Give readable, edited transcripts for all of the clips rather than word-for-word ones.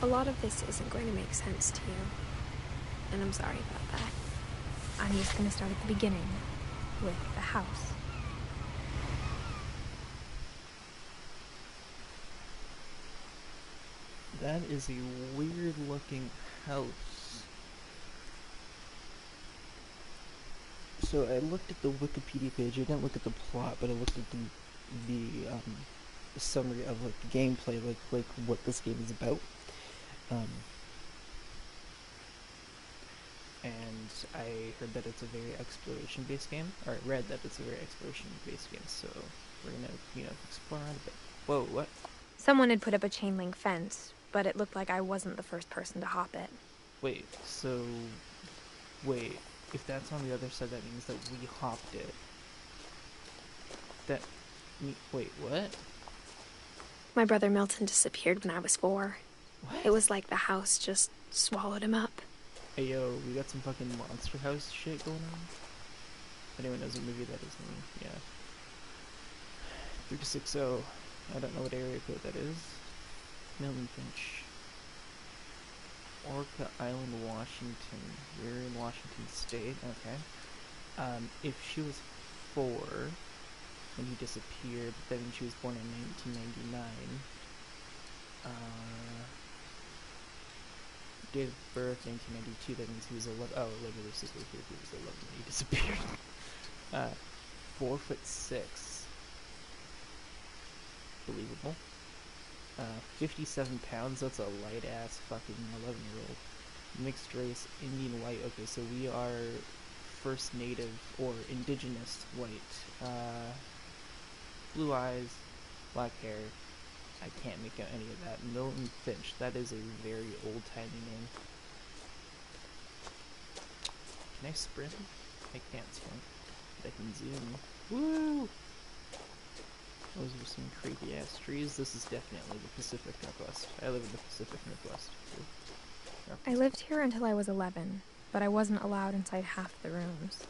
A lot of this isn't going to make sense to you, and I'm sorry about that. I'm just going to start at the beginning, with the house. That is a weird-looking house. So I looked at the Wikipedia page. I didn't look at the plot, but I looked at the summary of like the gameplay, like what this game is about. And I heard that it's a very exploration-based game, or I read that it's a very exploration-based game. So we're gonna, explore around a bit. Whoa, what? Someone had put up a chain link fence, but it looked like I wasn't the first person to hop it. Wait, if that's on the other side, that means that we hopped it. Wait, what? My brother Milton disappeared when I was 4. What? It was like the house just swallowed him up. Hey yo, we got some fucking Monster House shit going on. If anyone knows what movie that is, then yeah. 360. I don't know what area code that is. Edith Finch. Orca Island, Washington. We're in Washington State. Okay. If she was 4 when he disappeared, that means she was born in 1999. Date of birth 1992. That means he was 11. Oh, literally 6 weeks here. He was 11 when he disappeared. 4'6". Believable. 57 pounds. That's a light ass fucking 11-year-old. Mixed race, Indian white. Okay, so we are first native or indigenous white. Blue eyes, black hair. I can't make out any of that. Milton Finch. That is a very old-timey name. Can I sprint? I can't sprint. But I can zoom. Woo! Those are some creepy ass trees. This is definitely the Pacific Northwest. I live in the Pacific Northwest. I lived here until I was 11, but I wasn't allowed inside half the rooms.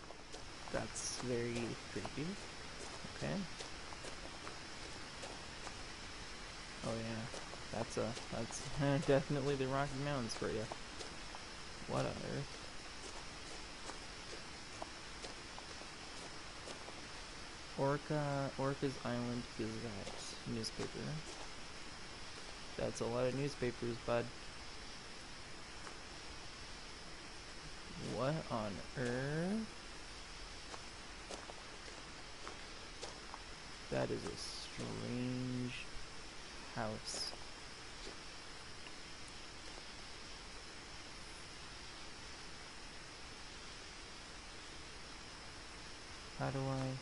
That's very creepy. Okay. Oh yeah, that's definitely the Rocky Mountains for you. What on earth? Orca's Island Gazette newspaper. That's a lot of newspapers, bud. What on earth? That is a strange house. How do I...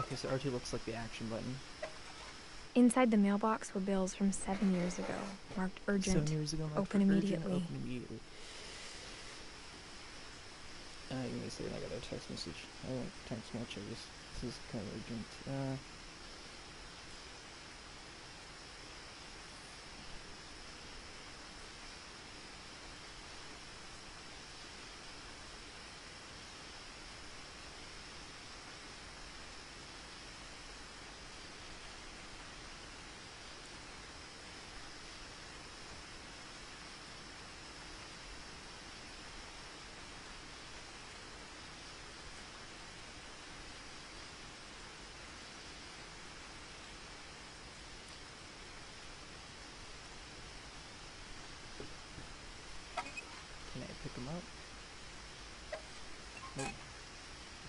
Okay, so R2 looks like the action button. Inside the mailbox were bills from 7 years ago, marked urgent. 7 years ago, marked open immediately. Urgent, open immediately. Give me a second, I got a text message. I won't text much, I guess. This is kind of urgent. Can I pick him up? Nope.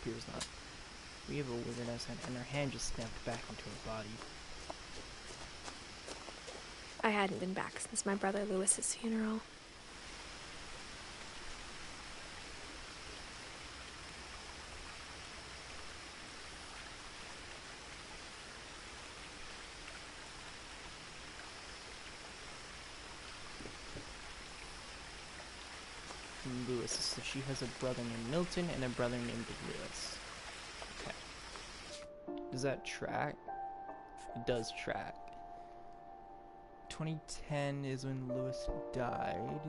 Appears not. We have a weird ass hand, and our hand just snapped back into our body. I hadn't been back since my brother Lewis's funeral. Lewis, so she has a brother named Milton and a brother named Lewis. Okay. Does that track? It does track. 2010 is when Lewis died.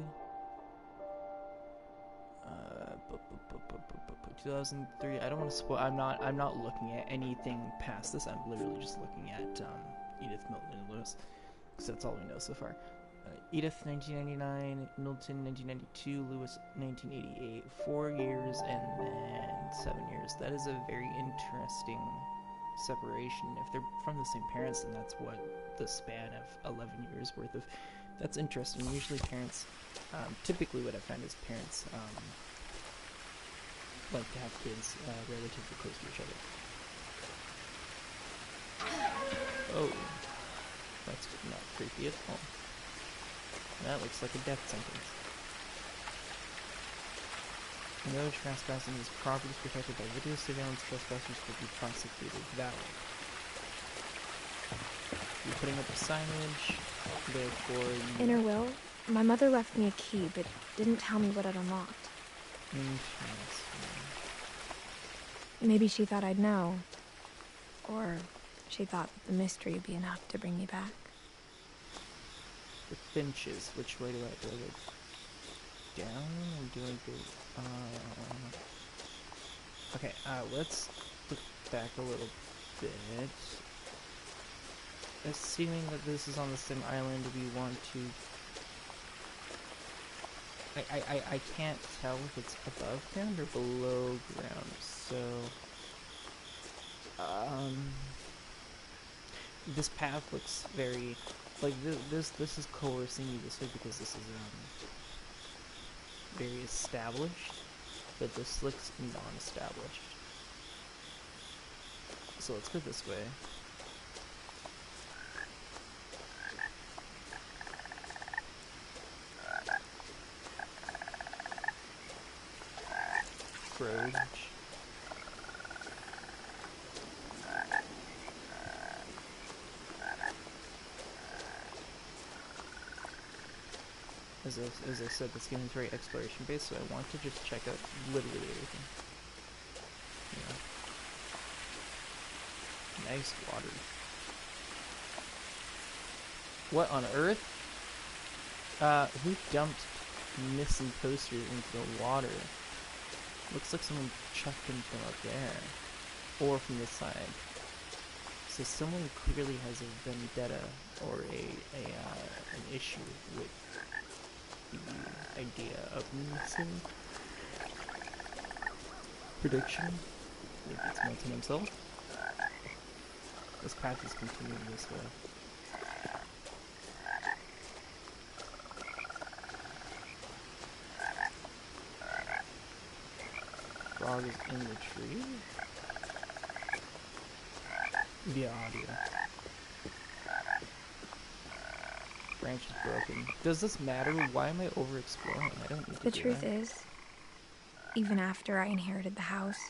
2003. I don't want to spoil. I'm not looking at anything past this. I'm literally just looking at Edith, Milton, and Lewis, because that's all we know so far. Edith 1999, Milton 1992, Lewis 1988. 4 years and then 7 years. That is a very interesting separation. If they're from the same parents, then that's what the span of 11 years worth of. That's interesting. Usually parents, typically what I find is parents like to have kids relatively close to each other. Oh, that's not creepy at all. That looks like a death sentence. No trespassing is property is protected by video surveillance. Trespassers will be prosecuted. Valid. You're putting up a signage, therefore you... In her will, my mother left me a key, but didn't tell me what it unlocked. Interesting. Maybe she thought I'd know. Or she thought that the mystery would be enough to bring me back. The Finches. Which way do I go? Down or do I go... Okay, let's look back a little bit. Assuming that this is on the same island, we want to... I can't tell if it's above ground or below ground, so... This path looks very... Like, this is coercing you this way because this is, very established, but this looks non-established. So let's go this way. Approach. As I said, this game is very exploration based, so I want to just check out literally everything. Yeah. Nice water. What on earth? Who dumped missing posters into the water? Looks like someone chucked them from up there. Or from this side. So someone clearly has a vendetta or an issue with the idea of missing. Prediction? Maybe it's Milton himself? This path is continuing this way. Frog is in the tree? Via audio. Branch is broken. Does this matter? Why am I over-exploring? I don't need to The do truth that. is, even after I inherited the house,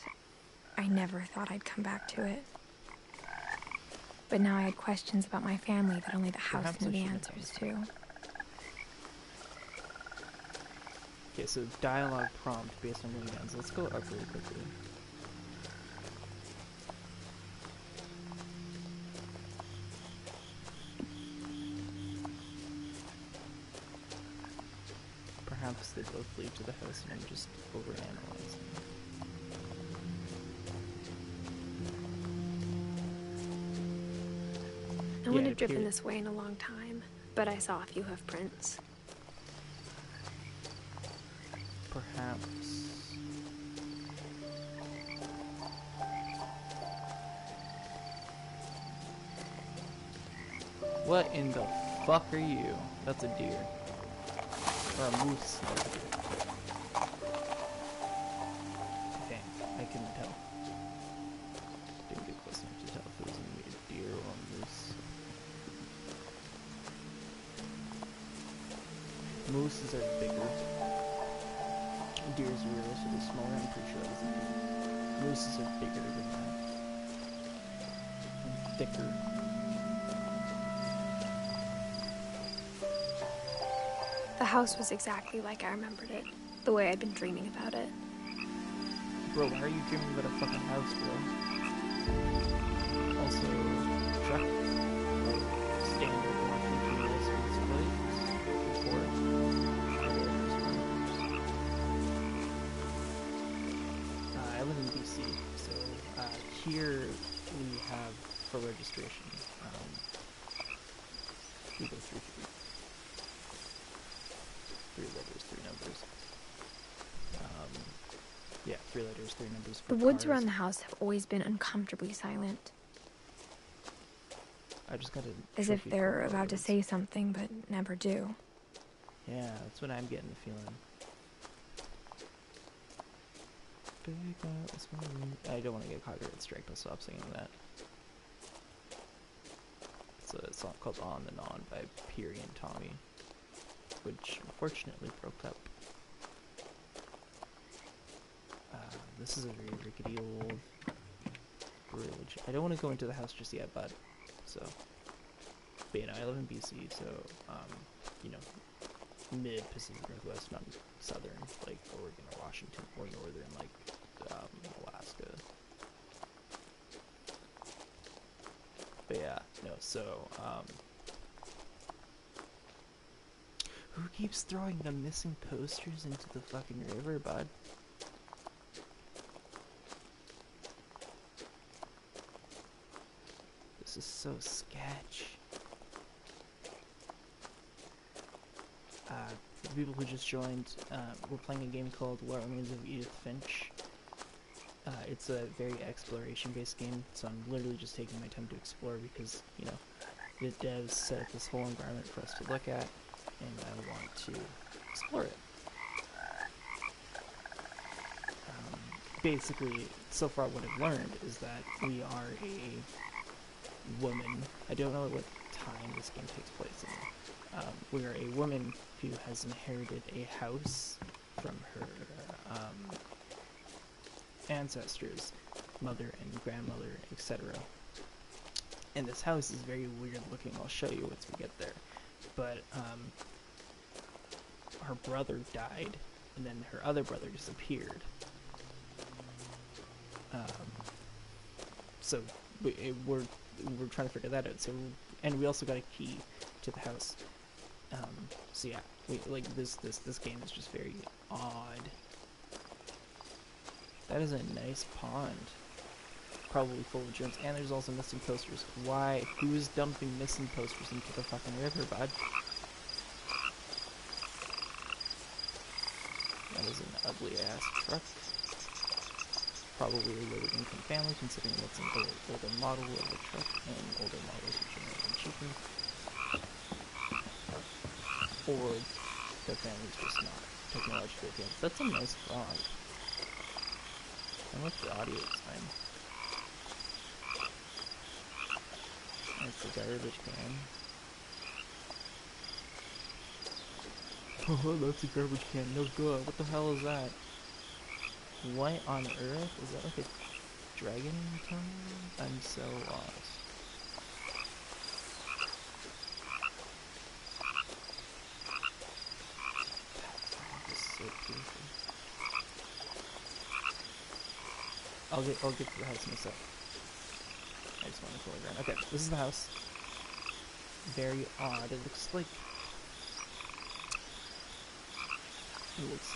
I never thought I'd come back to it. But now I had questions about my family that only the house Perhaps knew I the shouldn't answers have. to. Okay, so dialogue prompt based on miniguns. Let's go up really quickly. Perhaps they both lead to the house and I'm just overanalyzing. No one had driven this way in a long time, but I saw a few hoof prints. Perhaps. What in the fuck are you? That's a deer. Or a moose. Dang, I couldn't tell. Didn't get close enough to tell if it was gonna be a deer or a moose. Mooses are bigger. Deers are relatively smaller. I'm pretty sure that was a deer. Mooses are bigger than that. And thicker. The house was exactly like I remembered it, the way I'd been dreaming about it. Bro, why are you dreaming about a fucking house, bro? Also, truck. Standard Washington license plate. I live in BC, so here we have, for registration, we go through there's 3 numbers for The woods cars. around the house have always been uncomfortably silent. I just got a As if trophy they're for about to railroads. say something, but never do. Yeah, that's what I'm getting the feeling. I don't want to get copyright strike, I'll stop singing that. It's a song called On and On by Peary and Tommy, which unfortunately broke up. This is a very rickety old bridge. I don't want to go into the house just yet, bud. So, but you know, I live in BC, so, you know, mid-Pacific Northwest, not southern, like Oregon or Washington, or northern, like, Alaska. But yeah, no, so, who keeps throwing the missing posters into the fucking river, bud? This is so sketch. For the people who just joined, we're playing a game called What Remains of Edith Finch. It's a very exploration-based game, so I'm literally just taking my time to explore because, you know, the devs set up this whole environment for us to look at, and I want to explore it. Basically, so far what I've learned is that we are a woman. I don't know what time this game takes place in. We are a woman who has inherited a house from her ancestors, mother and grandmother, etc. And this house is very weird looking. I'll show you once we get there. But her brother died, and then her other brother disappeared. So we're trying to figure that out. So, and we also got a key to the house. So yeah, this game is just very odd. That is a nice pond, probably full of germs, and there's also missing posters. Why? Who's dumping missing posters into the fucking river, bud? That is an ugly ass truck. Probably a lower income family, considering it's an older model of the truck, and older models are generally cheaper. Or the family's just not technologically advanced. That's a nice frog. I like the audio design. That's the garbage can. Oh, that's a garbage can. No good. What the hell is that? What on earth? Is that like a dragon tongue? I'm so lost. That is so beautiful. I'll get to the house in a sec. I just want to pull it around. Okay, this is the house. Very odd. It looks like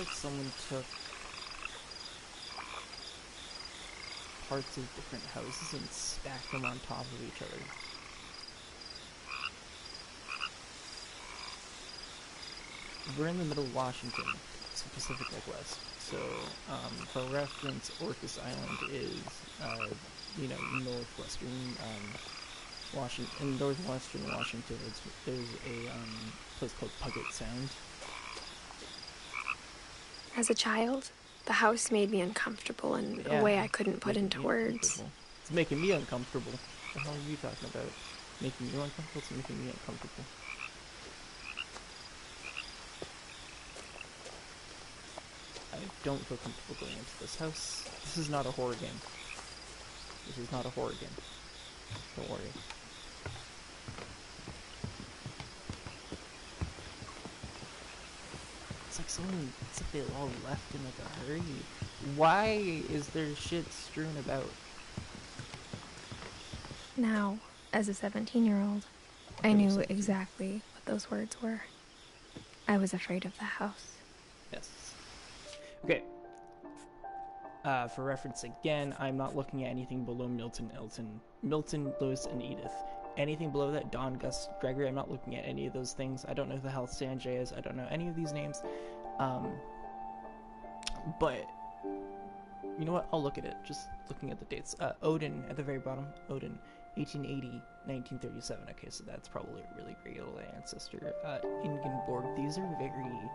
someone took parts of different houses and stacked them on top of each other. We're in the middle of Washington. It's the Pacific Northwest. So, for reference, Orcas Island is, you know, northwestern, Washington. In northwestern Washington, there's a place called Puget Sound. As a child, the house made me uncomfortable in a way I couldn't put into words. It's making me uncomfortable. What the hell are you talking about? Making you uncomfortable? It's making me uncomfortable. I don't feel comfortable going into this house. This is not a horror game. This is not a horror game. Don't worry. It's like they all left in like a hurry. Why is there shit strewn about? Now, as a 17-year-old, I knew exactly what those words were. I was afraid of the house. Yes. Okay. For reference again, I'm not looking at anything below Milton, Lewis, and Edith. Anything below that, Don, Gus, Gregory, I'm not looking at any of those things. I don't know who the hell Sanjay is. I don't know any of these names. But You know what? I'll look at it. Just looking at the dates. Odin at the very bottom. Odin, 1880, 1937. Okay, so that's probably a really great old ancestor. Ingenborg. These are very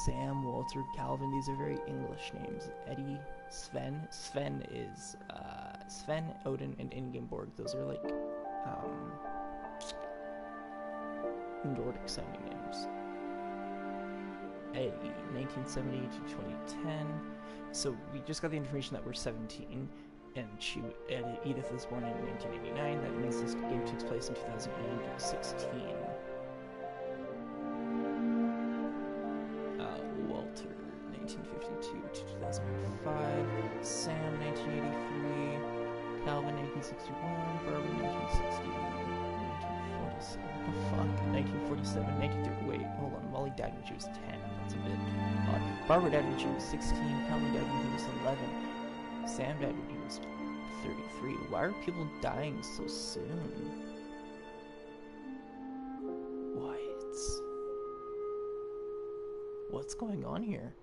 Sam, Walter, Calvin. These are very English names. Eddie, Sven. Sven is Sven, Odin, and Ingenborg. Those are like Nordic sounding names. Eddie, 1970 to 2010. So we just got the information that we're 17, and Edith was born in 1989. That means this game takes place in 2016. Walter, 1952 to 2005. Sam, 1983. Calvin, 1961. Barbara, 1960. 1947. What the fuck? 1947, 1930. Wait, hold on. Molly died when she was 10. That's a bit odd. Barbara died when she was 16. Calvin died when he was 11. Sam died when he was 33. Why are people dying so soon? What's going on here?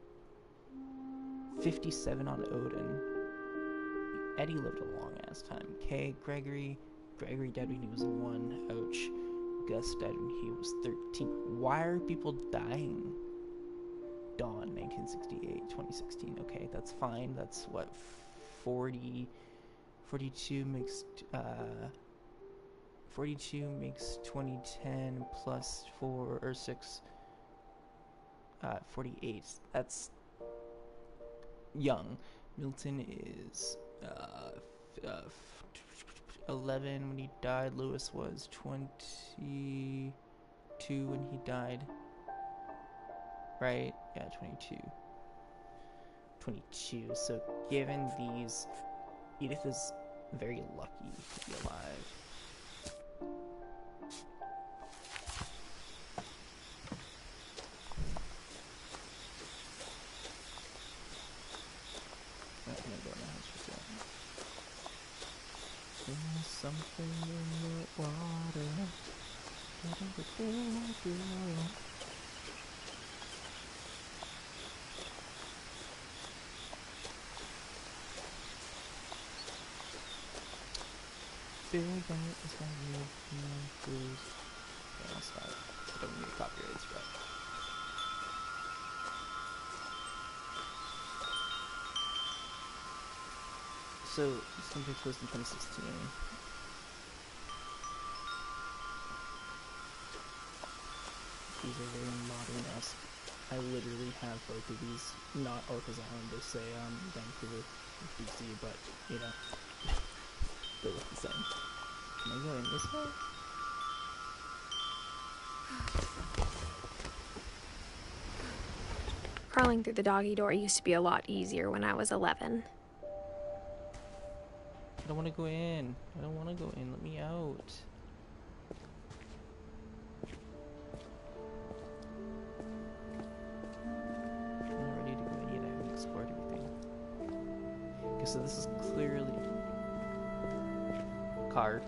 57 on Odin. Eddie lived a long ass time. Kay, Gregory died when he was 1. Ouch. Gus died when he was 13. Why are people dying? Dawn, 1968, 2016. Okay, that's fine. That's what, 42 makes 2010 plus 4 or 6. 48. That's young. Milton is 11 when he died. Lewis was 22 when he died. Right? Yeah, 22. 22. So given these, Edith is very lucky to be alive. There's something in the water. Big night is my new cruise. Okay, I'll stop. I don't need copyrights for that. So, this one takes place in 2016. These are very modern-esque. I literally have both of these. Not Orcas Island, they say Vancouver, BC, but, you know, they look the same. Can I go in this way? Crawling through the doggy door used to be a lot easier when I was 11. I don't want to go in. I don't want to go in. Let me out. I'm not ready to go in yet. I haven't explored everything. Okay, so this is clearly car.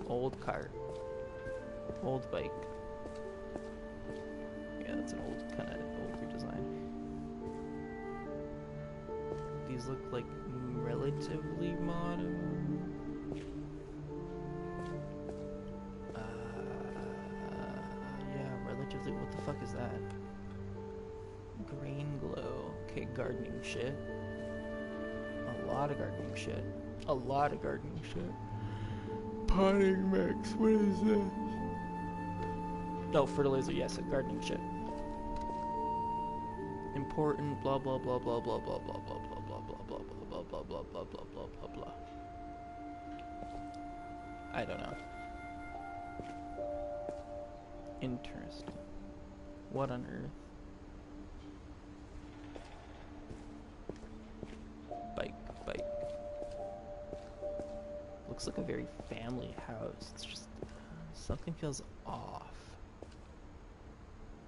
Old car. Old bike. Yeah, that's an old, kind of older design. These look like relatively modern. Yeah, relatively. What the fuck is that? Grain glow. Okay, gardening shit. A lot of gardening shit. A lot of gardening shit. Potting mix. What is this? No, fertilizer. Yes, gardening shit. Important. Blah blah blah blah blah blah blah blah blah blah blah blah blah blah blah blah blah blah blah blah. I don't know. Interesting. What on earth? Bike. Looks like a very family house. It's just something feels off.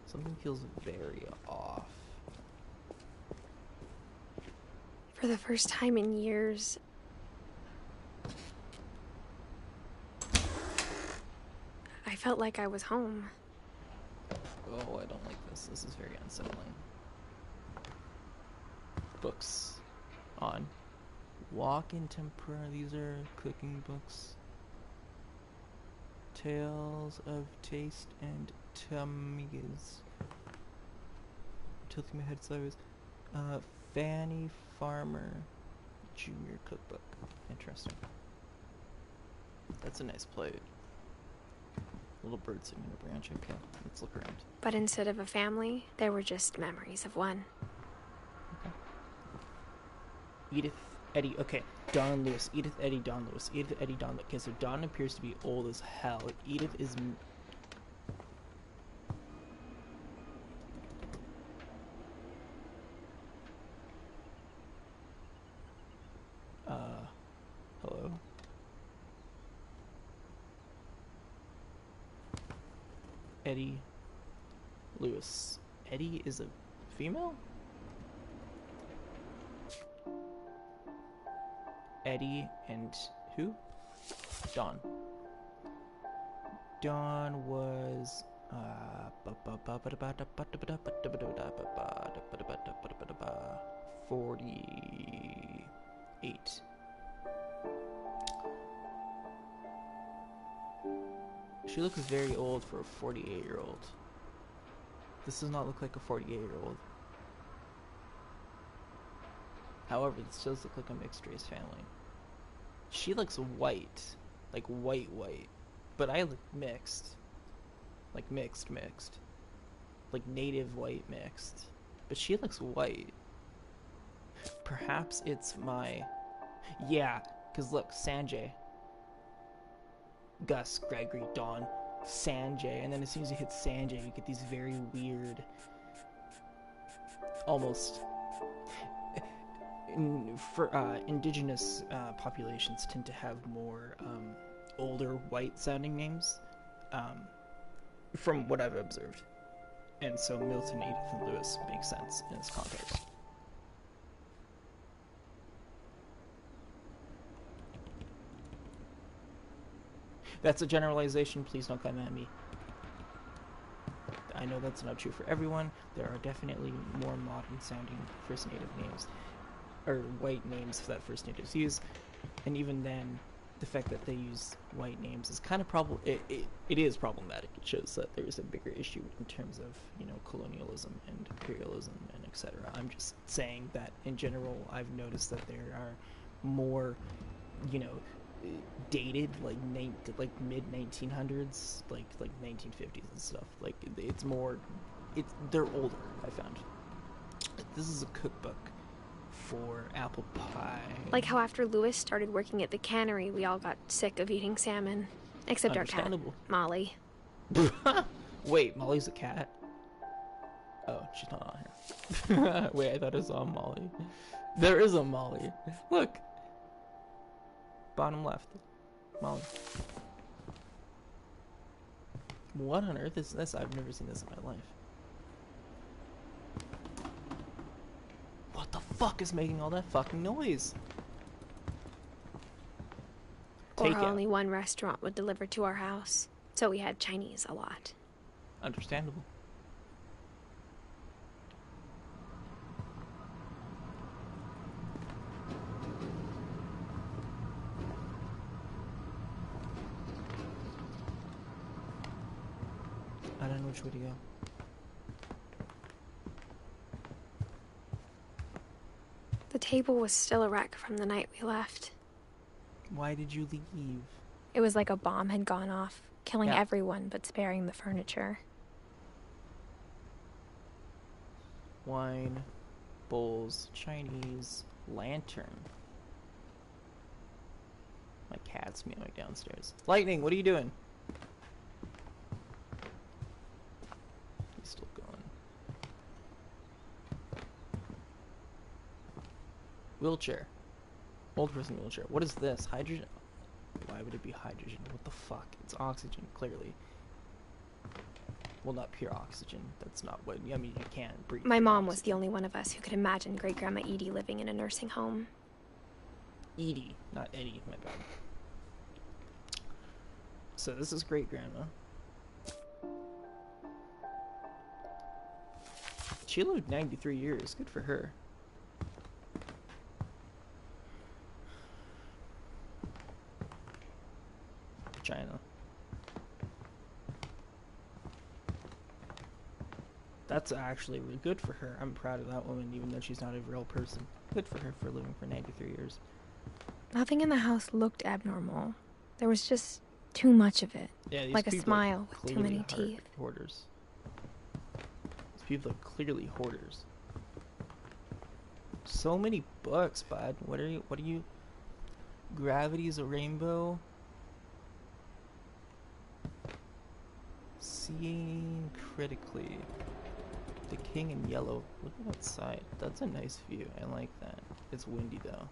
Something feels very off. For the first time in years, I felt like I was home. Oh, I don't like this. This is very unsettling. books on. Walk-in tempura. These are cooking books. Tales of Taste and Tummies. Tilting my head sideways. Fanny Farmer Junior Cookbook. Interesting. That's a nice plate. Little bird sitting in a branch. Okay, let's look around. But instead of a family, there were just memories of one. Okay. Edith, Eddie, okay. Don Lewis. Edith, Eddie, Don Lewis. Edith, Eddie, Don Lewis. Okay, so Don appears to be old as hell. Edith is... hello? Eddie Lewis. Eddie is a female? Eddie and who? Dawn. Dawn was 48. She looks very old for a 48-year-old. This does not look like a 48-year-old. However, this does look like a mixed race family. She looks white. Like white. But I look mixed. Like mixed. Like native white mixed. But she looks white. Perhaps it's my... Yeah, because look, Sanjay. Gus, Gregory, Dawn, Sanjay, and then as soon as you hit Sanjay, you get these very weird, almost indigenous populations tend to have more older white-sounding names, from what I've observed, and so Milton, Edith, and Lewis make sense in this context. That's a generalization, please don't come at me. I know that's not true for everyone. There are definitely more modern sounding First Native names, or white names that First Natives use, and even then, the fact that they use white names is kind of it is problematic. It shows that there's a bigger issue in terms of, you know, colonialism and imperialism and etc. I'm just saying that in general, I've noticed that there are more, you know, dated like mid 1900s, like 1950s and stuff. Like it's more, they're older. I found this is a cookbook for apple pie. Like how after Lewis started working at the cannery, we all got sick of eating salmon, except our cat, Molly. Wait, Molly's a cat? Oh, she's not on here. Wait, I thought I saw Molly. There is a Molly. Look. Bottom left. Molly. What on earth is this? I've never seen this in my life. What the fuck is making all that fucking noise? Or only one restaurant would deliver to our house, so we had Chinese a lot. Understandable. I don't know which way to go. The table was still a wreck from the night we left. Why did you leave? It was like a bomb had gone off, killing everyone but sparing the furniture. Wine, bowls, Chinese, lantern. My cat's meowing downstairs. Lightning, what are you doing? He's still going. Wheelchair. Old person wheelchair. What is this? Hydrogen? Why would it be hydrogen? What the fuck? It's oxygen, clearly. Well, not pure oxygen. That's not what... I mean, you can't breathe. My mom was the only one of us who could imagine Great-Grandma Edie living in a nursing home. Edie, not Eddie, my bad. So this is Great-Grandma. She lived 93 years. Good for her. That's actually really good for her. I'm proud of that woman, even though she's not a real person. Good for her for living for 93 years. Nothing in the house looked abnormal. There was just too much of it. Yeah, these like a people smile are with too many clearly teeth. Hoarders. These people are clearly hoarders. So many books, bud. What are you? Gravity's a rainbow. Seeing critically. The king in yellow. Look at outside. That's a nice view. I like that. It's windy though.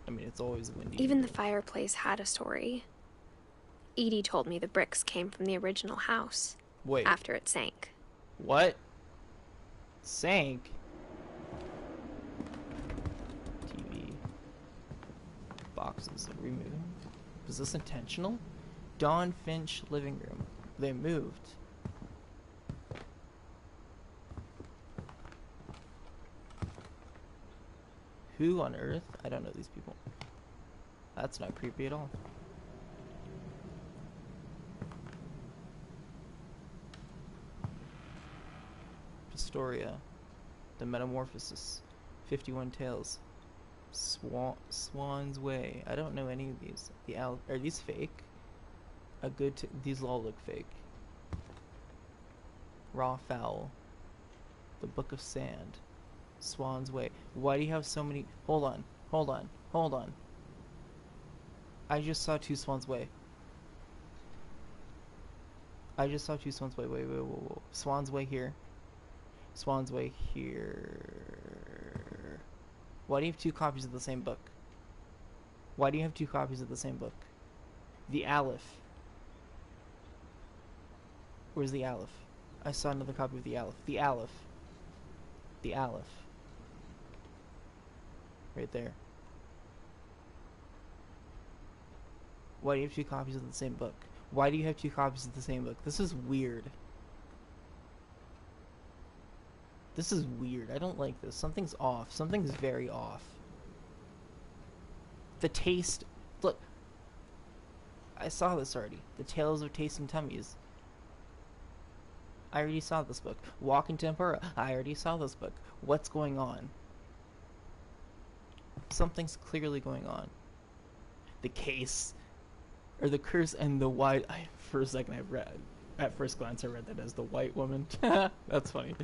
I mean, it's always windy. Even the fireplace had a story. Edie told me the bricks came from the original house. Wait. After it sank. What? Sank? TV. Boxes are removed. Was this intentional? Dawn Finch living room. They moved. Who on earth? I don't know these people. That's not creepy at all. Astoria. The Metamorphosis. 51 Tales. Swan's Way. I don't know any of these. Are these fake? These all look fake. Raw Fowl. The Book of Sand. Swan's Way. Why do you have so many? Hold on. I just saw 2 Swan's Way. Wait. Whoa. Swan's Way here. Swan's Way here. Why do you have 2 copies of the same book? The Aleph. Where's the Aleph? I saw another copy of the Aleph. The Aleph. Right there. Why do you have 2 copies of the same book? This is weird. I don't like this. Something's off. Something's very off. The taste... Look. I saw this already. The Tales of Tasting Tummies. I already saw this book. Walking Tempura. I already saw this book. What's going on? Something's clearly going on. The case... Or the curse and the white... For a second I read... At first glance I read that as the white woman. That's funny.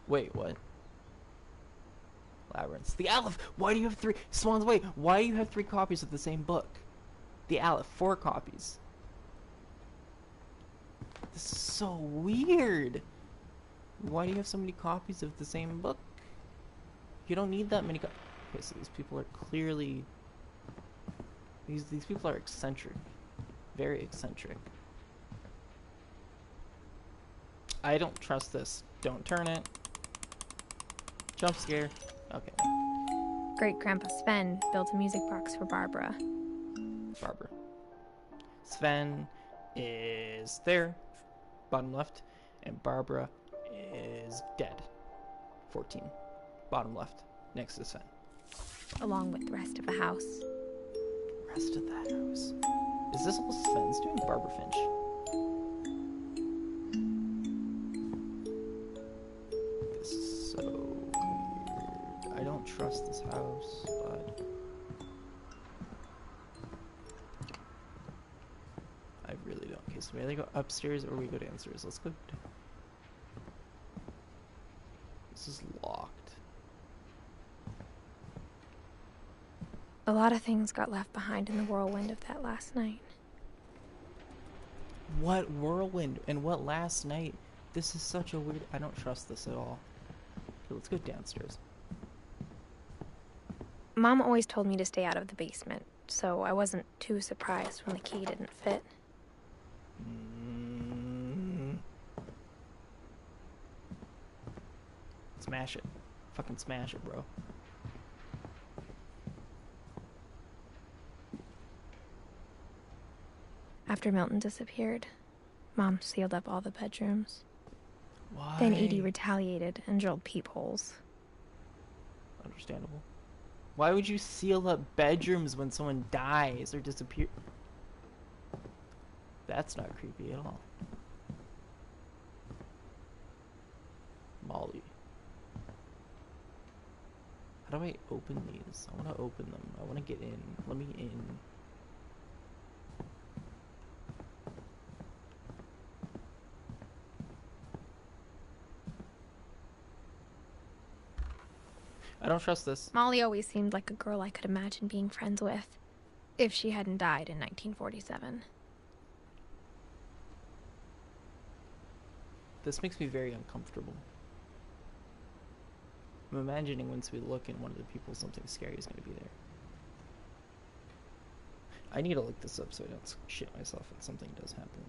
Wait, what? Labyrinths. The Aleph! Why do you have 3... Swan's Way! Why do you have 3 copies of the same book? The Aleph. 4 copies. This is so weird! Why do you have so many copies of the same book? You don't need that many Okay, so these people are clearly... These people are eccentric. Very eccentric. I don't trust this. Don't turn it. Jump scare. Okay. Great-Grandpa Sven built a music box for Barbara. Sven is there, bottom left, and Barbara is dead. 14, bottom left, next to Sven. Along with the rest of the house. Rest of the house. Is this all Sven's doing? Barbara Finch. This is so weird. I don't trust this house, but I really don't. Okay, so we either go upstairs or we go downstairs. Let's go. This is locked. A lot of things got left behind in the whirlwind of that last night. What whirlwind and what last night? This is such a weird... I don't trust this at all. Okay, let's go downstairs. Mom always told me to stay out of the basement, so I wasn't too surprised when the key didn't fit. Smash it. Fucking smash it, bro. After Milton disappeared, Mom sealed up all the bedrooms. Why? Then Edie retaliated and drilled peepholes. Understandable. Why would you seal up bedrooms when someone dies or disappears? That's not creepy at all. Molly. How do I open these? I want to open them. I want to get in. Let me in. I don't trust this. Molly always seemed like a girl I could imagine being friends with, if she hadn't died in 1947. This makes me very uncomfortable. I'm imagining once we look in one of the people, something scary is going to be there. I need to look this up so I don't shit myself if something does happen.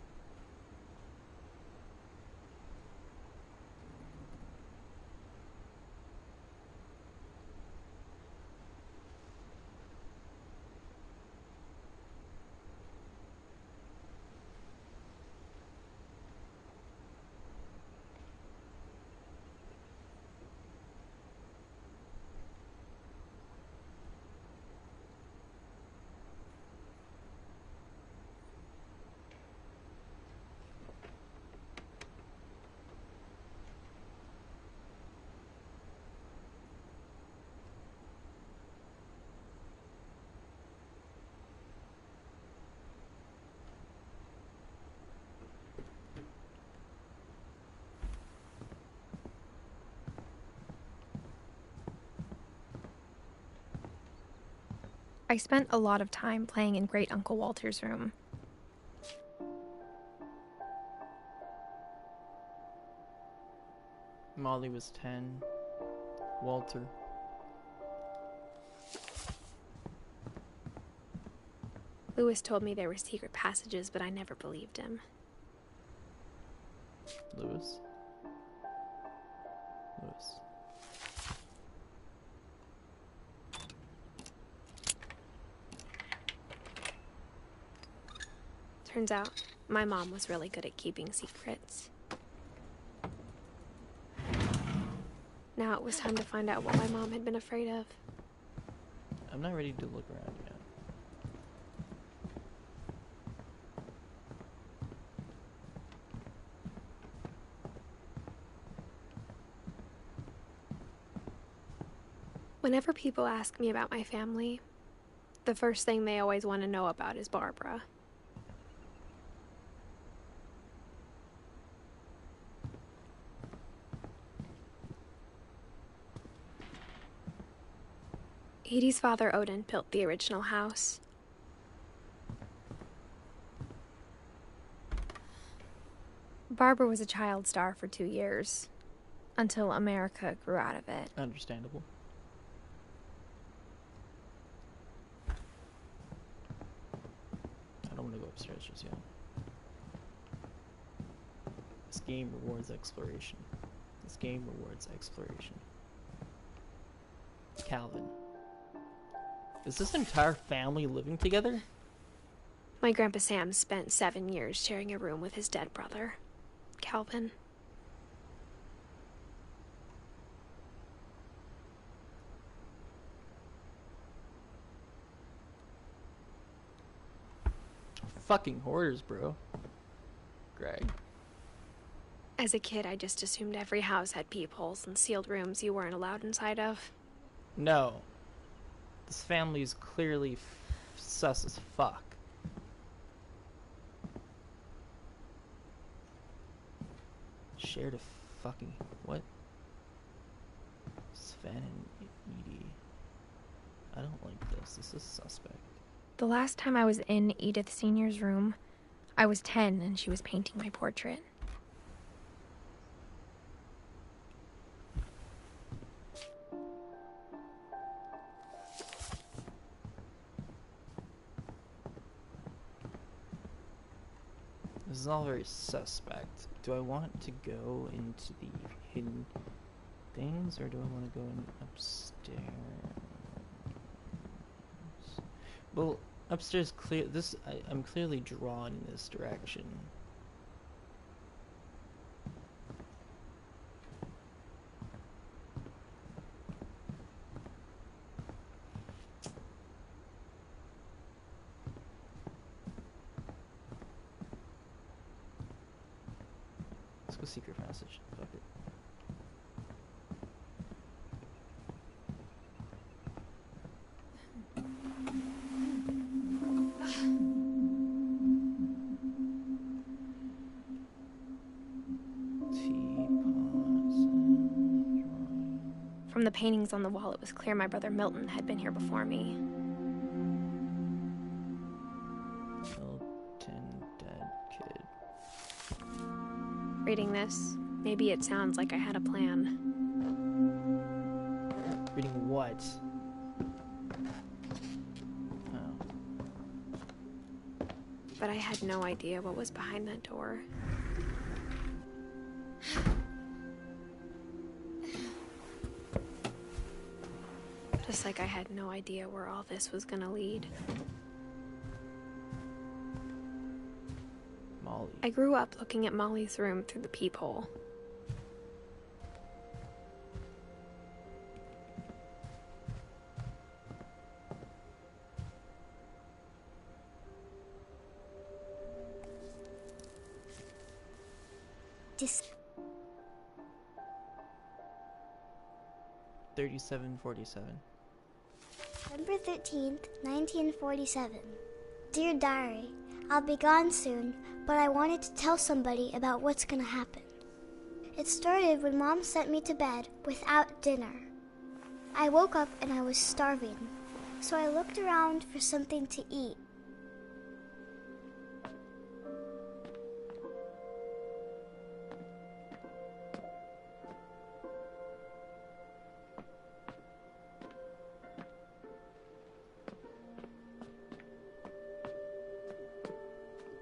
I spent a lot of time playing in Great Uncle Walter's room. Molly was 10. Walter. Lewis told me there were secret passages, but I never believed him. Lewis. Lewis. Turns out, my mom was really good at keeping secrets. Now it was time to find out what my mom had been afraid of. I'm not ready to look around yet. Whenever people ask me about my family, the first thing they always want to know about is Barbara. Edie's father, Odin, built the original house. Barbara was a child star for 2 years, until America grew out of it. Understandable. I don't want to go upstairs just yet. This game rewards exploration. This game rewards exploration. Calvin. Is this entire family living together? My Grandpa Sam spent 7 years sharing a room with his dead brother, Calvin. Fucking hoarders, bro. Greg. As a kid, I just assumed every house had peepholes and sealed rooms you weren't allowed inside of. No. This family is clearly sus as fuck. Shared a fucking... what? Sven and Edie. I don't like this. This is suspect. The last time I was in Edith Sr.'s room, I was 10 and she was painting my portrait. This is all very suspect. Do I want to go into the hidden things, or do I want to go in upstairs? Well, upstairs clear. I'm clearly drawn in this direction. Let's go secret passage. Fuck it. From the paintings on the wall, it was clear my brother Milton had been here before me. Milton, dead kid. Reading this, maybe it sounds like I had a plan. Reading what? Oh. But I had no idea what was behind that door. Just like I had no idea where all this was gonna lead. Molly. I grew up looking at Molly's room through the peephole. Dis 3747. December 13th, 1947. Dear Diary, I'll be gone soon, but I wanted to tell somebody about what's gonna happen. It started when Mom sent me to bed without dinner. I woke up and I was starving, so I looked around for something to eat.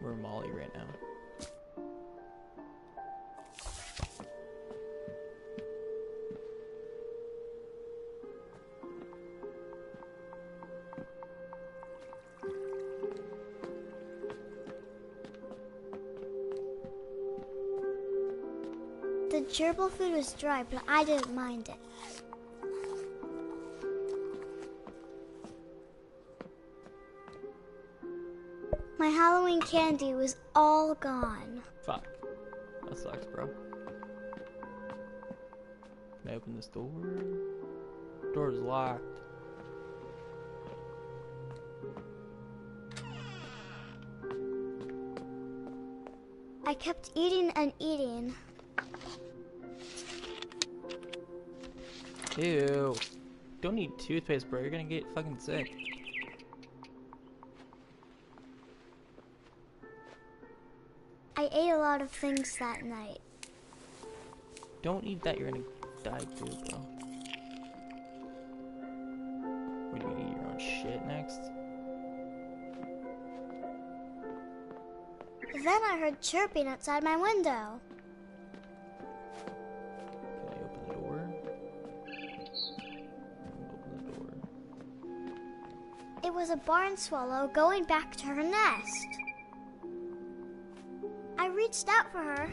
We're Molly right now. The gerbil food was dry, but I didn't mind it. My Halloween candy was all gone. Fuck. That sucks, bro. Can I open this door? Door's locked. I kept eating and eating. Ew. Don't need toothpaste, bro. You're gonna get fucking sick. I ate a lot of things that night. Don't eat that. You're gonna die too, bro. What, are you gonna eat your own shit next? Then I heard chirping outside my window. Can I open the door? Open the door. It was a barn swallow going back to her nest. I reached out for her.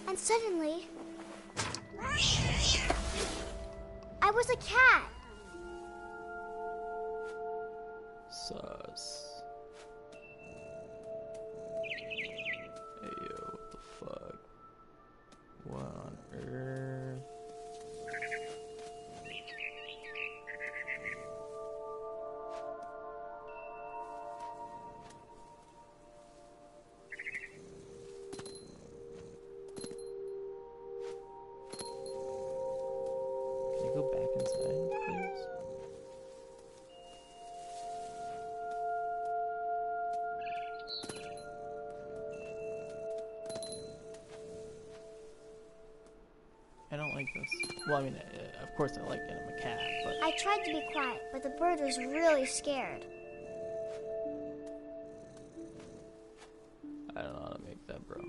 And suddenly, I was a cat. Sus. Hey yo, what the fuck? What on earth? Can you go back inside, please? I don't like this. Well, I mean, of course I like it. I'm a cat, but I tried to be quiet, but the bird was really scared. I don't know how to make that, bro.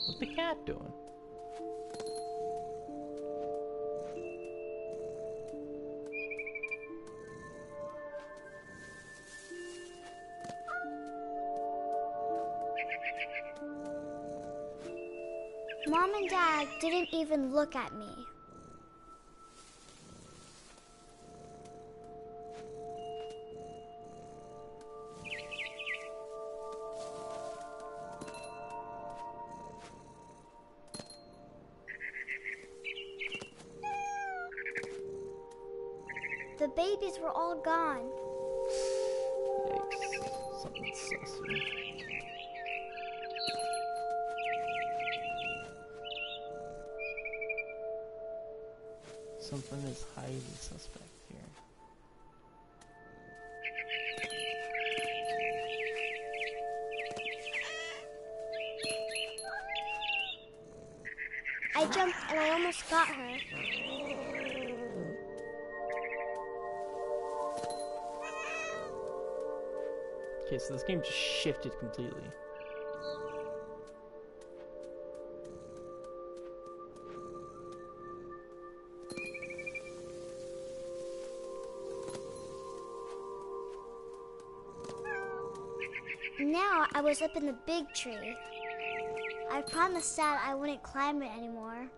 What the cat doing? What's the cat doing? Mom and Dad didn't even look at me. The babies were all gone. Yikes. Something's sus here. Something is highly suspect here. I jumped and I almost got her. Okay, so this game just shifted completely. Now I was up in the big tree. I promised Dad I wouldn't climb it anymore.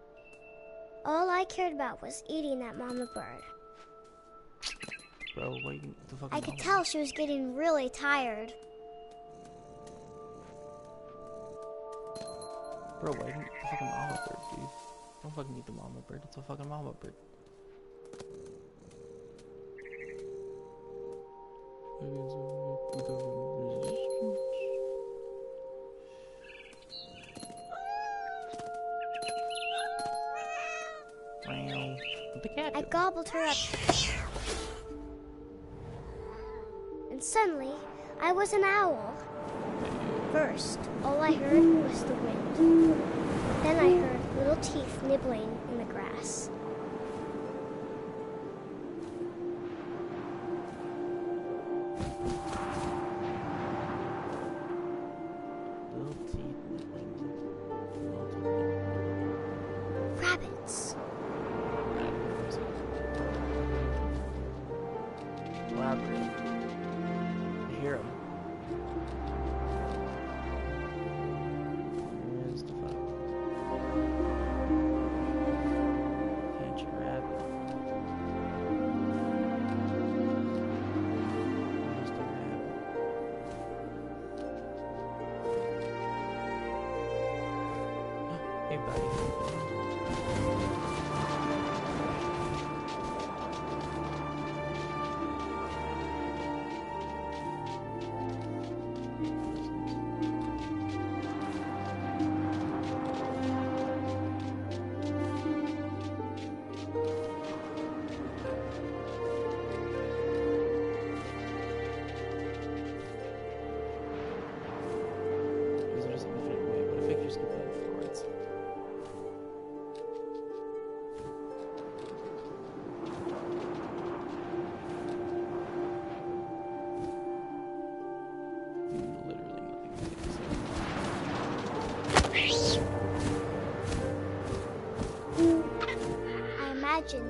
All I cared about was eating that mama bird. Bro, what the fuck? I could tell she was getting really tired. Bro, why didn't the fucking mama bird, dude? Don't fucking eat the mama bird. It's a fucking mama bird. I gobbled her up. And suddenly, I was an owl. First, all I heard was the wind. Then I heard little teeth nibbling in the grass. Little teeth nibbling. Rabbits. Elaborate. I hear him. Where's the fuck? Can't you rabbit? Where's the rabbit? Hey, buddy.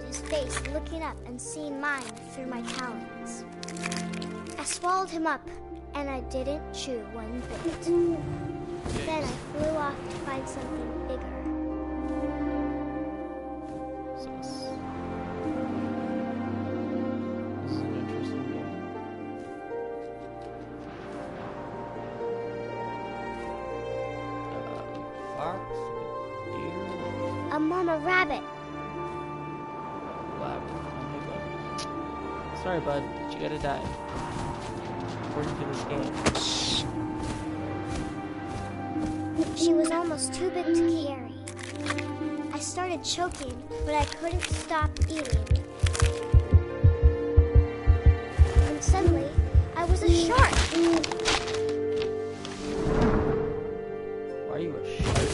His face looking up and seeing mine through my talons. I swallowed him up, and I didn't chew one bit. Then I flew off to find something bigger. Sus. This is an interesting game. Fox, deer. A mama rabbit. Sorry, bud, but you gotta die. According to this game. She was almost too big to carry. I started choking, but I couldn't stop eating. And suddenly, I was a shark. Why are you a shark?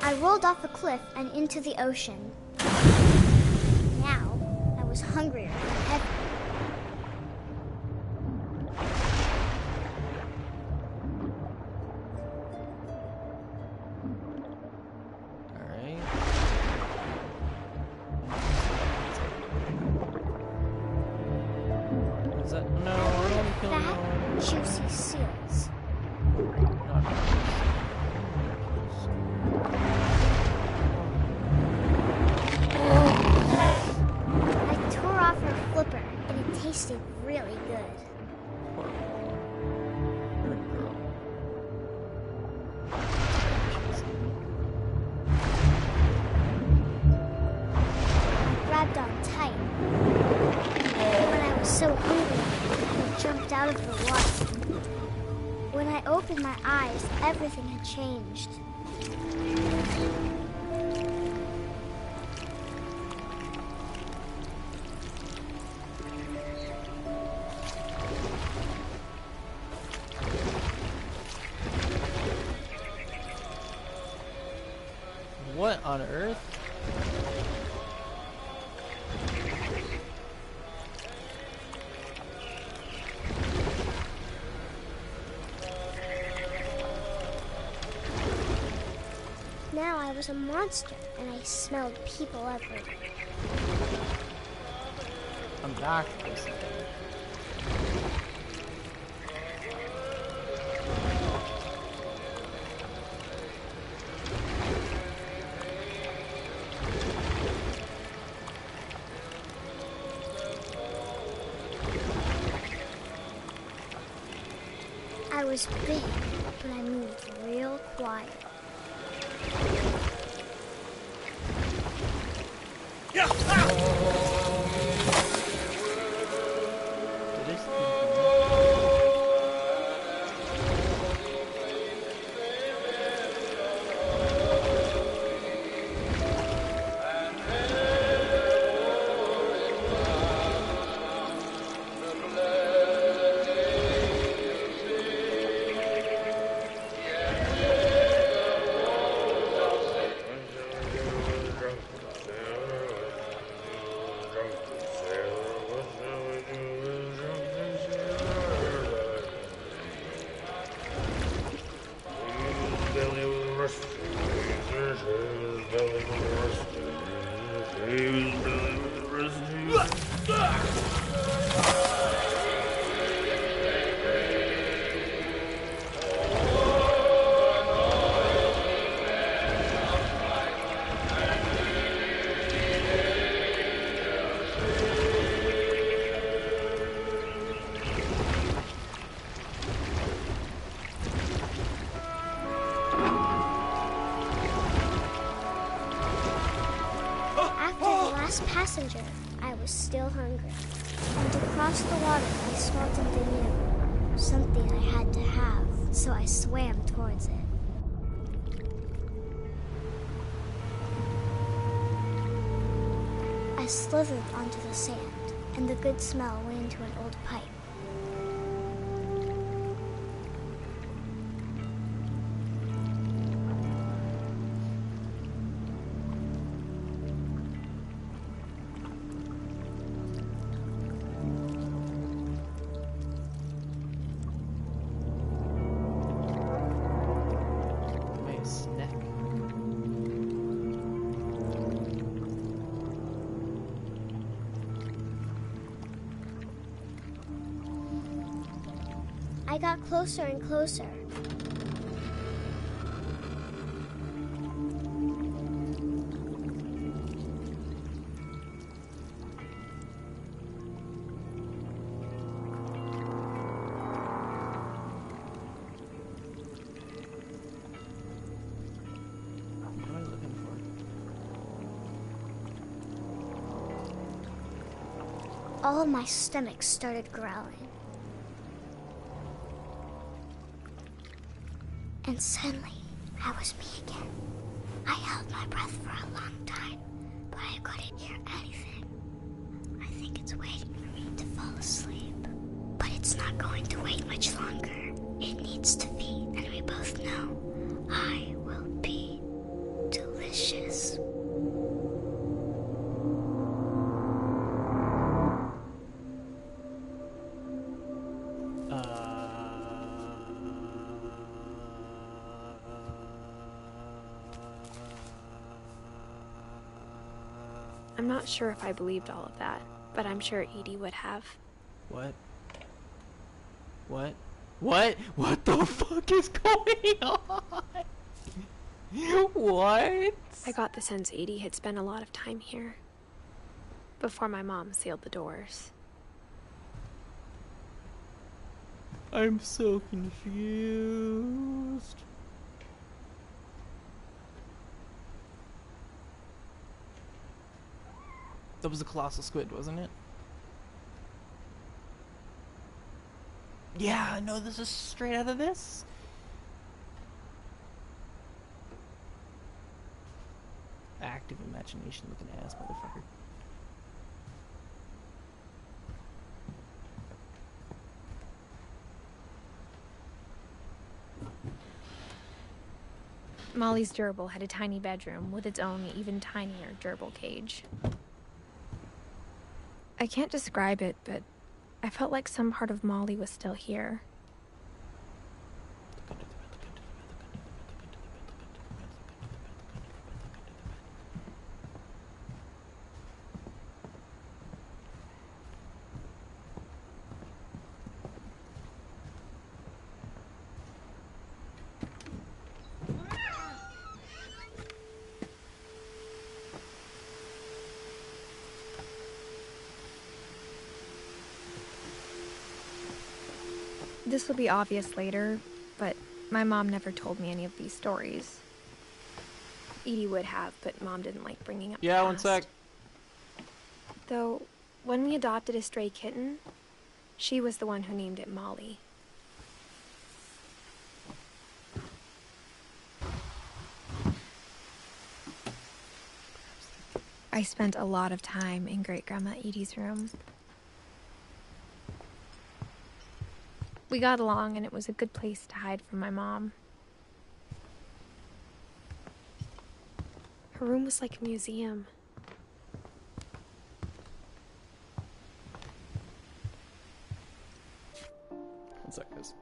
I rolled off a cliff and into the ocean. Now, I was hungrier than ever. juicy seals. I tore off her flipper, and it tasted really good. Grabbed on tight. When I was so hungry, I jumped out of the water. When I opened my eyes, everything had changed. What on earth? Now I was a monster, and I smelled people everywhere. I'm back for a second. I was big, but I moved real quiet. Passenger, I was still hungry. And to cross the water, I smelled something new. Something I had to have, so I swam towards it. I slithered onto the sand, and the good smell went into an old pipe. I got closer and closer. What am I looking for? All of my stomach started growling. And suddenly, I was me again. I held my breath for a long time, but I couldn't hear anything. I think it's waiting for me to fall asleep. But it's not going to wait much longer. It needs to feed, and we both know I will be delicious. I'm not sure if I believed all of that, but I'm sure Edie would have. What? What? What? What the fuck is going on? What? I got the sense Edie had spent a lot of time here before my mom sealed the doors. I'm so confused. That was a colossal squid, wasn't it? Yeah, no, this is straight out of this. Active imagination looking ass motherfucker. Molly's gerbil had a tiny bedroom with its own even tinier gerbil cage. I can't describe it, but I felt like some part of Molly was still here. This will be obvious later, but my mom never told me any of these stories. Edie would have, but Mom didn't like bringing up the Yeah, one past. sec. Though, when we adopted a stray kitten, she was the one who named it Molly. I spent a lot of time in Great-Grandma Edie's room. We got along, and it was a good place to hide from my mom. Her room was like a museum. One sec, guys.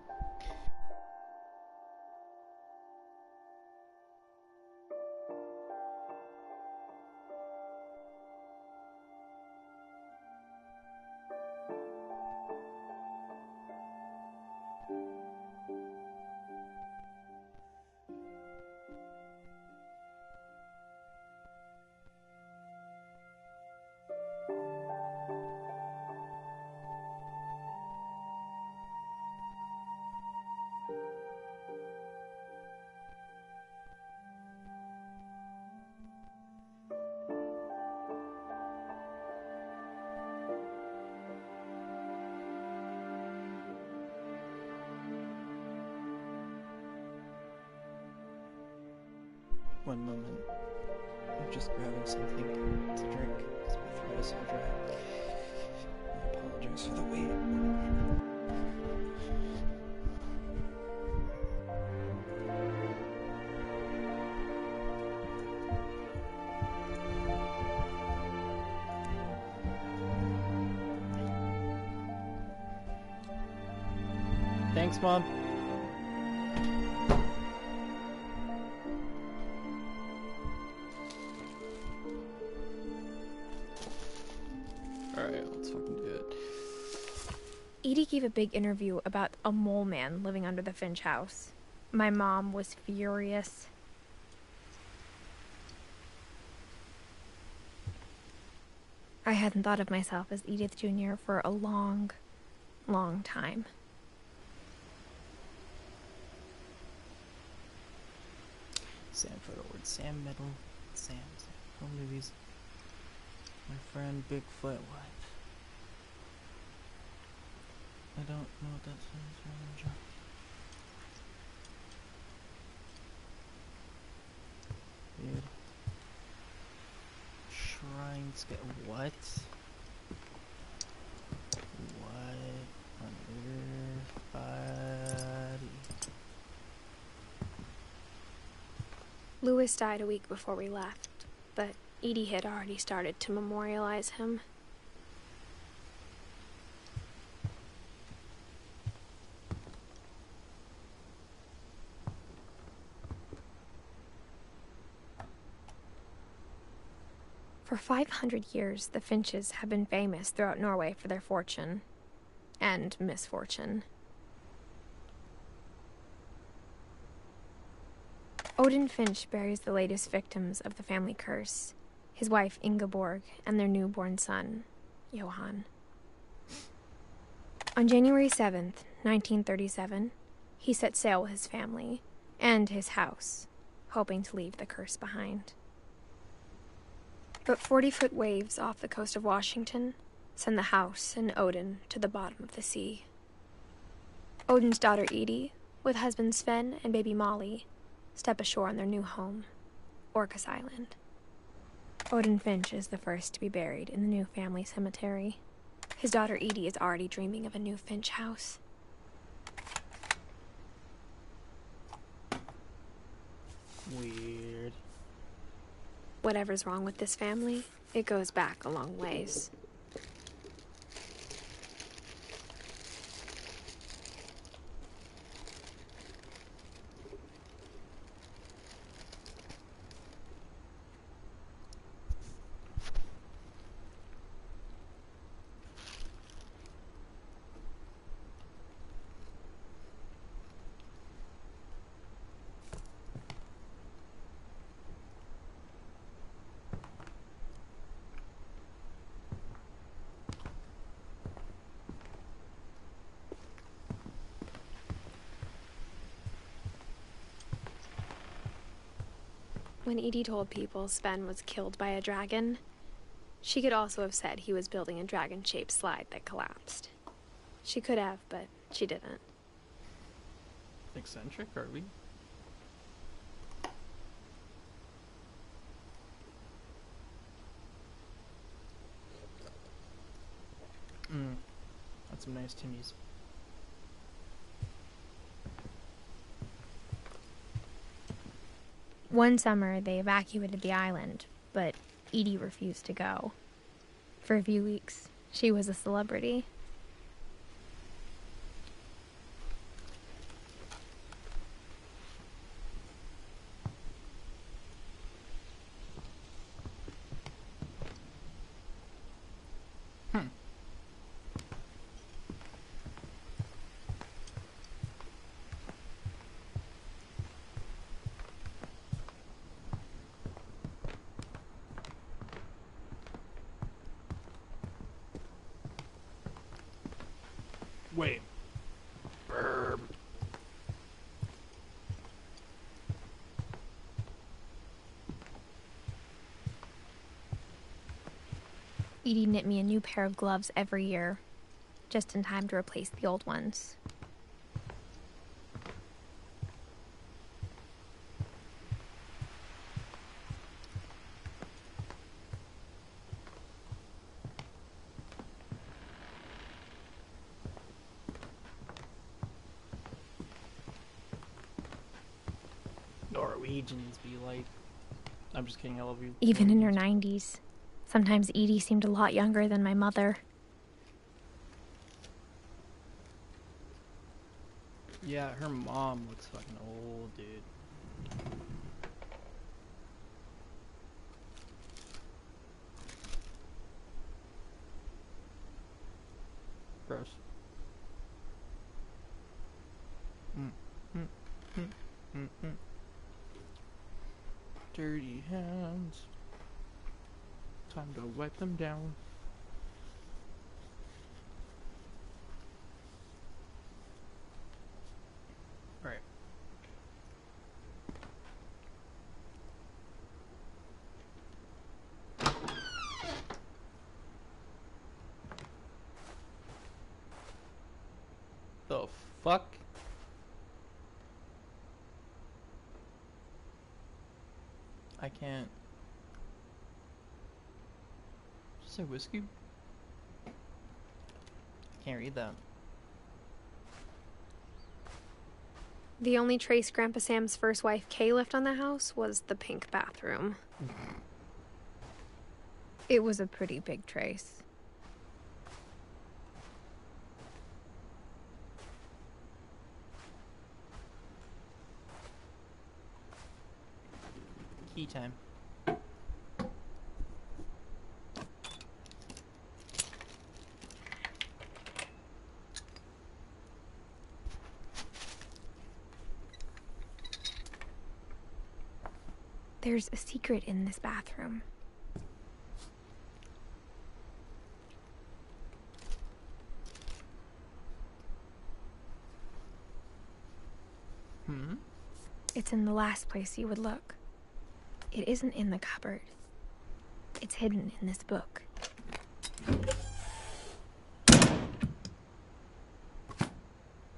One moment. I'm just grabbing something to drink because my throat is so dry. I apologize for the wait. Thanks, Mom. Alright, let's fucking do it. Edie gave a big interview about a mole man living under the Finch house. My mom was furious. I hadn't thought of myself as Edith Jr. for a long, long time. Sam photo word. Sam Metal. Sam. Home movies. My friend Bigfoot. What? I don't know what that says. Weird. Shrine sky. What? What on earth, buddy? Louis died a week before we left, but Edie had already started to memorialize him. For 500 years, the Finches have been famous throughout Norway for their fortune and misfortune. Odin Finch buries the latest victims of the family curse, his wife Ingeborg and their newborn son, Johann. On January 7th, 1937, he set sail with his family and his house, hoping to leave the curse behind. But 40-foot waves off the coast of Washington send the house and Odin to the bottom of the sea. Odin's daughter Edie, with husband Sven and baby Molly, step ashore on their new home, Orcas Island. Odin Finch is the first to be buried in the new family cemetery. His daughter Edie is already dreaming of a new Finch house. Weird. Whatever's wrong with this family, it goes back a long ways. When Edie told people Sven was killed by a dragon, she could also have said he was building a dragon-shaped slide that collapsed. She could have, but she didn't. Eccentric, are we? That's some nice Timmies. One summer, they evacuated the island, but Edie refused to go. For a few weeks, she was a celebrity. Wait. Burp. Edie knit me a new pair of gloves every year, just in time to replace the old ones. Norwegians be like. I'm just kidding, I love you. Even in her Norwegians. 90s. Sometimes Edie seemed a lot younger than my mother. Yeah, her mom looks fucking old, dude. Gross. Dirty hands. Time to wipe them down. Alright. The fuck? I can't. Did you say whiskey? I can't read that. The only trace Grandpa Sam's first wife, Kay, left on the house was the pink bathroom. It was a pretty big trace. Key time. There's a secret in this bathroom. It's in the last place you would look. It isn't in the cupboard. It's hidden in this book.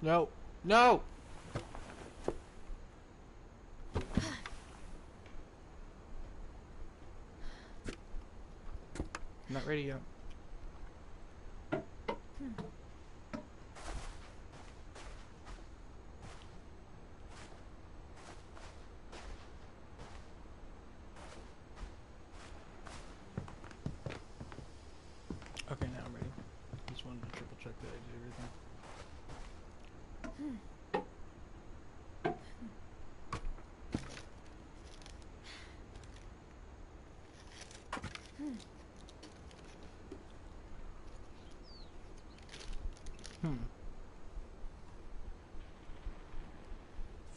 No. No! I'm not ready yet. Okay, now I'm ready. Just wanted to triple check that I did everything.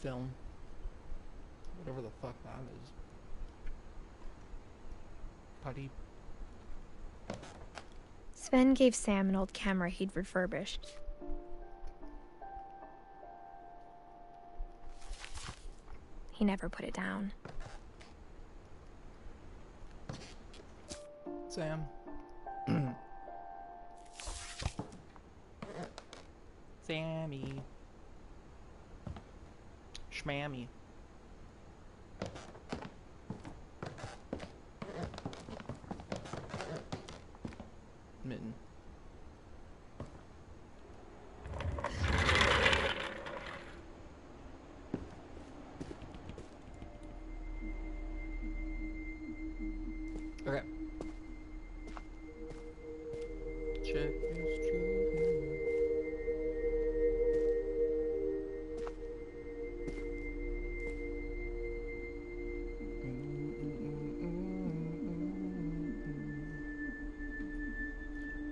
Film. Whatever the fuck that is. Putty. Sven gave Sam an old camera he'd refurbished. He never put it down. Sam. Sammy. Schmammy. Mitten. Okay. Check is true.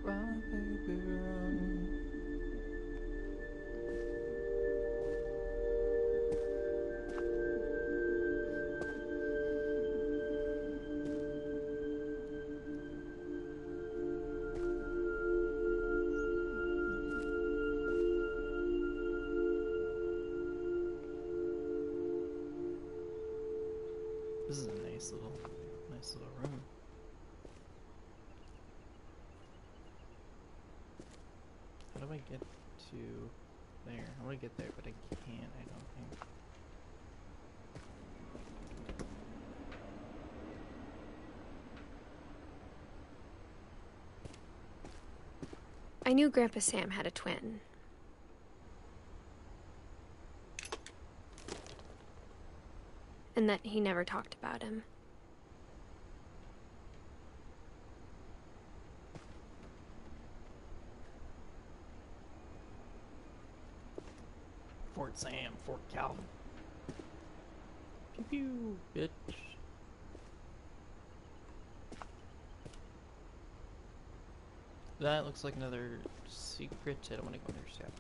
Run, baby, run. This is a nice little room. How do I get to there? I want to get there, but I can't, I don't think. I knew Grandpa Sam had a twin. And that he never talked about him. Fort Sam, Fort Calvin. Pew pew, bitch. That looks like another secret. I don't want to go there yet.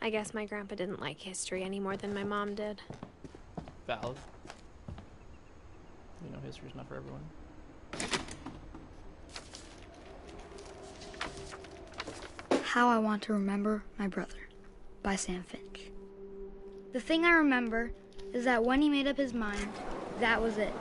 I guess my grandpa didn't like history any more than my mom did. Valid. You know, history's not for everyone. How I Want to Remember My Brother by Sam Finch. The thing I remember is that when he made up his mind, that was it.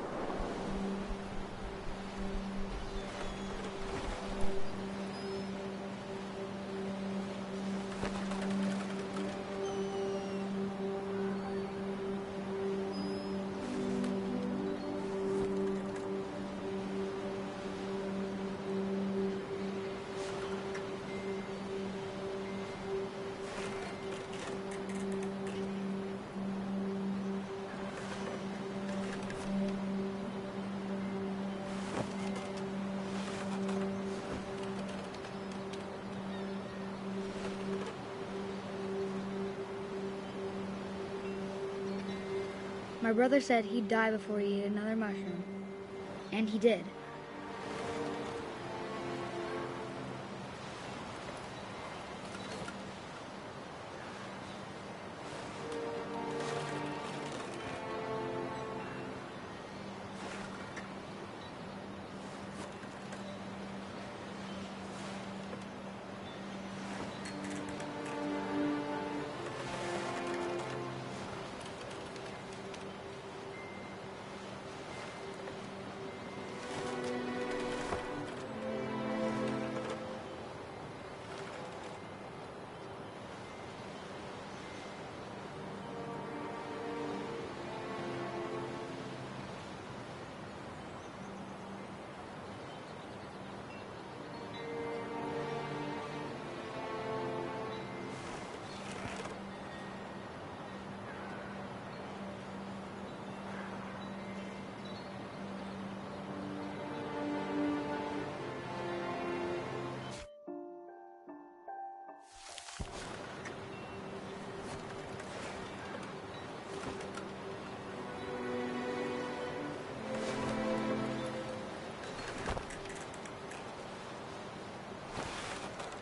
My brother said he'd die before he ate another mushroom. And he did.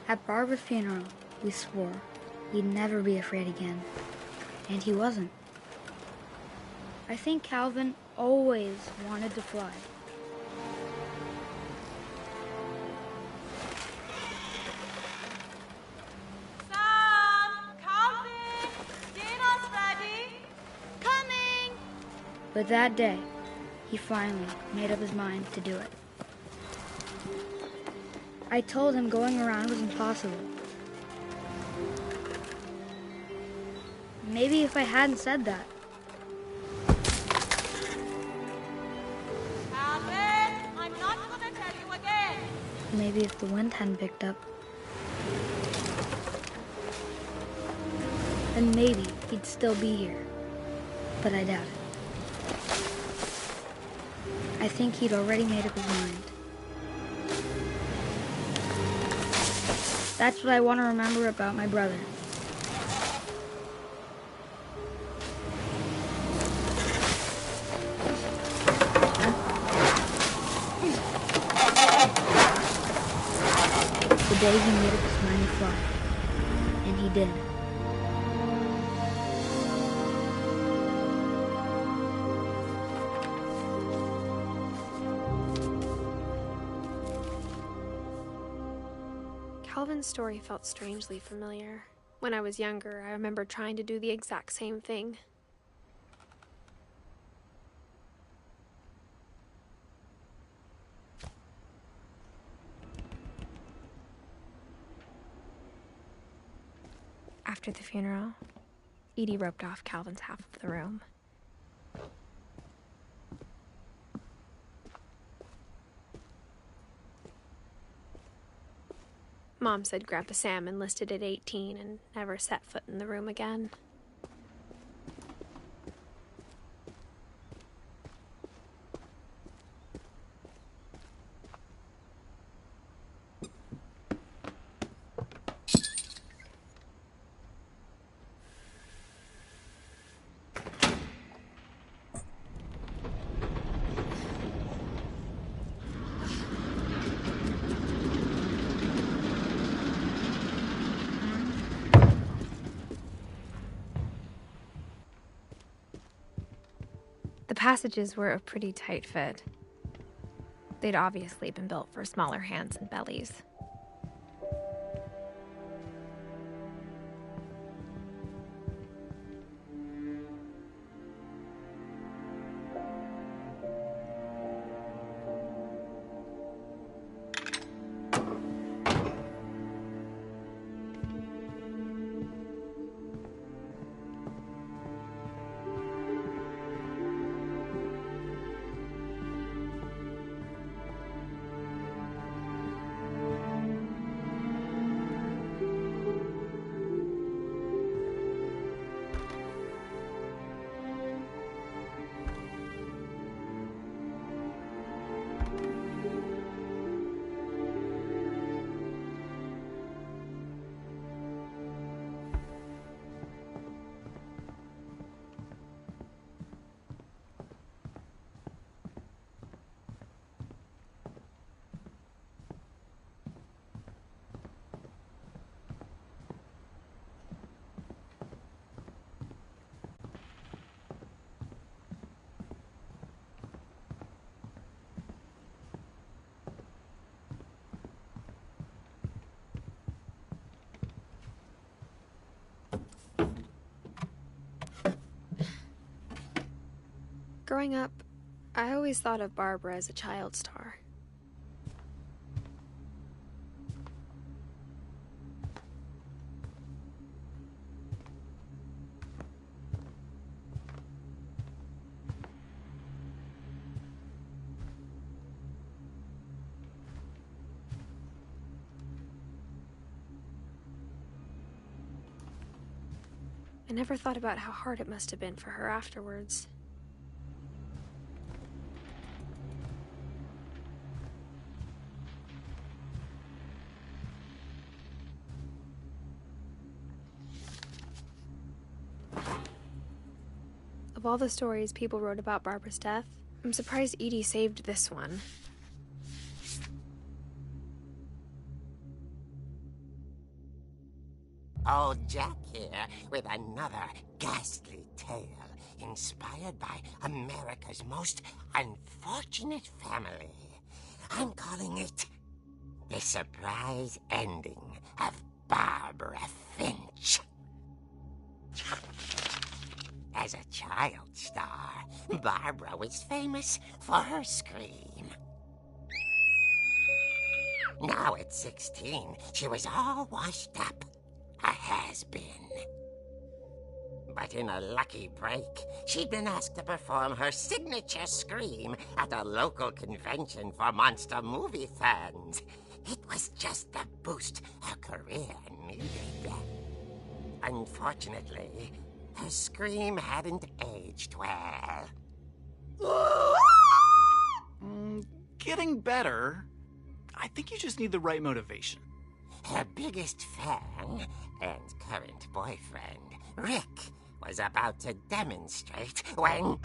At Barbara's funeral, we swore he'd never be afraid again, and he wasn't. I think Calvin always wanted to fly. Sam! Calvin! Dinner's ready! Coming! But that day, he finally made up his mind to do it. I told him going around was impossible. Maybe if I hadn't said that. Calvin! I'm not gonna tell you again! Maybe if the wind hadn't picked up. Then maybe he'd still be here. But I doubt it. I think he'd already made up his mind. That's what I want to remember about my brother. The day he made up his mind to fly. And he did. Calvin's story felt strangely familiar. When I was younger, I remember trying to do the exact same thing. After the funeral, Edie roped off Calvin's half of the room. Mom said Grandpa Sam enlisted at 18 and never set foot in the room again. The passages were a pretty tight fit. They'd obviously been built for smaller hands and bellies. Growing up, I always thought of Barbara as a child star. I never thought about how hard it must have been for her afterwards. Of all the stories people wrote about Barbara's death, I'm surprised Edie saved this one. Old Jack here with another ghastly tale inspired by America's most unfortunate family. I'm calling it The Surprise Ending of Barbara Finch. As a child star, Barbara was famous for her scream. Now at 16, she was all washed up. A has-been. But in a lucky break, she'd been asked to perform her signature scream at a local convention for monster movie fans. It was just the boost her career needed. Unfortunately, her scream hadn't aged well. Getting better. I think you just need the right motivation. Her biggest fan and current boyfriend, Rick, was about to demonstrate when...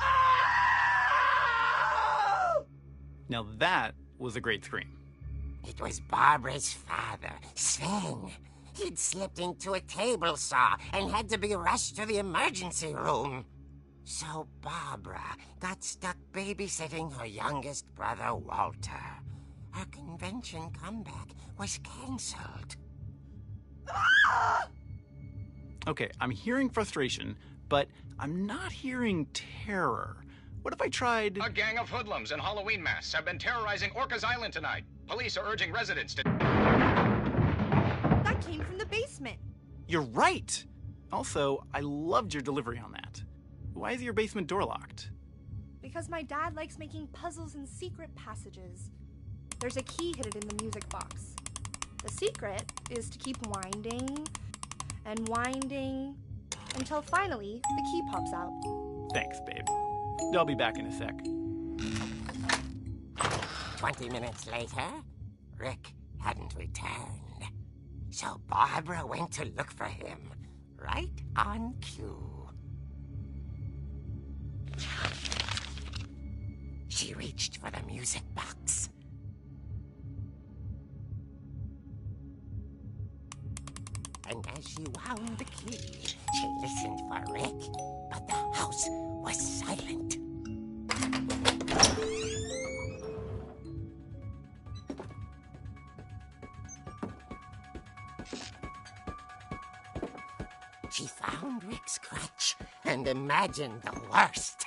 Now that was a great scream. It was Barbara's father, Sven. He'd slipped into a table saw and had to be rushed to the emergency room. So Barbara got stuck babysitting her youngest brother, Walter. Her convention comeback was cancelled. Okay, I'm hearing frustration, but I'm not hearing terror. What if I tried... A gang of hoodlums in Halloween masks have been terrorizing Orcas Island tonight. Police are urging residents to... That came from the basement. You're right! Also, I loved your delivery on that. Why is your basement door locked? Because my dad likes making puzzles and secret passages. There's a key hidden in the music box. The secret is to keep winding and winding until finally the key pops out. Thanks, babe. I'll be back in a sec. 20 minutes later, Rick hadn't returned. So Barbara went to look for him, right on cue. She reached for the music box. And as she wound the key, she listened for Rick, but the house was silent. She found Rick's crutch and imagined the worst.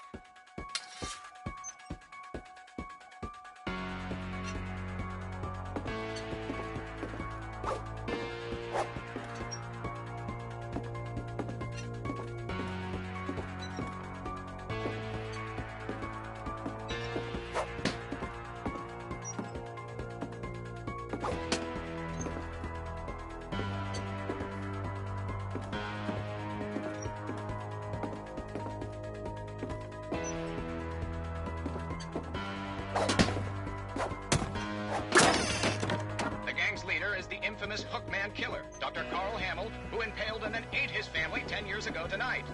infamous Hookman killer, Dr. Carl Hamill, who impaled and then ate his family 10 years ago tonight.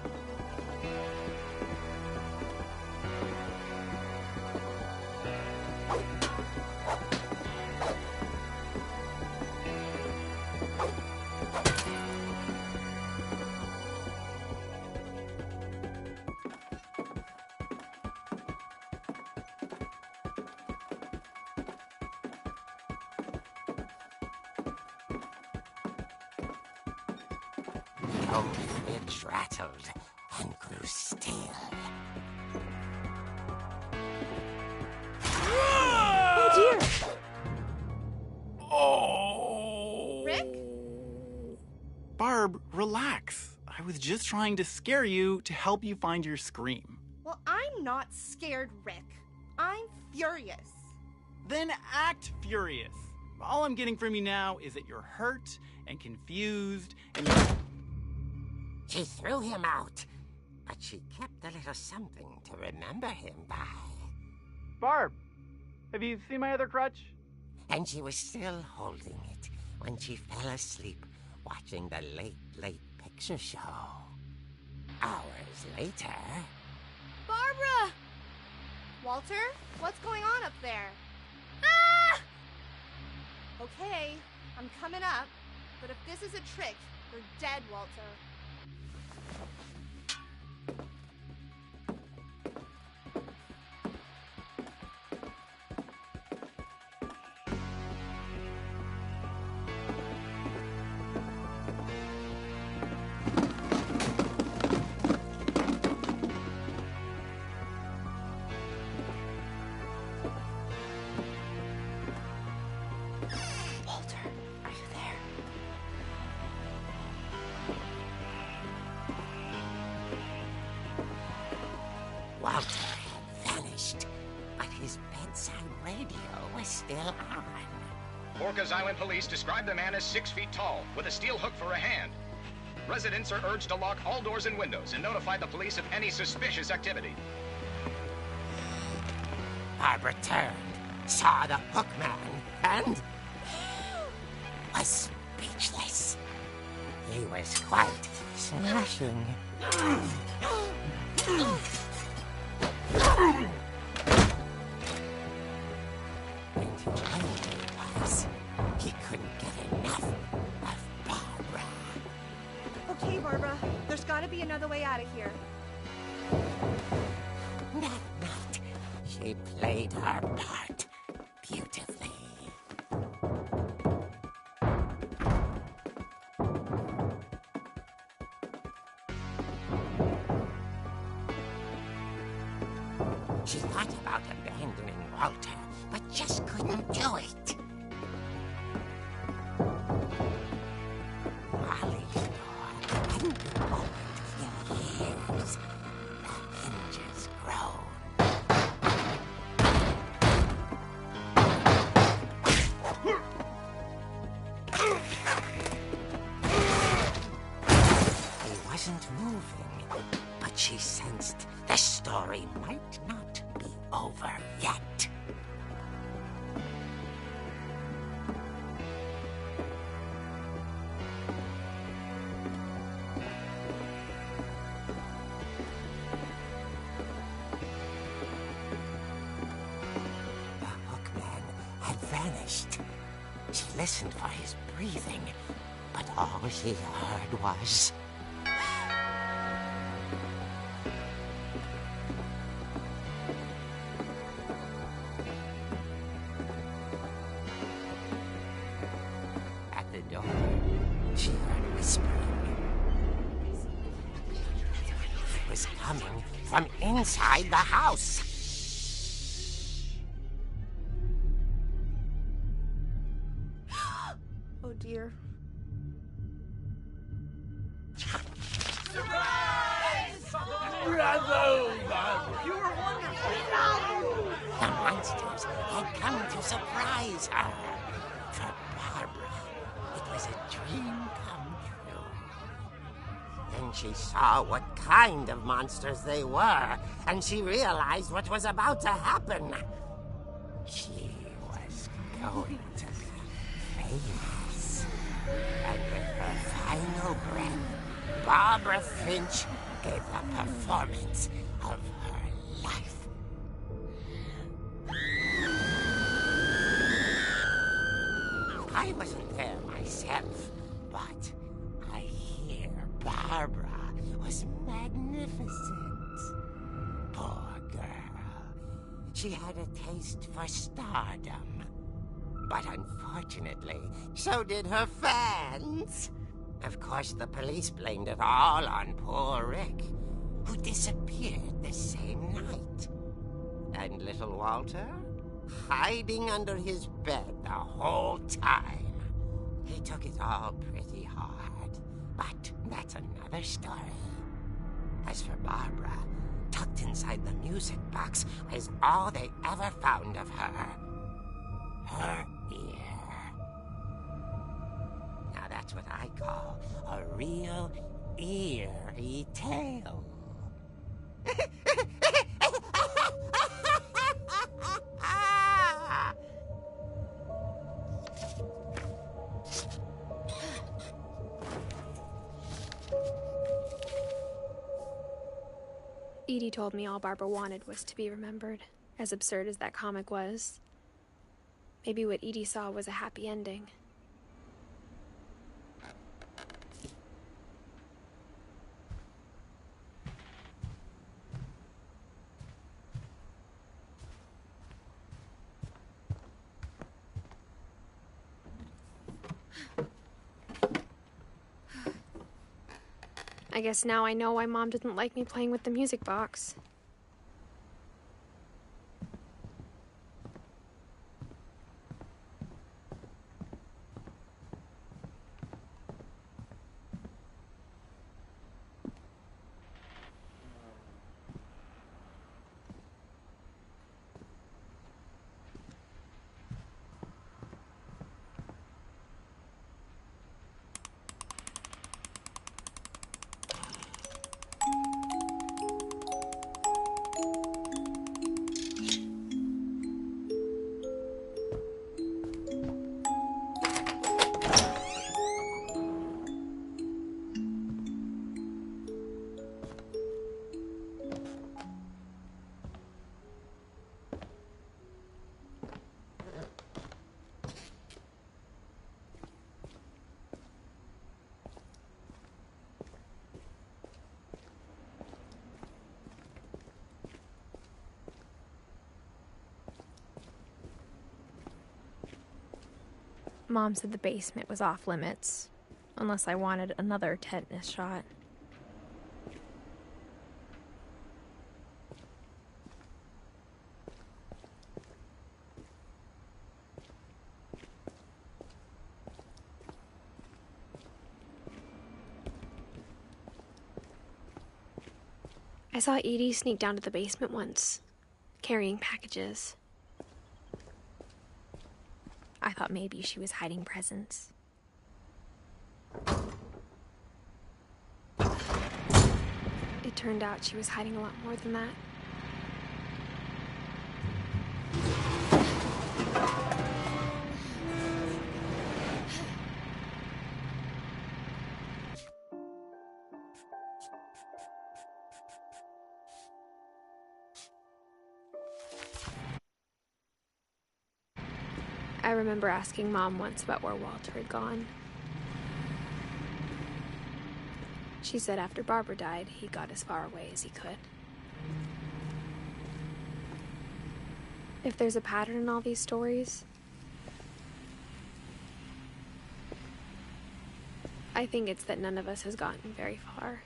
Both lids rattled and grew still. Oh dear! Oh! Rick? Barb, relax. I was just trying to scare you to help you find your scream. Well, I'm not scared, Rick. I'm furious. Then act furious. All I'm getting from you now is that you're hurt and confused and you're... She threw him out, but she kept a little something to remember him by. Barb, have you seen my other crutch? And she was still holding it when she fell asleep watching the late picture show. Hours later... Barbara! Walter, what's going on up there? Ah! Okay, I'm coming up. But if this is a trick, you're dead, Walter. Walter had vanished, but his bedside radio was still on. Orcas Island police describe the man as 6 feet tall, with a steel hook for a hand. Residents are urged to lock all doors and windows and notify the police of any suspicious activity. Barbara turned, saw the hook man, and was speechless. He was quite smashing. And he was. He couldn't get enough of Barbara. Okay, Barbara. There's gotta be another way out of here. That night, she played her part beautifully. She thought about abandoning Walter, but just couldn't do it. Molly's door hadn't been opened in years. The hinges groaned. He wasn't moving, but she sensed the story might not be over yet. The hookman had vanished. She listened for his breathing, but all she heard was... At the door, she heard whispering. It was coming from inside the house. Oh dear. The monsters had come to surprise her. For Barbara, it was a dream come true. Then she saw what kind of monsters they were, and she realized what was about to happen. She was going to be famous. And with her final breath, Barbara Finch gave the performance of her life. I wasn't there myself, but I hear Barbara was magnificent. Poor girl. She had a taste for stardom. But unfortunately, so did her fans. Of course, the police blamed it all on poor Rick, who disappeared the same night. And little Walter? Hiding under his bed the whole time. He took it all pretty hard, but that's another story. As for Barbara, tucked inside the music box was all they ever found of her. Her ear. Now that's what I call a real eerie tale. Edie told me all Barbara wanted was to be remembered, as absurd as that comic was. Maybe what Edie saw was a happy ending. I guess now I know why Mom didn't like me playing with the music box. Mom said the basement was off limits, unless I wanted another tetanus shot. I saw Edie sneak down to the basement once, carrying packages. I thought maybe she was hiding presents. It turned out she was hiding a lot more than that. I remember asking Mom once about where Walter had gone. She said after Barbara died, he got as far away as he could. If there's a pattern in all these stories, I think it's that none of us has gotten very far.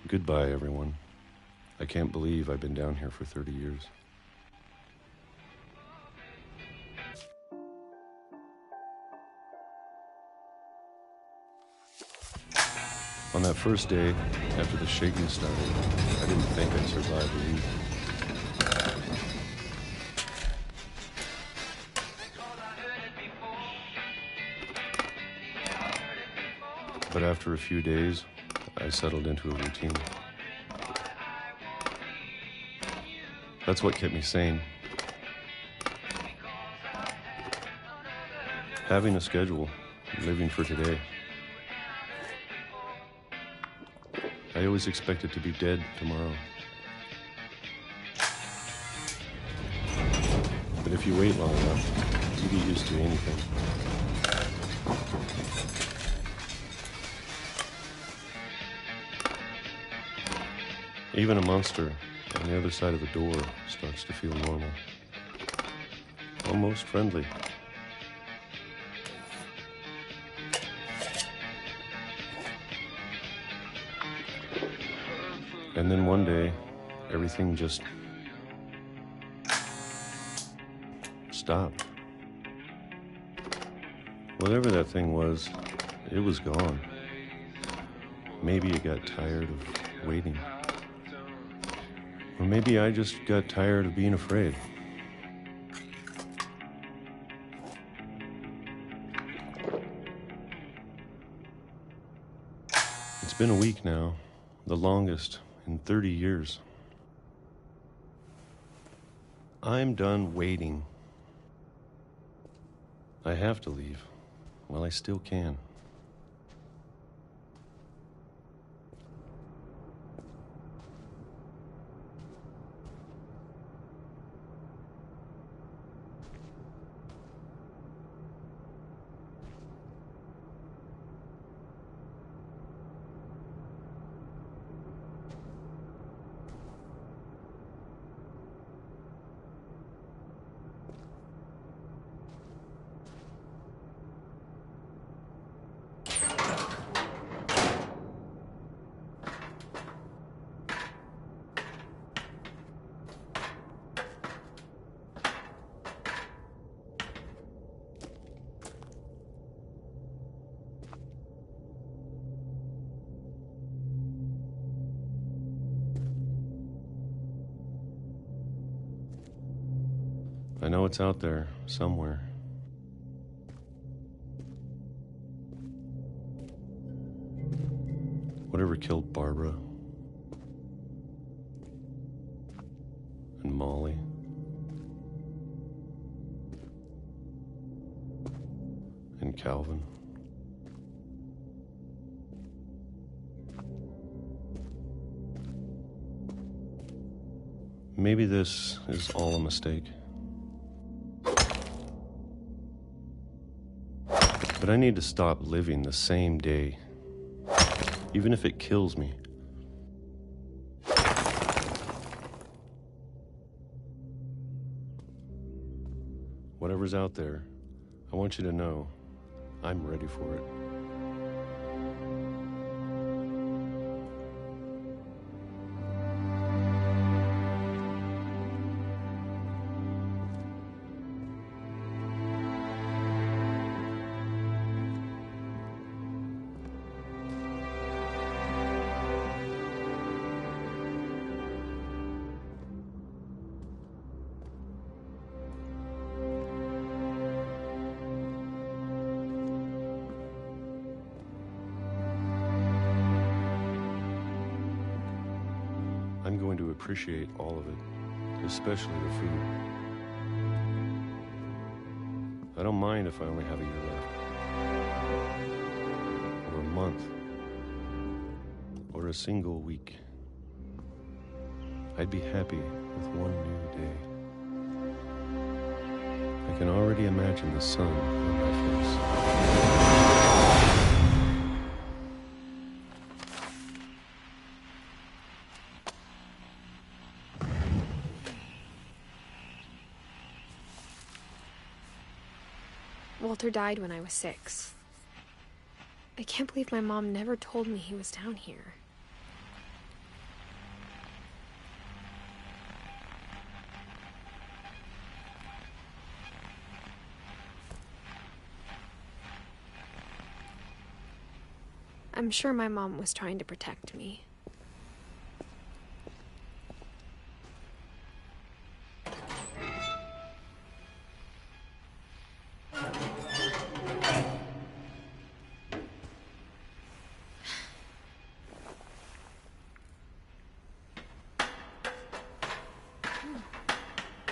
Goodbye, everyone. I can't believe I've been down here for 30 years. On that first day, after the shaking started, I didn't think I'd survive a week. But after a few days, I settled into a routine. That's what kept me sane. Having a schedule, living for today. I always expected to be dead tomorrow. But if you wait long enough, you get used to anything. Even a monster on the other side of the door starts to feel normal. Almost friendly. And then one day, everything just stopped. Whatever that thing was, it was gone. Maybe it got tired of waiting. Or maybe I just got tired of being afraid. It's been a week now, the longest in 30 years. I'm done waiting. I have to leave while I still can. I know it's out there, somewhere. Whatever killed Barbara and Molly and Calvin. Maybe this is all a mistake. But I need to stop living the same day, even if it kills me. Whatever's out there, I want you to know I'm ready for it. I'm going to appreciate all of it, especially the food. I don't mind if I only have a year left, or a month, or a single week. I'd be happy with one new day. I can already imagine the sun on my face. Walter died when I was 6. I can't believe my mom never told me he was down here. I'm sure my mom was trying to protect me.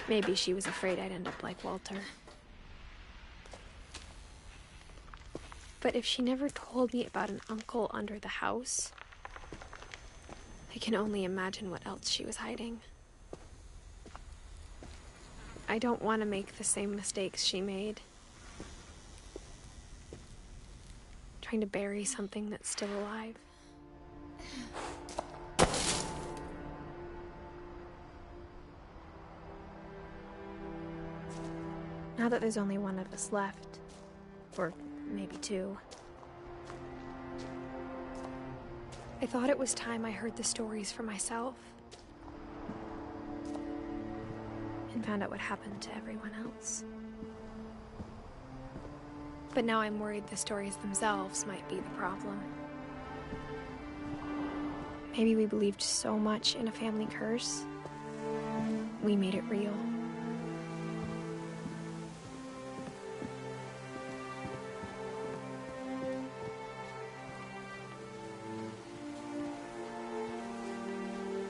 Maybe she was afraid I'd end up like Walter. But if she never told me about an uncle under the house, I can only imagine what else she was hiding. I don't want to make the same mistakes she made. Trying to bury something that's still alive. Now that there's only one of us left, or maybe 2, I thought it was time I heard the stories for myself and found out what happened to everyone else. But now I'm worried the stories themselves might be the problem. Maybe we believed so much in a family curse, we made it real.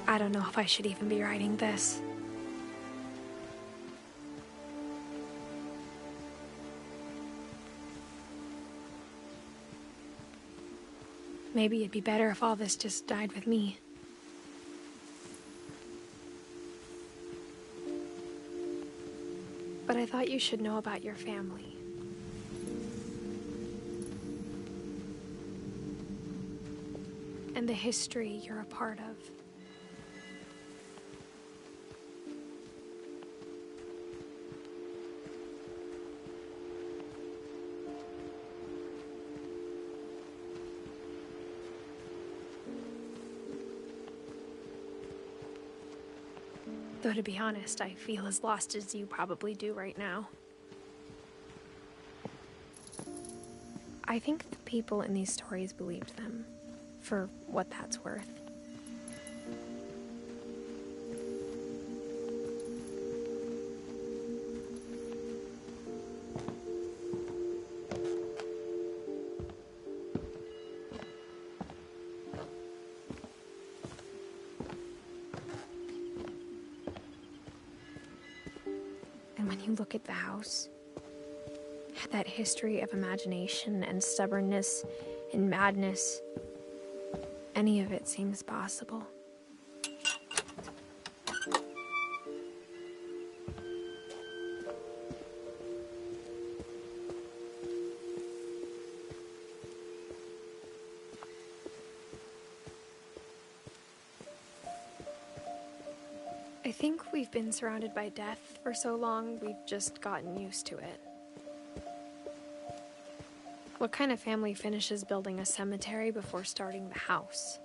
I don't know if I should even be writing this. Maybe it'd be better if all this just died with me. But I thought you should know about your family. And the history you're a part of. Though to be honest, I feel as lost as you probably do right now. I think the people in these stories believed them, for what that's worth. And when you look at the house, that history of imagination and stubbornness and madness, any of it seems possible. I think we've been surrounded by death for so long, we've just gotten used to it. What kind of family finishes building a cemetery before starting the house?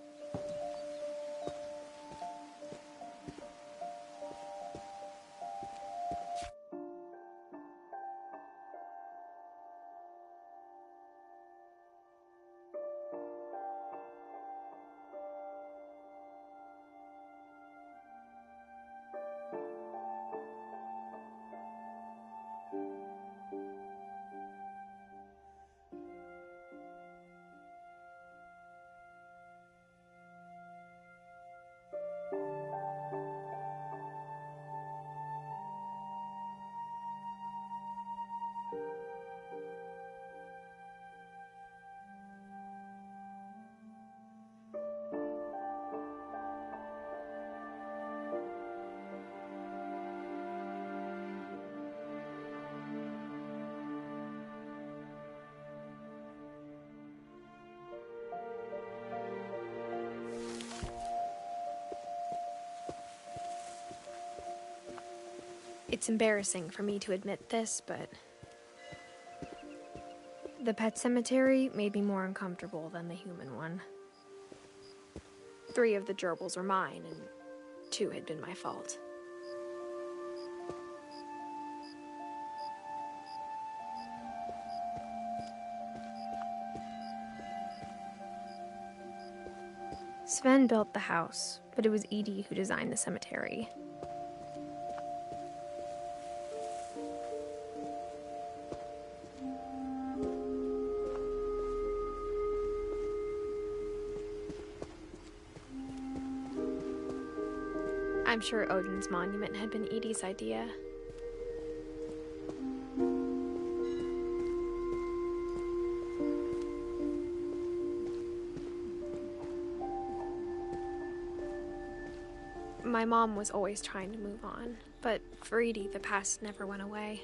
It's embarrassing for me to admit this, but the pet cemetery made me more uncomfortable than the human one. 3 of the gerbils were mine, and 2 had been my fault. Sven built the house, but it was Edie who designed the cemetery. I'm sure Odin's monument had been Edie's idea. My mom was always trying to move on, but for Edie, the past never went away.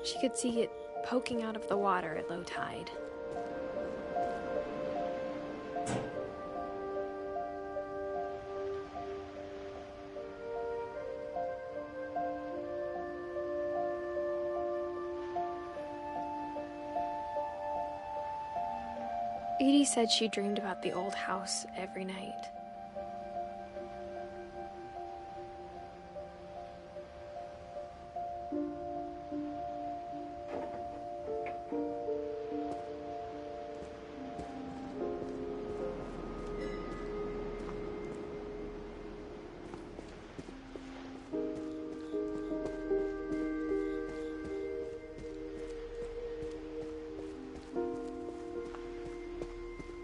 She could see it poking out of the water at low tide. Edie said she dreamed about the old house every night.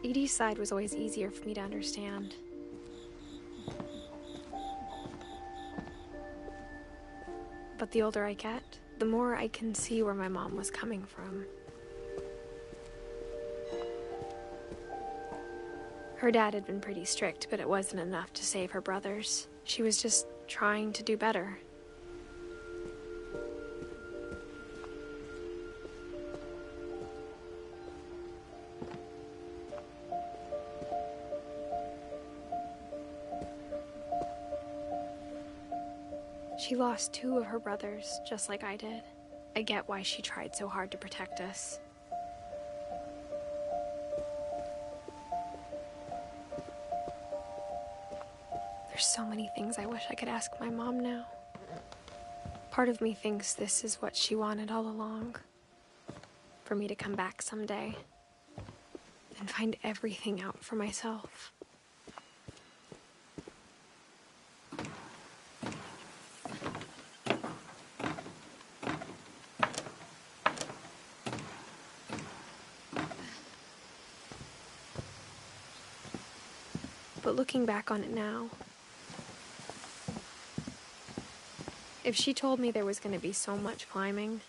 Edie's side was always easier for me to understand. But the older I get, the more I can see where my mom was coming from. Her dad had been pretty strict, but it wasn't enough to save her brothers. She was just trying to do better. She lost 2 of her brothers, just like I did. I get why she tried so hard to protect us. There's so many things I wish I could ask my mom now. Part of me thinks this is what she wanted all along. For me to come back someday and find everything out for myself. But looking back on it now, if she told me there was going to be so much climbing,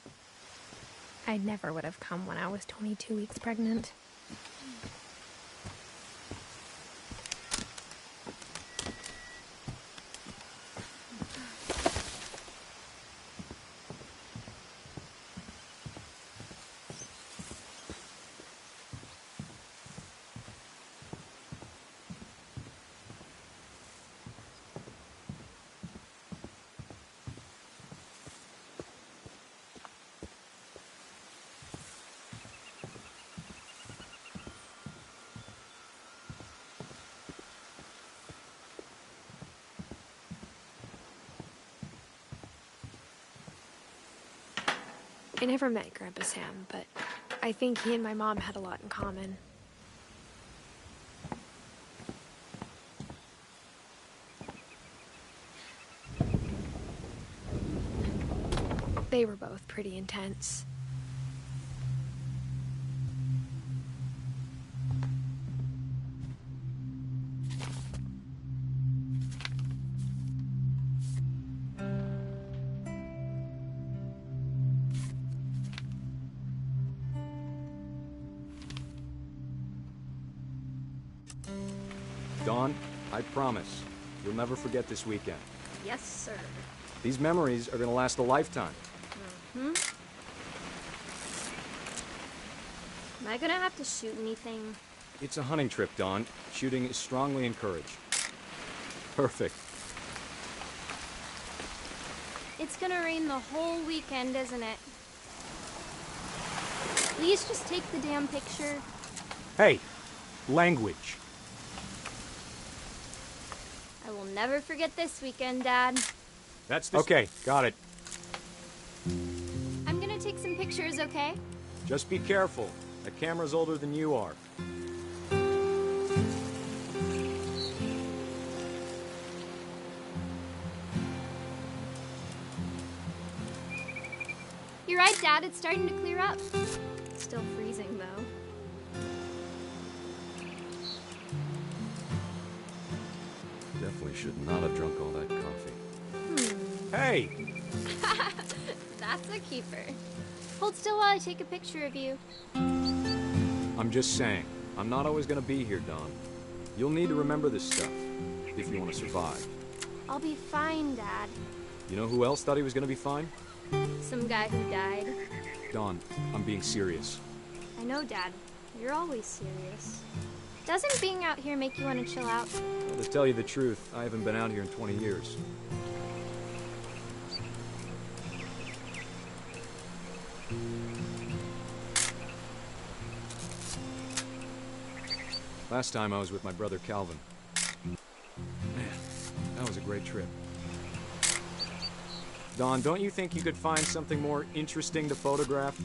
I never would have come when I was 22 weeks pregnant. I never met Grandpa Sam, but I think he and my mom had a lot in common. They were both pretty intense. Dawn, I promise, you'll never forget this weekend. Yes, sir. These memories are gonna last a lifetime. Am I gonna have to shoot anything? It's a hunting trip, Dawn. Shooting is strongly encouraged. Perfect. It's gonna rain the whole weekend, isn't it? Please just take the damn picture. Hey, language. I will never forget this weekend, Dad. That's the... Okay, got it. I'm gonna take some pictures, okay? Just be careful. That camera's older than you are. You're right, Dad. It's starting to clear up. Still freezing, though. Definitely should not have drunk all that coffee. Hey! That's a keeper. Hold still while I take a picture of you. I'm just saying, I'm not always gonna be here, Dawn. You'll need to remember this stuff, if you want to survive. I'll be fine, Dad. You know who else thought he was gonna be fine? Some guy who died. Dawn, I'm being serious. I know, Dad. You're always serious. Doesn't being out here make you want to chill out? Well, to tell you the truth, I haven't been out here in 20 years. Last time I was with my brother Calvin. Man, that was a great trip. Dawn, don't you think you could find something more interesting to photograph?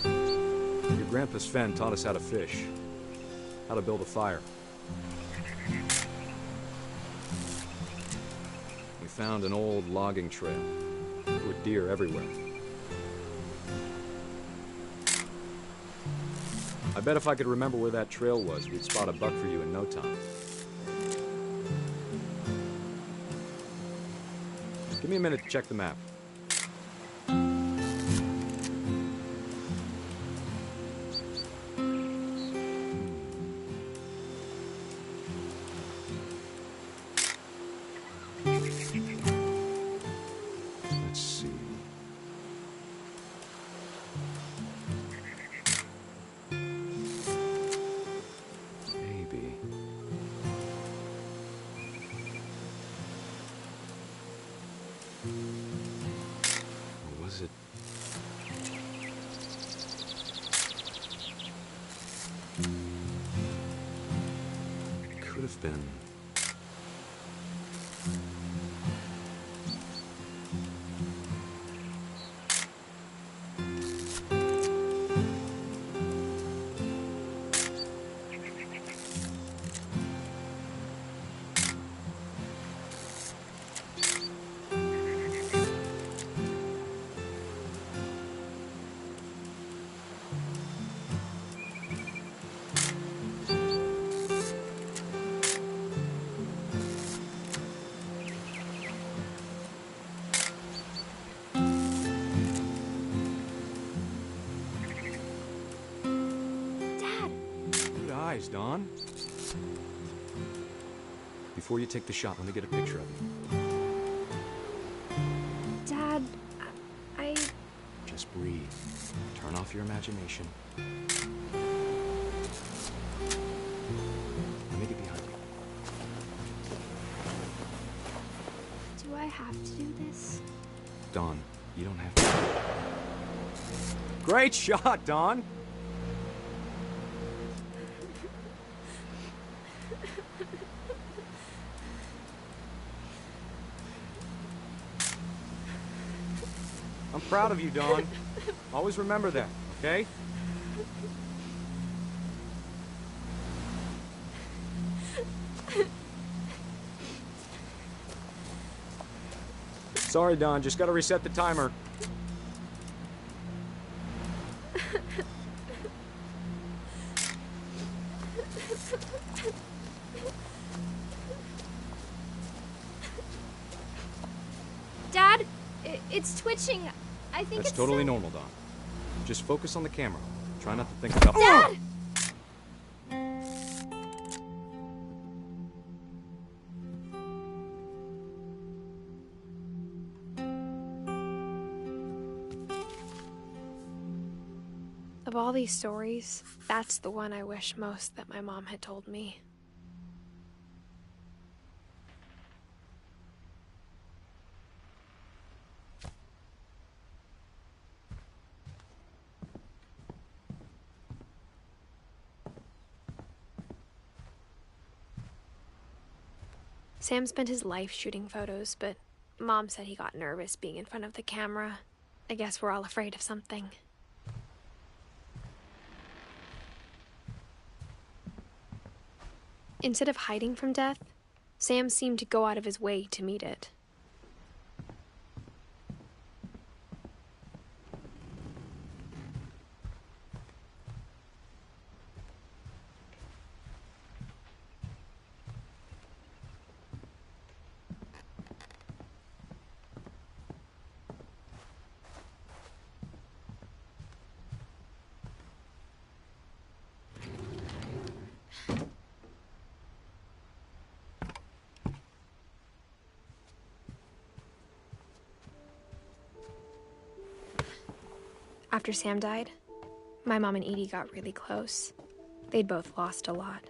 Your grandpa Sven taught us how to fish, how to build a fire. We found an old logging trail with deer everywhere. I bet if I could remember where that trail was, we'd spot a buck for you in no time. Give me a minute to check the map. Let's see. Maybe. Or was it? It could have been. eyes, Dawn. Before you take the shot, let me get a picture of you. Dad, I... Just breathe. Turn off your imagination. Let me get behind you. Do I have to do this? Dawn, you don't have to. Great shot, Dawn! I'm proud of you, Dawn. Always remember that, okay? Sorry, Dawn, just gotta reset the timer. Dad, it's twitching. I think That's it's totally normal, Dawn. Just focus on the camera. Try not to think about— Dad! Of all these stories, that's the one I wish most that my mom had told me. Sam spent his life shooting photos, but Mom said he got nervous being in front of the camera. I guess we're all afraid of something. Instead of hiding from death, Sam seemed to go out of his way to meet it. After Sam died, my mom and Edie got really close. They'd both lost a lot.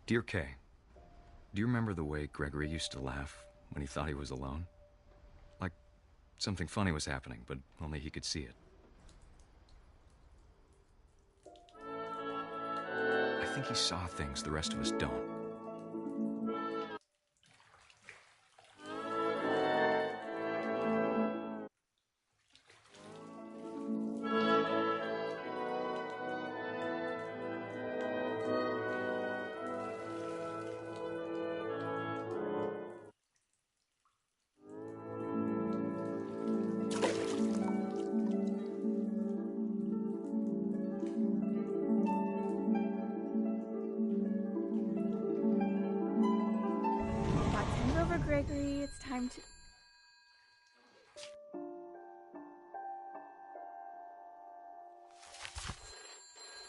Dear Kay, do you remember the way Gregory used to laugh when he thought he was alone? Like something funny was happening, but only he could see it. I think he saw things the rest of us don't. want to...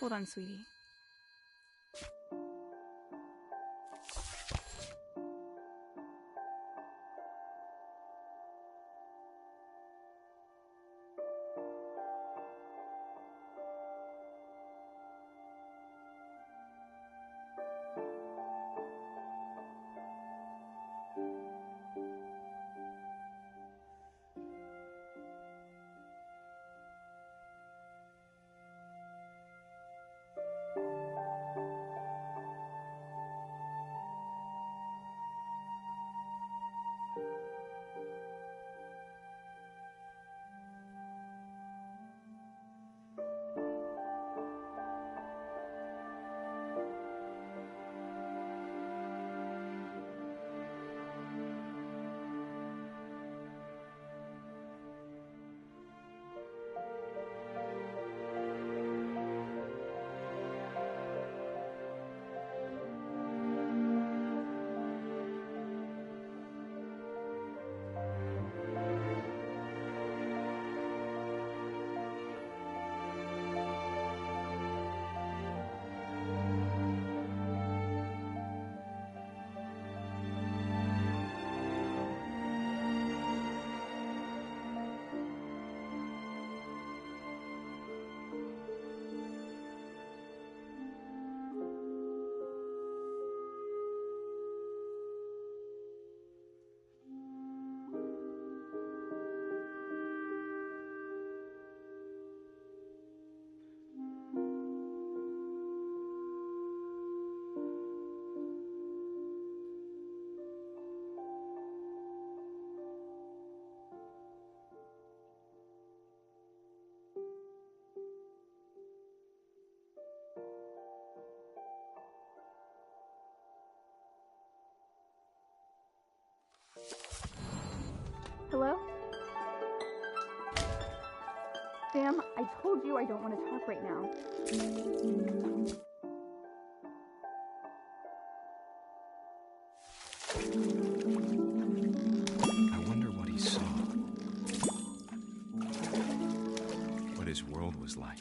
Hold on, sweetie. Hello? Sam, I told you I don't want to talk right now. I wonder what he saw. What his world was like.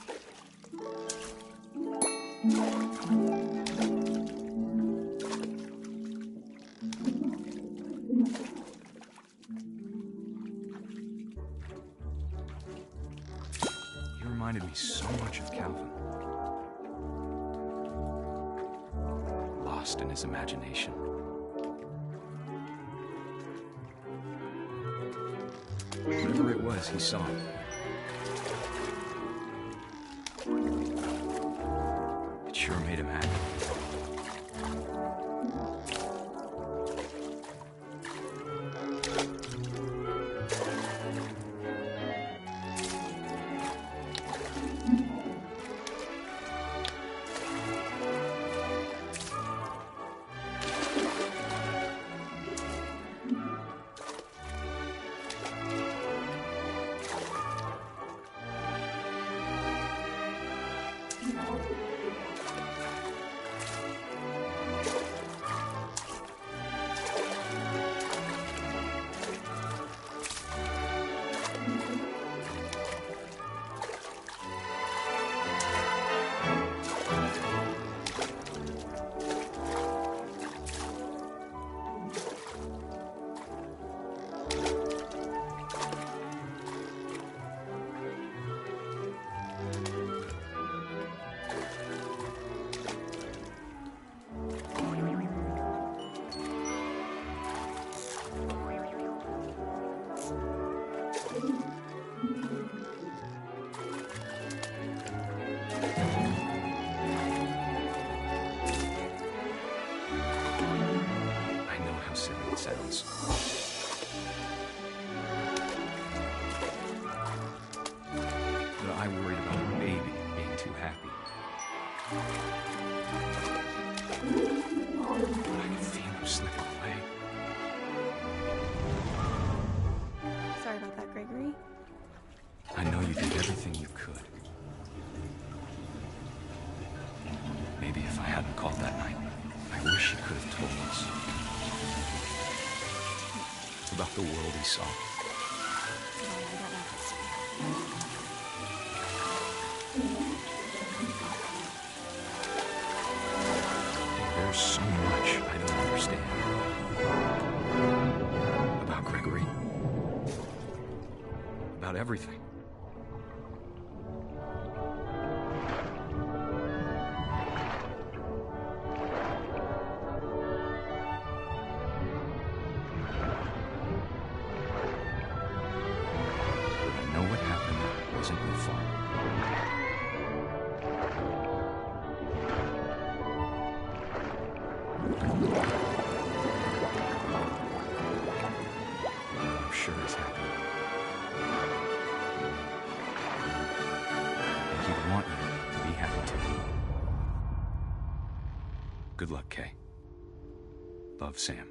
He reminded me so much of Calvin. Lost in his imagination. Whatever it was, he saw it. It sure made him happy. Sounds. But I worried about the baby being too happy. But I could feel him slipping away. Sorry about that, Gregory. I know you did everything you could. Maybe if I hadn't called that night, I wish you could have told us. About the world he saw. There's so much I don't understand about Gregory. About everything. I know what happened wasn't your fault. I'm sure he's happy. And he'd want you to be happy too. Good luck, Kay. Love, Sam.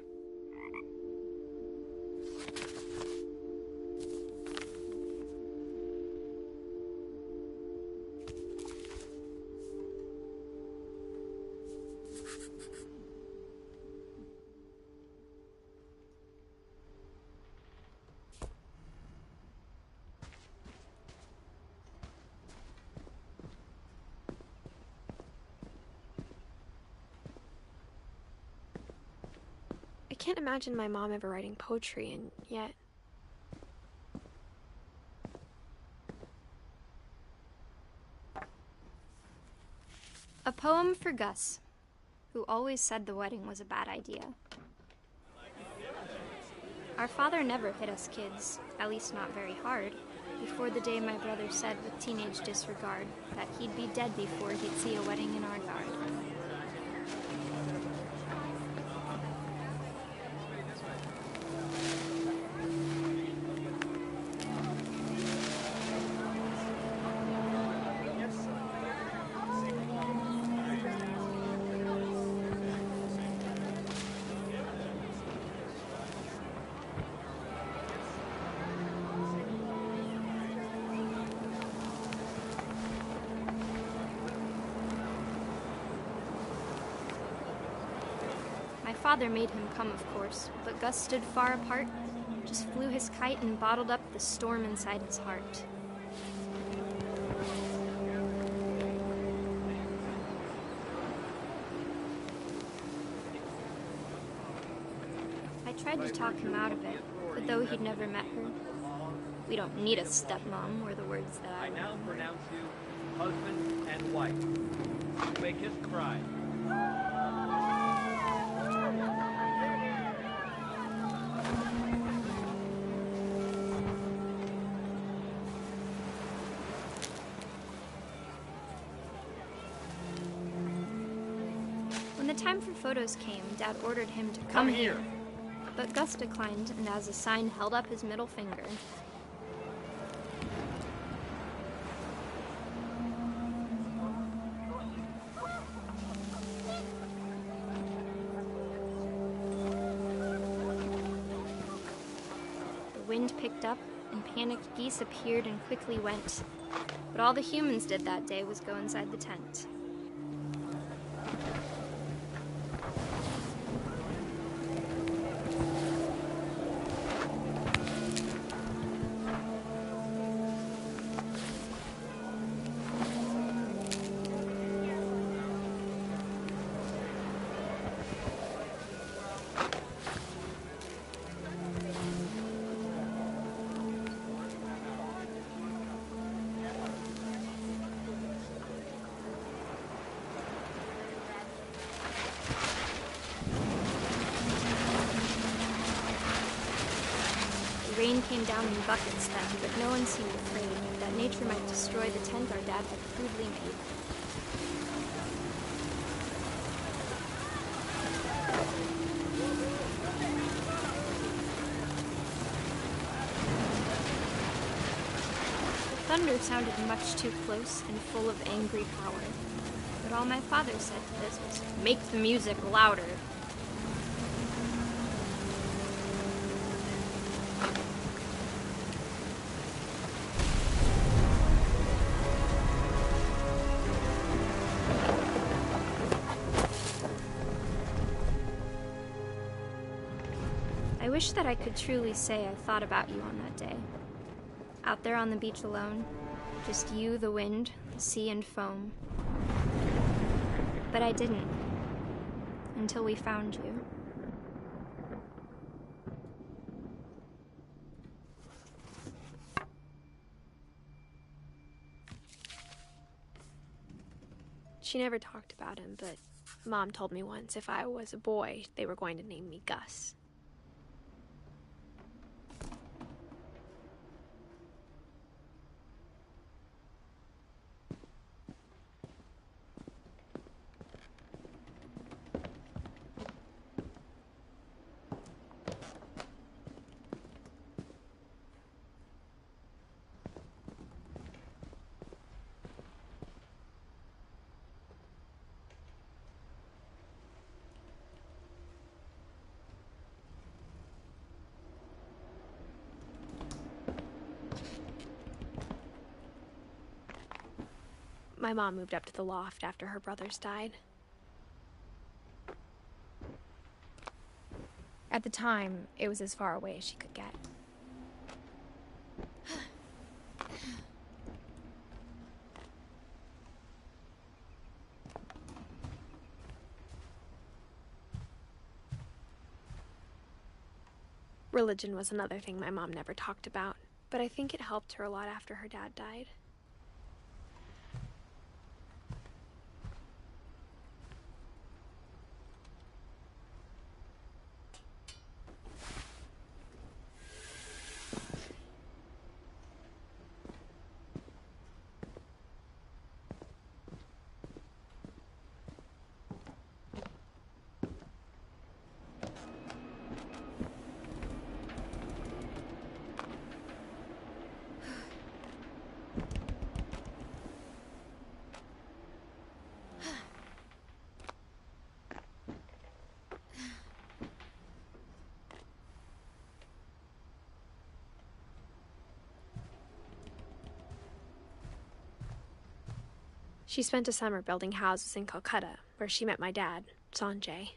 I can't imagine my mom ever writing poetry, and yet... A poem for Gus, who always said the wedding was a bad idea. Our father never hit us kids, at least not very hard, before the day my brother said with teenage disregard that he'd be dead before he'd see a wedding in our yard. My father made him come, of course, but Gus stood far apart, just flew his kite and bottled up the storm inside his heart. I tried to talk him out of it, but though he'd never met her, "We don't need a stepmom," were the words that I now remembered. pronounce you husband and wife. You may kiss the bride. When the time for photos came, Dad ordered him to come here. But Gus declined, and as a sign held up his middle finger. The wind picked up, and panicked geese appeared and quickly went. But all the humans did that day was go inside the tent. The rain came down in buckets then, but no one seemed afraid that nature might destroy the tent our dad had crudely made. The thunder sounded much too close and full of angry power. But all my father said to this was, "Make the music louder." I I wish that I could truly say I thought about you on that day. Out there on the beach alone, just you, the wind, the sea, and foam. But I didn't, until we found you. She never talked about him, but Mom told me once if I was a boy, they were going to name me Gus. My mom moved up to the loft after her brothers died. At the time, it was as far away as she could get. Religion was another thing my mom never talked about, but I think it helped her a lot after her dad died. She spent a summer building houses in Calcutta, where she met my dad, Sanjay.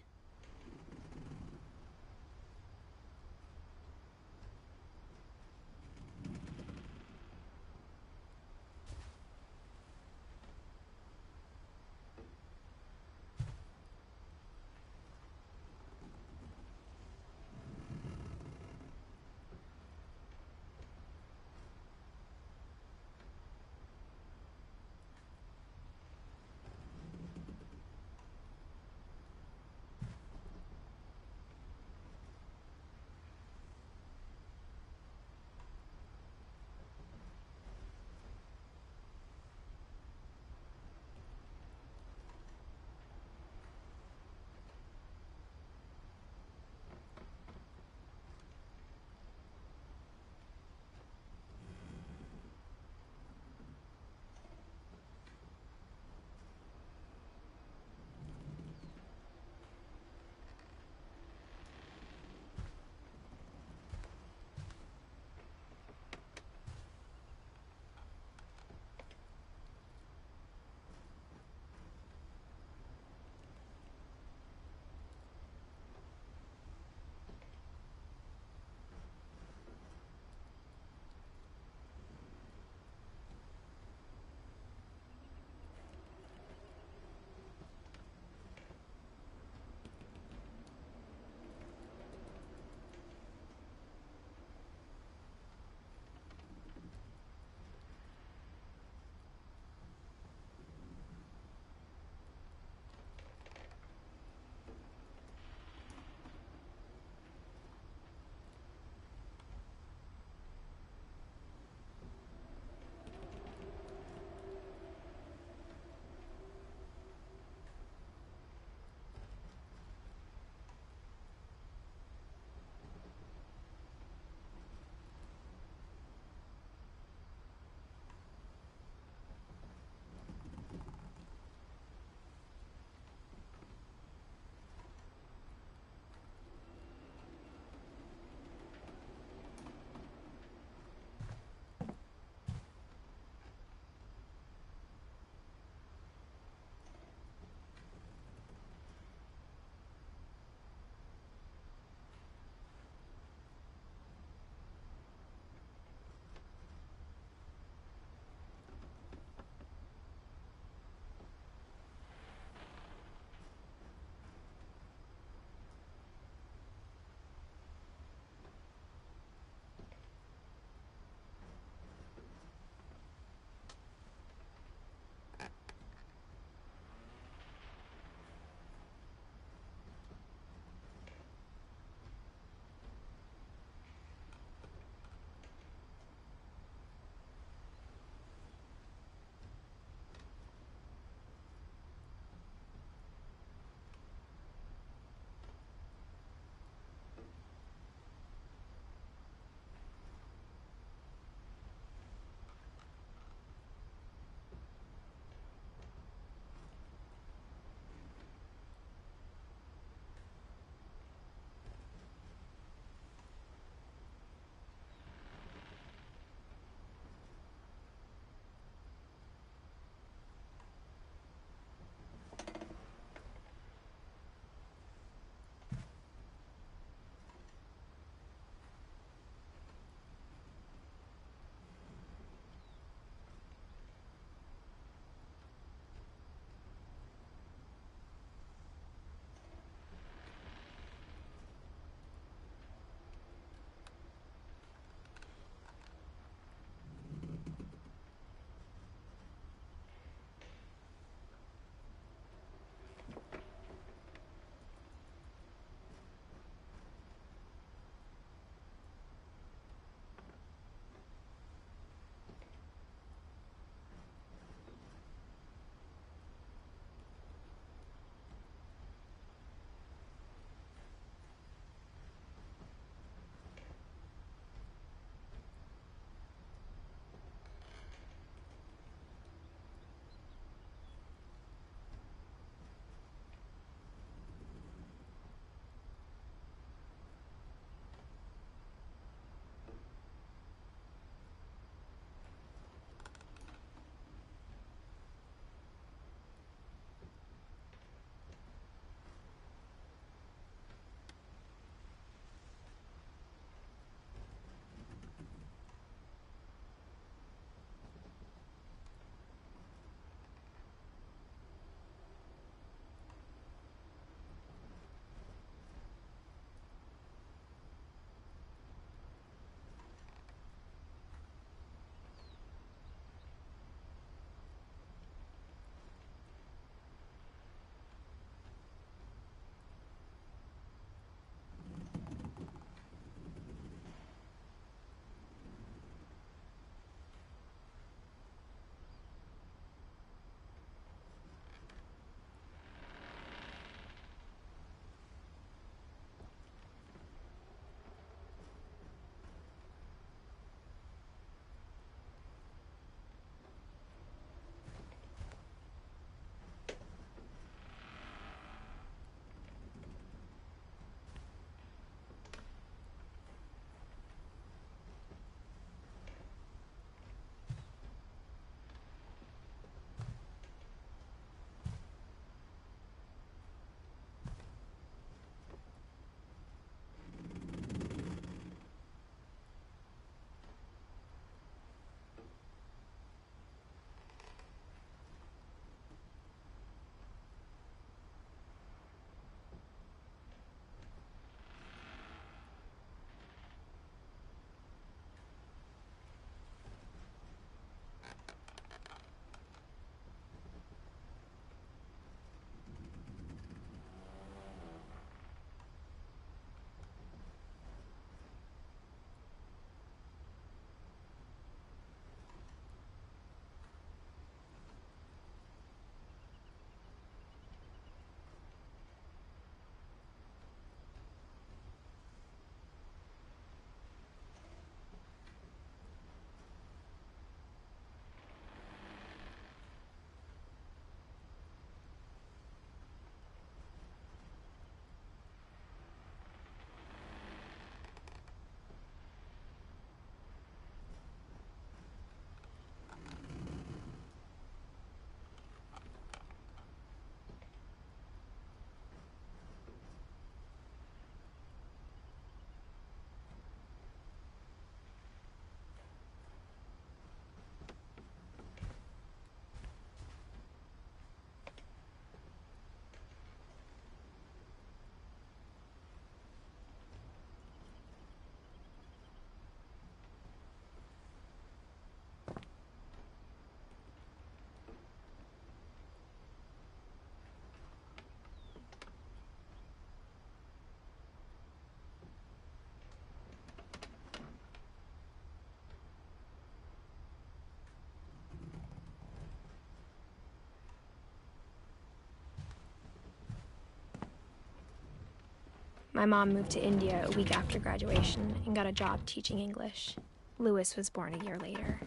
My mom moved to India a week after graduation and got a job teaching English. Louis was born a year later.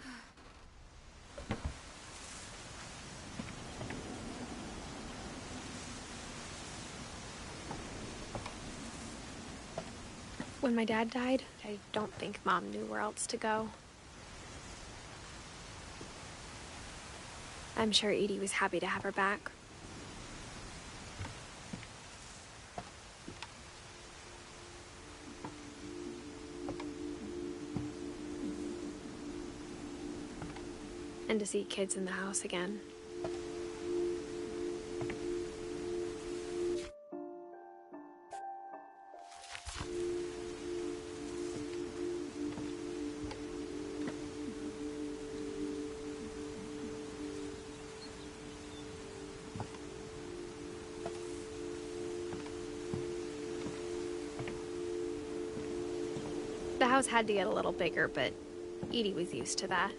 When my dad died, I don't think Mom knew where else to go. I'm sure Edie was happy to have her back. And to see kids in the house again. The house had to get a little bigger, but Edie was used to that.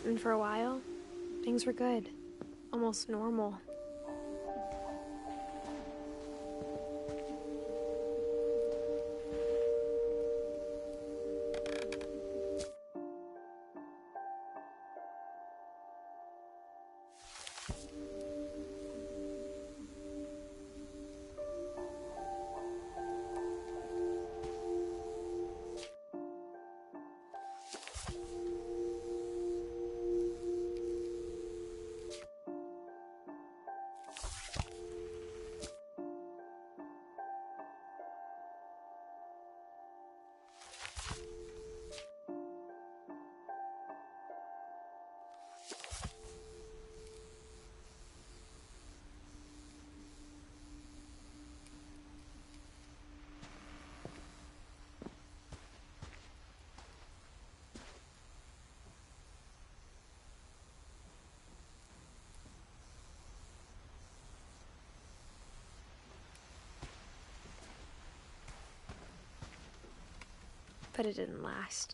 And for a while, things were good. Almost normal. But it didn't last.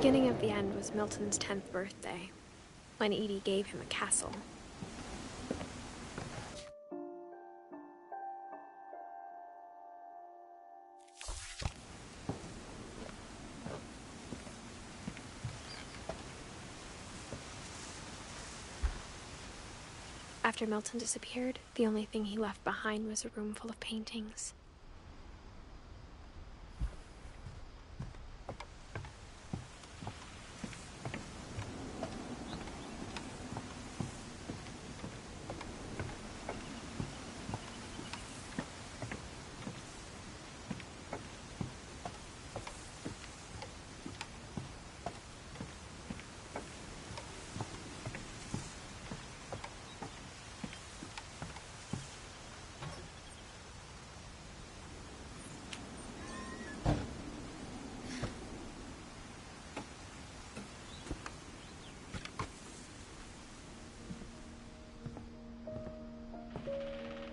beginning of the end was Milton's 10th birthday, when Edie gave him a castle. After Milton disappeared, the only thing he left behind was a room full of paintings.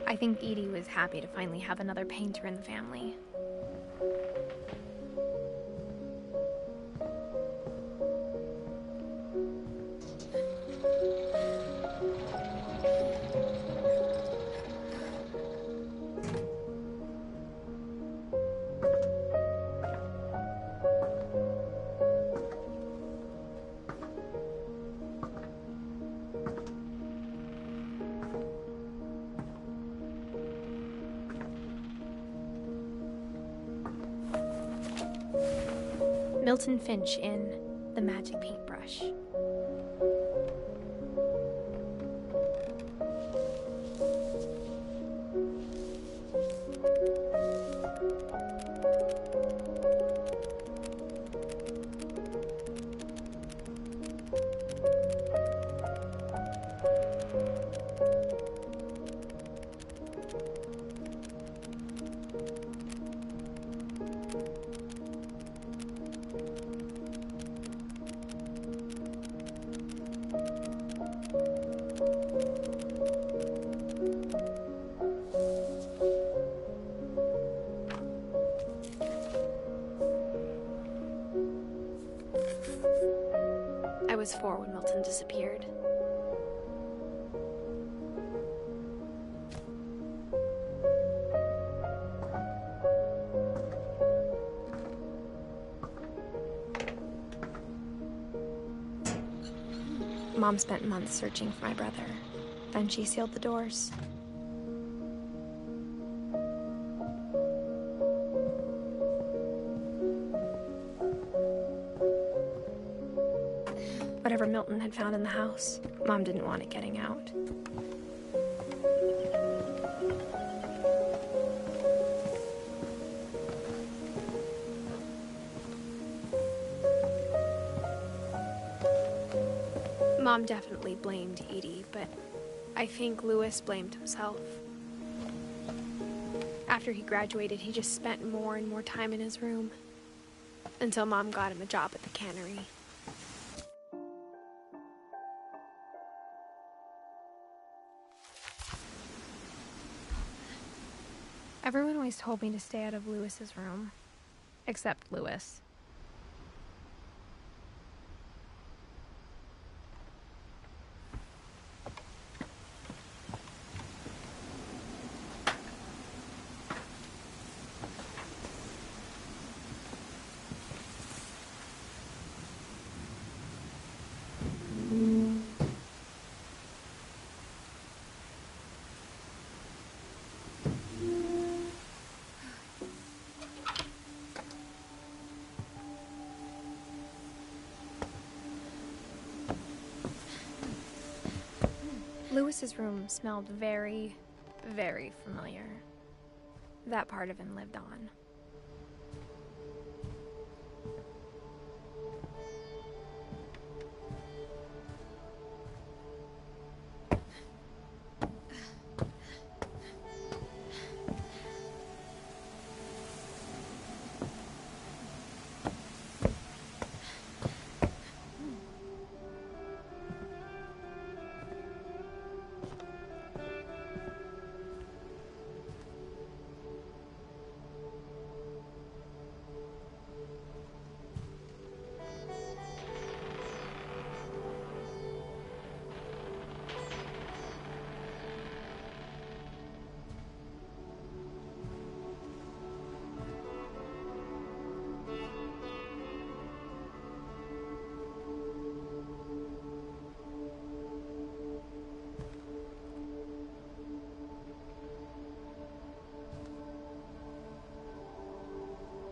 I think Edie was happy to finally have another painter in the family. Milton Finch in The Magic Paintbrush. I was 4 when Milton disappeared. Mom spent months searching for my brother. Then she sealed the doors. Whatever Milton had found in the house, Mom didn't want it getting out. Mom definitely blamed Edie, but I think Louis blamed himself. After he graduated, he just spent more and more time in his room, until Mom got him a job at the cannery. Everyone always told me to stay out of Louis's room, except Louis. Louis's room smelled very, very familiar. That part of him lived on.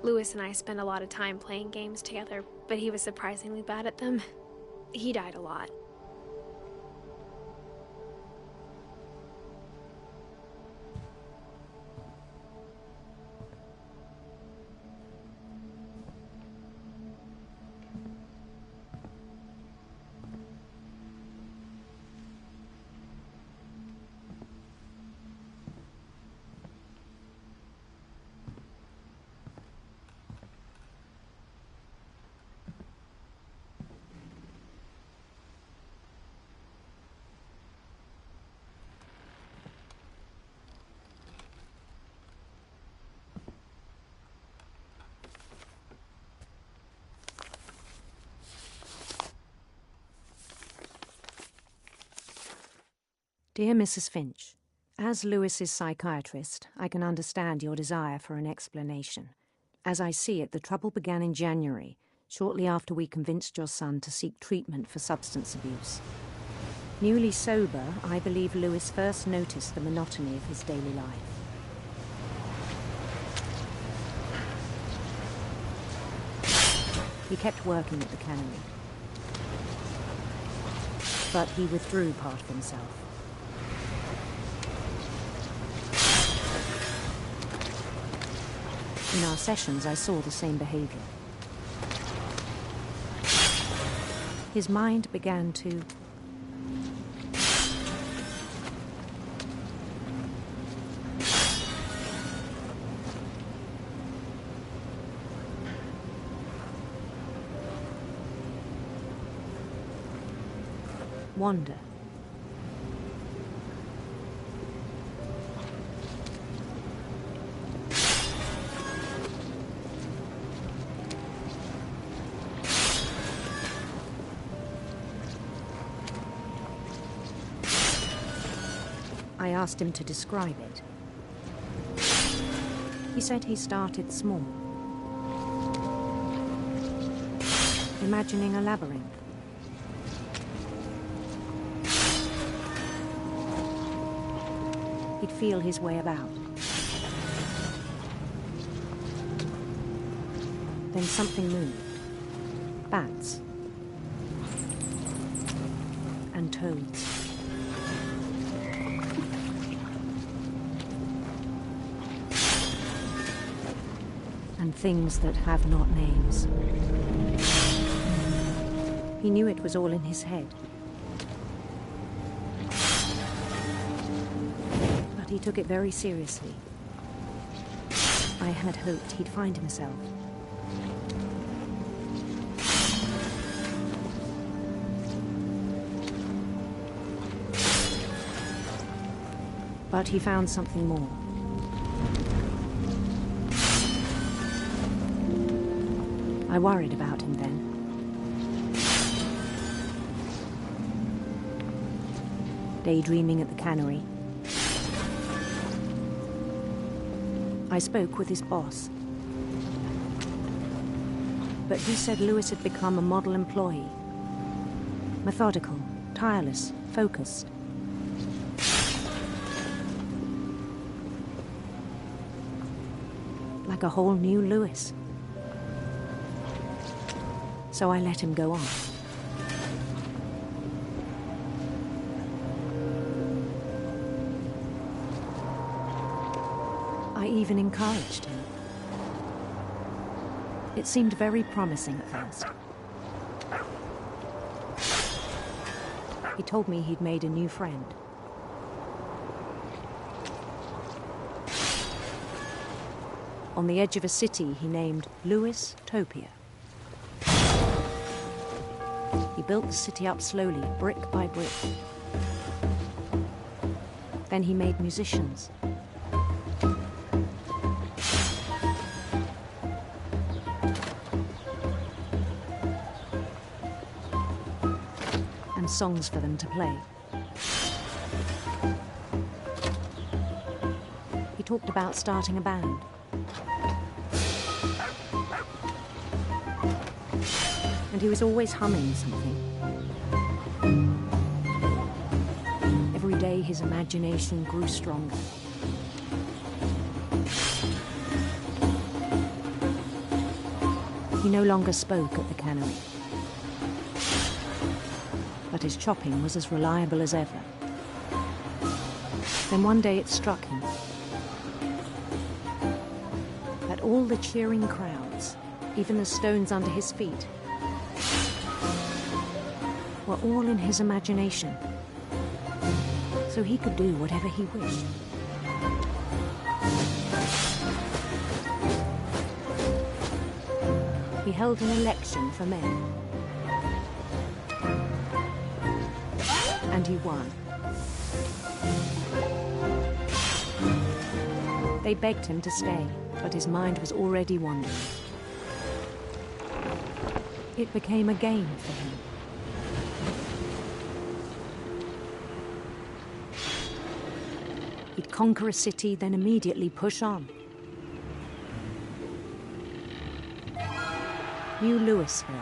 Louis and I spent a lot of time playing games together, but he was surprisingly bad at them. He died a lot. Dear Mrs. Finch, as Lewis's psychiatrist, I can understand your desire for an explanation. As I see it, the trouble began in January, shortly after we convinced your son to seek treatment for substance abuse. Newly sober, I believe Lewis first noticed the monotony of his daily life. He kept working at the cannery, but he withdrew part of himself. In our sessions, I saw the same behavior. His mind began to wander. I asked him to describe it. He said he started small, imagining a labyrinth. He'd feel his way about. Then something moved. Bats. And toads. And things that have not names. He knew it was all in his head. But he took it very seriously. I had hoped he'd find himself. But he found something more. I worried about him then. Daydreaming at the cannery, I spoke with his boss. But he said Lewis had become a model employee. Methodical, tireless, focused. Like a whole new Lewis. So I let him go on. I even encouraged him. It seemed very promising at first. He told me he'd made a new friend. On the edge of a city he named Lewis Topia. He built the city up slowly, brick by brick. Then he made musicians. And songs for them to play. He talked about starting a band. And he was always humming something. Every day his imagination grew stronger. He no longer spoke at the cannery, but his chopping was as reliable as ever. Then one day it struck him that all the cheering crowds, even the stones under his feet, were all in his imagination, so he could do whatever he wished. He held an election for men, and he won. They begged him to stay, but his mind was already wandering. It became a game for him. He'd conquer a city, then immediately push on. New Louisville.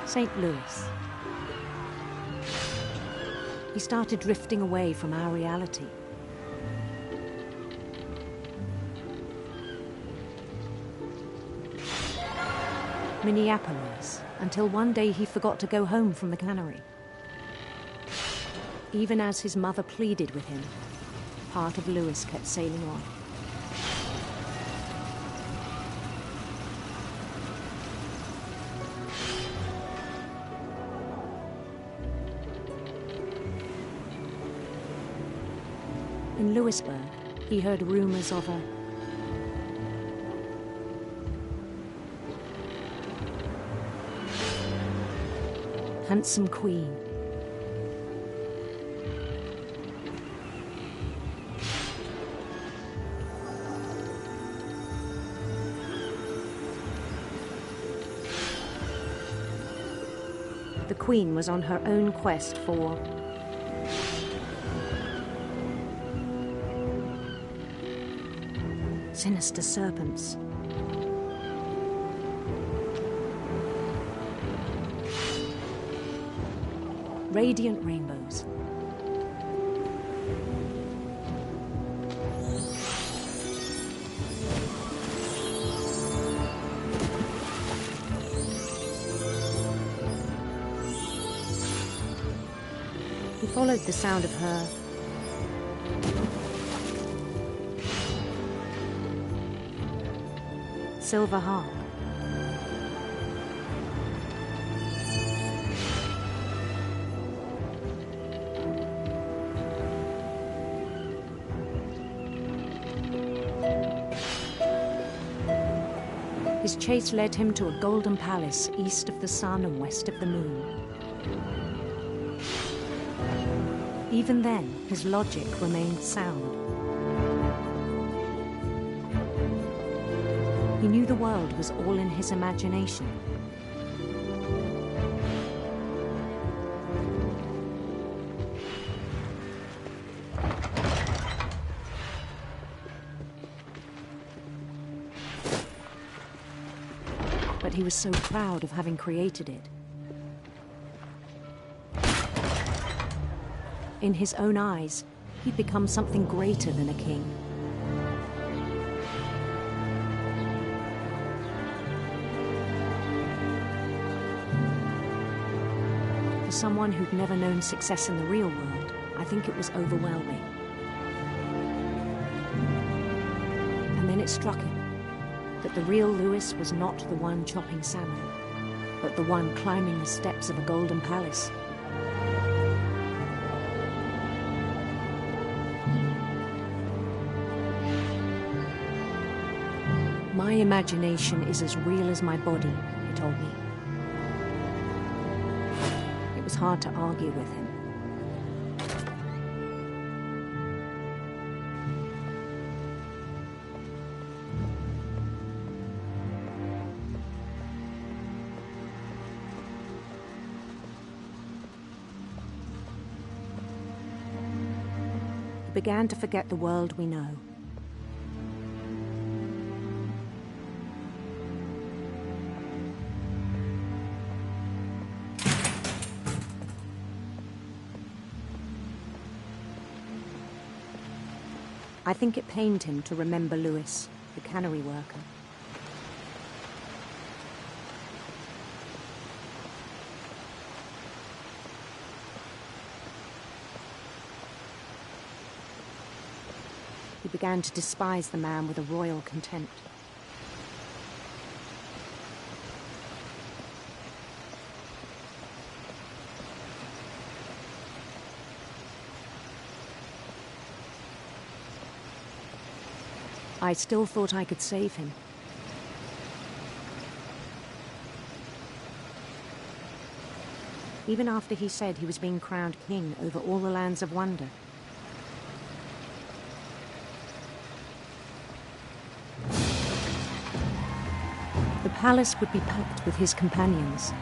St. Louis. He started drifting away from our reality. Minneapolis, until one day he forgot to go home from the cannery. Even as his mother pleaded with him, part of Louis kept sailing on. In Louisburg, he heard rumors of a handsome queen. The queen was on her own quest for sinister serpents. Radiant rainbows. He followed the sound of her silver harp. His chase led him to a golden palace east of the sun and west of the moon. Even then, his logic remained sound. He knew the world was all in his imagination. But he was so proud of having created it. In his own eyes, he'd become something greater than a king. For someone who'd never known success in the real world, I think it was overwhelming. And then it struck him that the real Louis was not the one chopping salmon, but the one climbing the steps of a golden palace. My imagination is as real as my body, he told me. It was hard to argue with him. He began to forget the world we know. I think it pained him to remember Lewis, the cannery worker. He began to despise the man with a royal contempt. I still thought I could save him. Even after he said he was being crowned king over all the lands of wonder. The palace would be packed with his companions.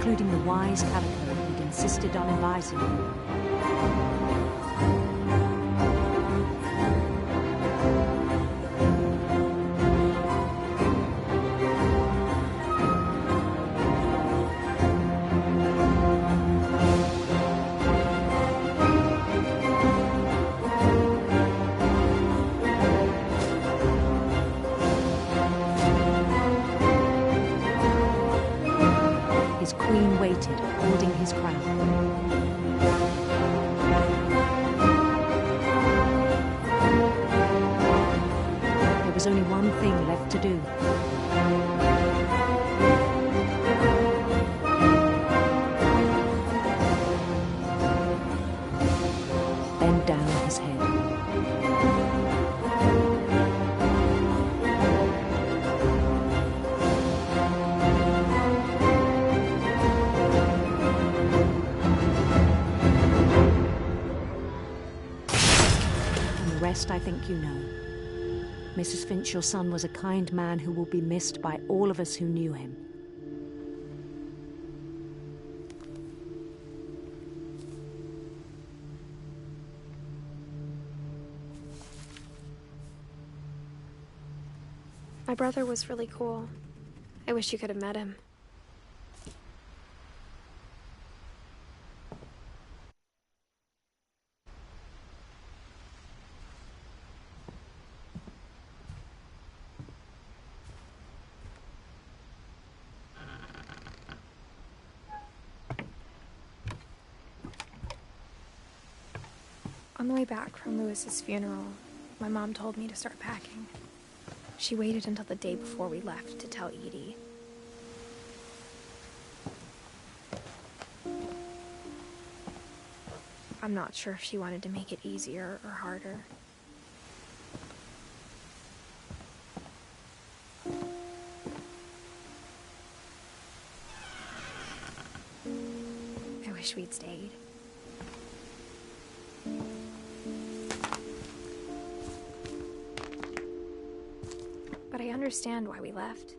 Including the wise Calico who'd insisted on advising him. His queen waited, holding his crown. There was only one thing left to do. Bend down his head. I think you know. Mrs. Finch, your son was a kind man who will be missed by all of us who knew him. My brother was really cool. I wish you could have met him. On the way back from Lewis's funeral, my mom told me to start packing. She waited until the day before we left to tell Edie. I'm not sure if she wanted to make it easier or harder. I wish we'd stayed. But I understand why we left.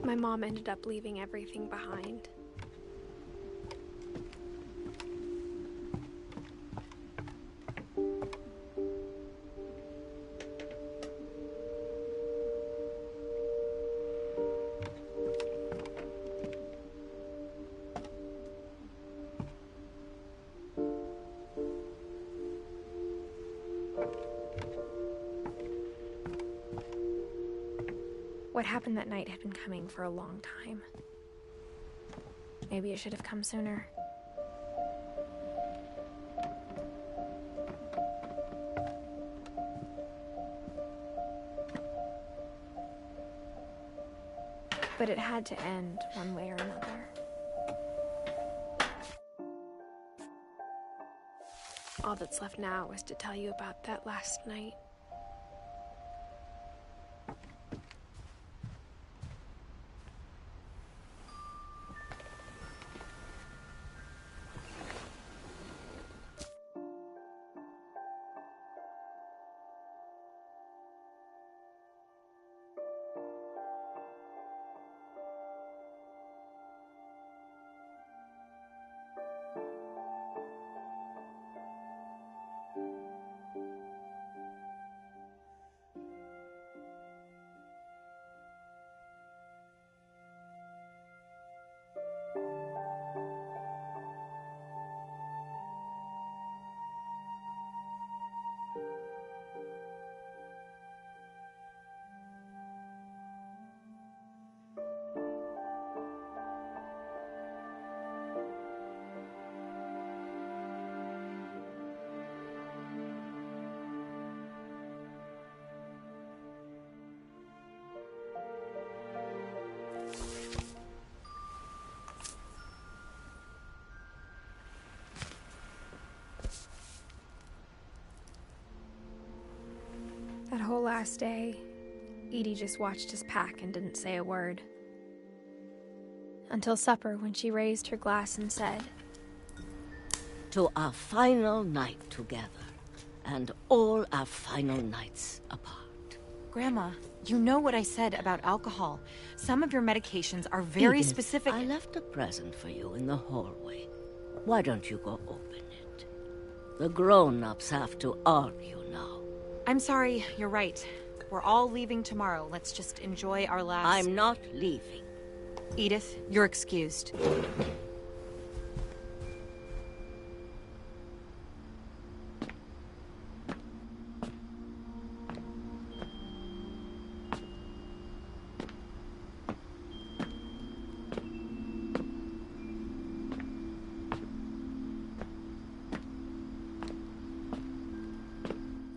My mom ended up leaving everything behind. What happened that night had been coming for a long time. Maybe it should have come sooner. But it had to end one way or another. All that's left now is to tell you about that last night. That whole last day, Edie just watched us pack and didn't say a word. Until supper, when she raised her glass and said, "To our final night together, and all our final nights apart." Grandma, you know what I said about alcohol. Some of your medications are very Edith, specific. I left a present for you in the hallway. Why don't you go open it? The grown-ups have to argue now. I'm sorry, you're right. We're all leaving tomorrow. Let's just enjoy our last... I'm not leaving. Edith, you're excused.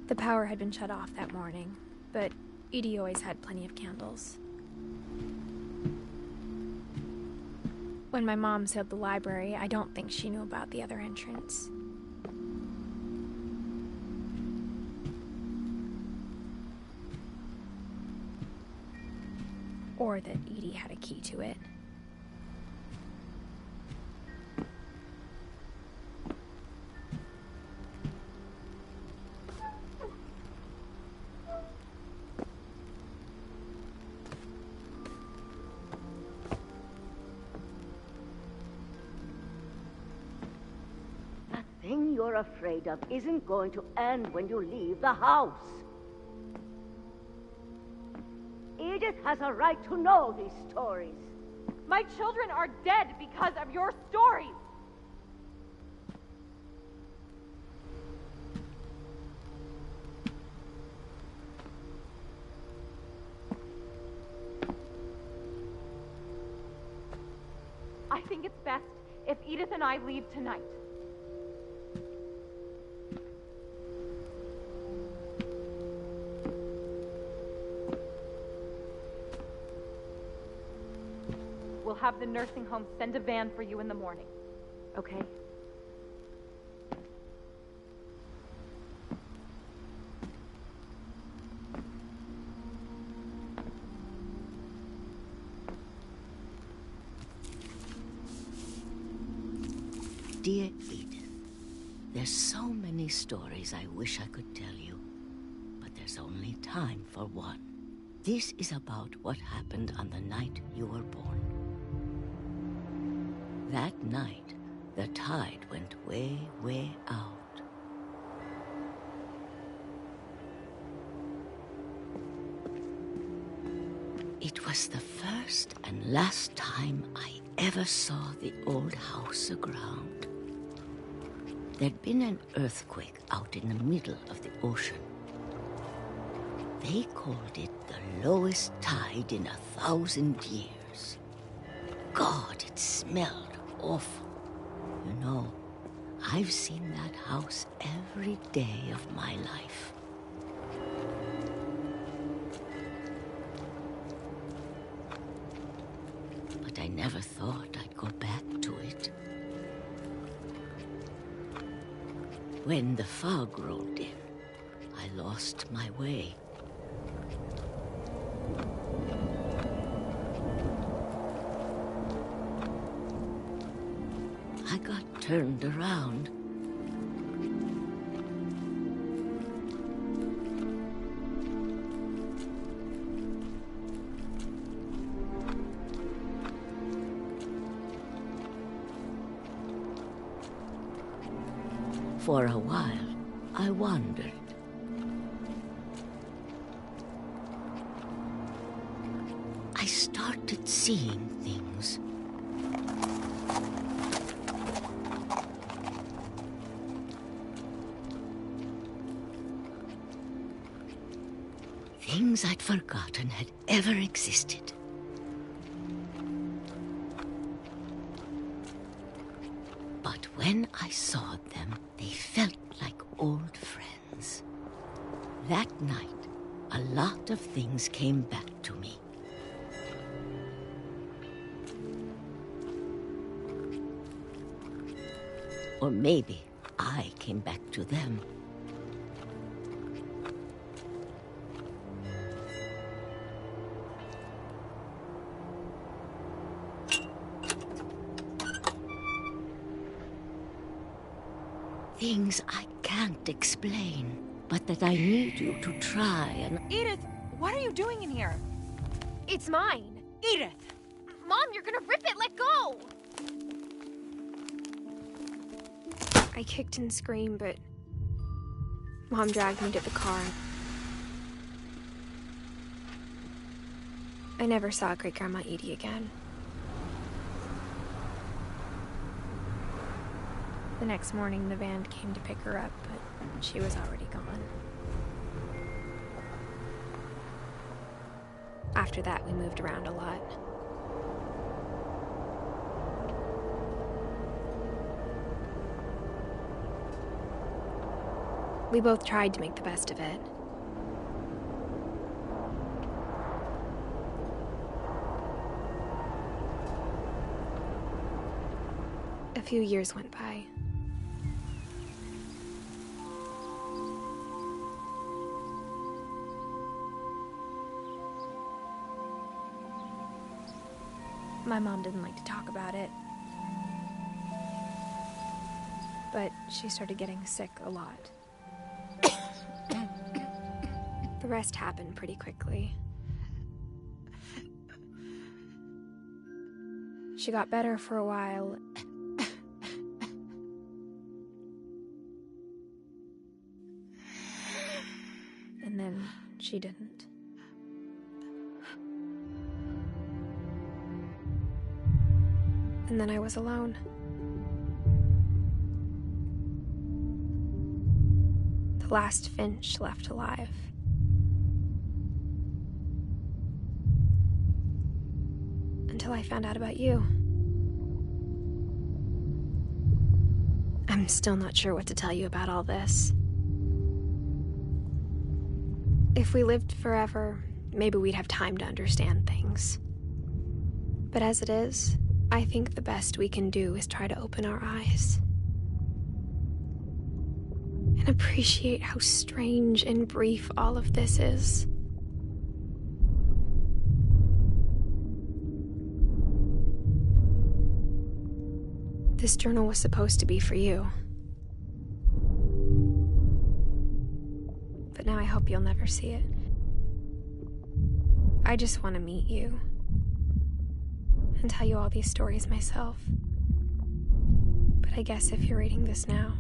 The power had been shut off that morning, but Edie always had plenty of candles. When my mom sealed the library, I don't think she knew about the other entrance. Or that Edie had a key to it. The thing you're afraid of isn't going to end when you leave the house. Edith has a right to know these stories. My children are dead because of your stories. I think it's best if Edith and I leave tonight. We'll have the nursing home send a van for you in the morning, okay? Dear Edith, there's so many stories I wish I could tell you, but there's only time for one. This is about what happened on the night you were born. That night, the tide went way, way out. It was the first and last time I ever saw the old house aground. There'd been an earthquake out in the middle of the ocean. They called it the lowest tide in 1,000 years. God, it smelled awful. You know, I've seen that house every day of my life. I never thought I'd go back to it. When the fog rolled in, I lost my way. I got turned around. For a while, I wandered. I started seeing things. Things I'd forgotten had ever existed. But when I saw them, they felt like old friends. That night, a lot of things came back to me. Or maybe I came back to them. Things I can't explain, but that I need you to try and... Edith, what are you doing in here? It's mine. Edith! Mom, you're gonna rip it! Let go! I kicked and screamed, but Mom dragged me to the car. I never saw Great-Grandma Edie again. The next morning, the van came to pick her up, but she was already gone. After that, we moved around a lot. We both tried to make the best of it. A few years went by. My mom didn't like to talk about it. But she started getting sick a lot. The rest happened pretty quickly. She got better for a while. And then she didn't. And then I was alone. The last Finch left alive. Until I found out about you. I'm still not sure what to tell you about all this. If we lived forever, maybe we'd have time to understand things. But as it is, I think the best we can do is try to open our eyes. And appreciate how strange and brief all of this is. This journal was supposed to be for you. But now I hope you'll never see it. I just want to meet you. And tell you all these stories myself. But I guess if you're reading this now,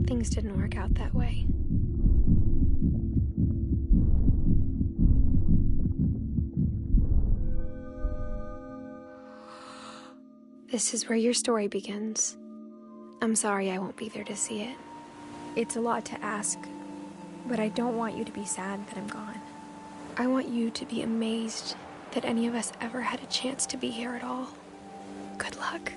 things didn't work out that way. This is where your story begins. I'm sorry I won't be there to see it. It's a lot to ask, but I don't want you to be sad that I'm gone. I want you to be amazed that any of us ever had a chance to be here at all. Good luck.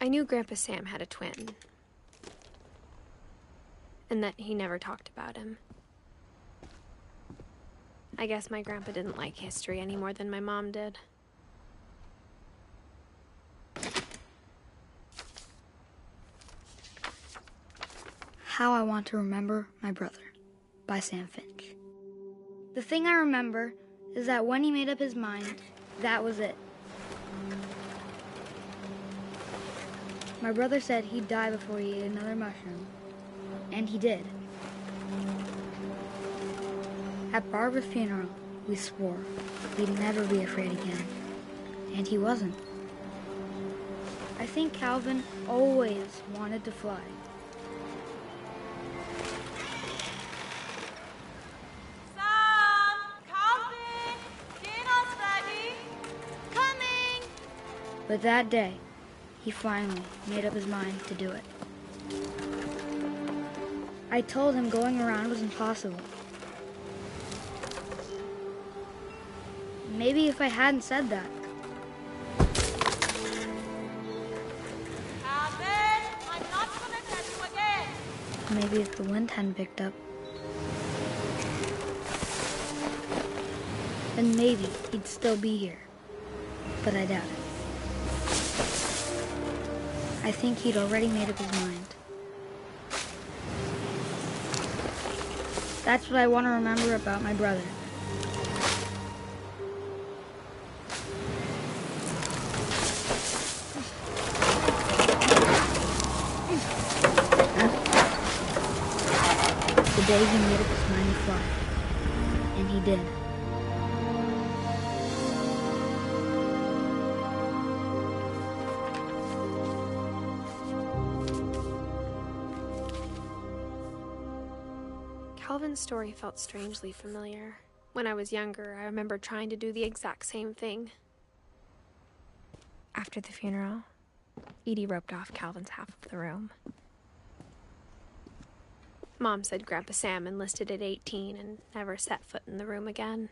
I knew Grandpa Sam had a twin, and that he never talked about him. I guess my grandpa didn't like history any more than my mom did. How I Want to Remember My Brother by Sam Finch. The thing I remember is that when he made up his mind, that was it. My brother said he'd die before he ate another mushroom, and he did. At Barbara's funeral, we swore we'd never be afraid again, and he wasn't. I think Calvin always wanted to fly. Sam! Calvin! Dinner's ready! Coming! But that day, he finally made up his mind to do it. I told him going around was impossible. Maybe if I hadn't said that. Calvin! I'm not gonna tell you again! Maybe if the wind hadn't picked up. Then maybe he'd still be here. But I doubt it. I think he'd already made up his mind. That's what I want to remember about my brother. The day he made up his mind to fly. And he did. Calvin's story felt strangely familiar. When I was younger, I remember trying to do the exact same thing. After the funeral, Edie roped off Calvin's half of the room. Mom said Grandpa Sam enlisted at 18 and never set foot in the room again.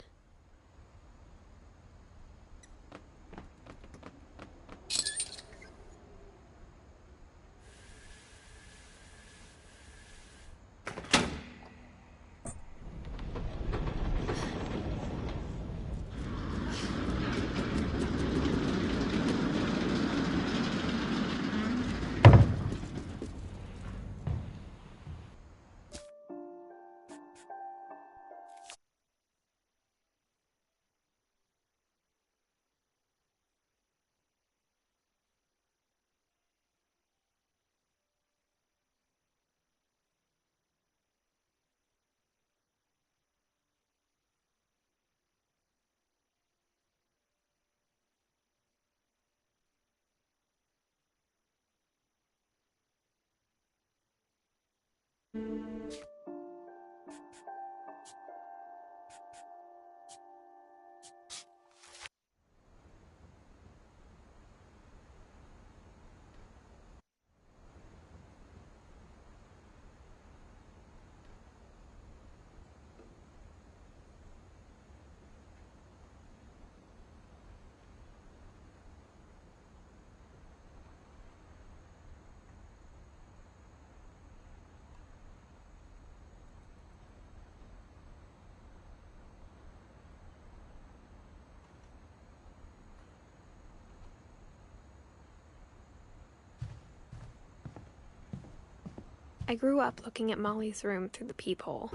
I grew up looking at Molly's room through the peephole.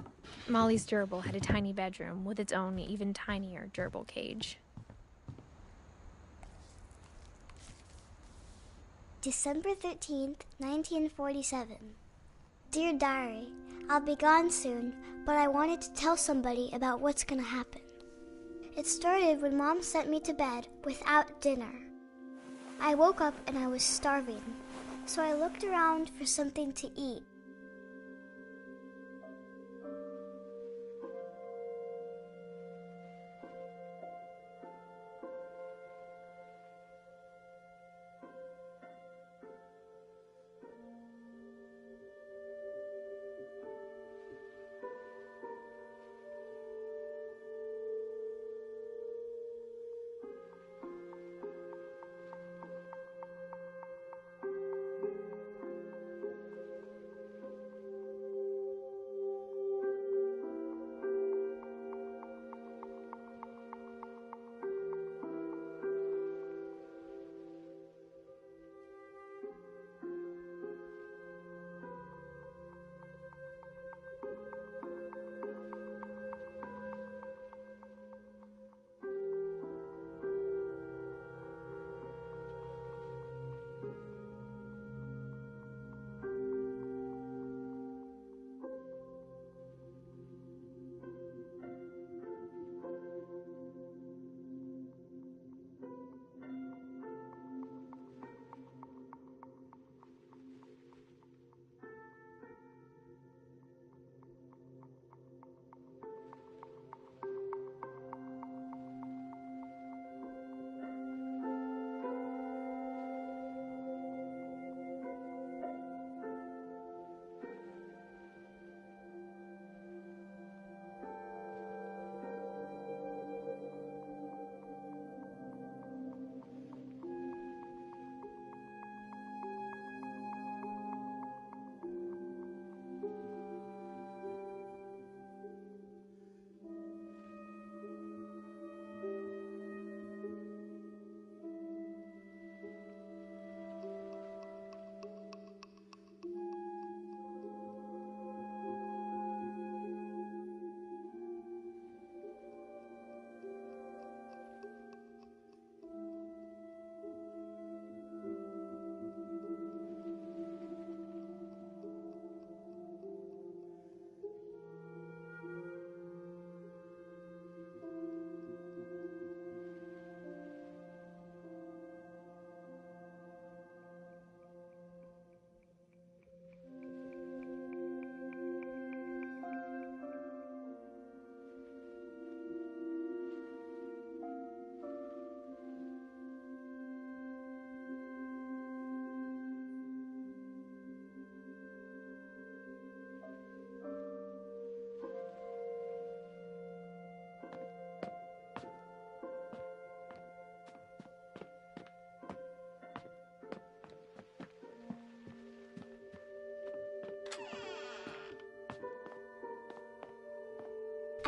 Molly's gerbil had a tiny bedroom with its own even tinier gerbil cage. December 13th, 1947. Dear Diary, I'll be gone soon, but I wanted to tell somebody about what's gonna happen. It started when Mom sent me to bed without dinner. I woke up and I was starving, so I looked around for something to eat.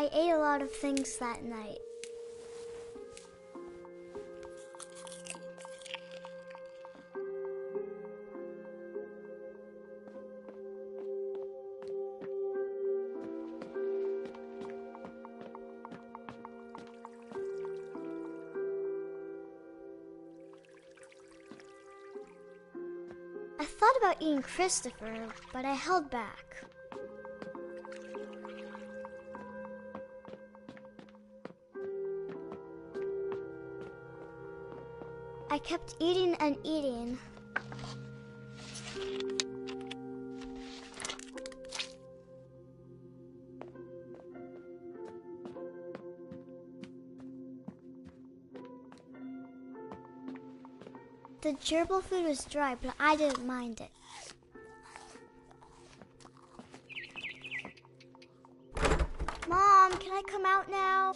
I ate a lot of things that night. I thought about eating Christopher, but I held back. I kept eating and eating. The gerbil food was dry, but I didn't mind it. Mom, can I come out now?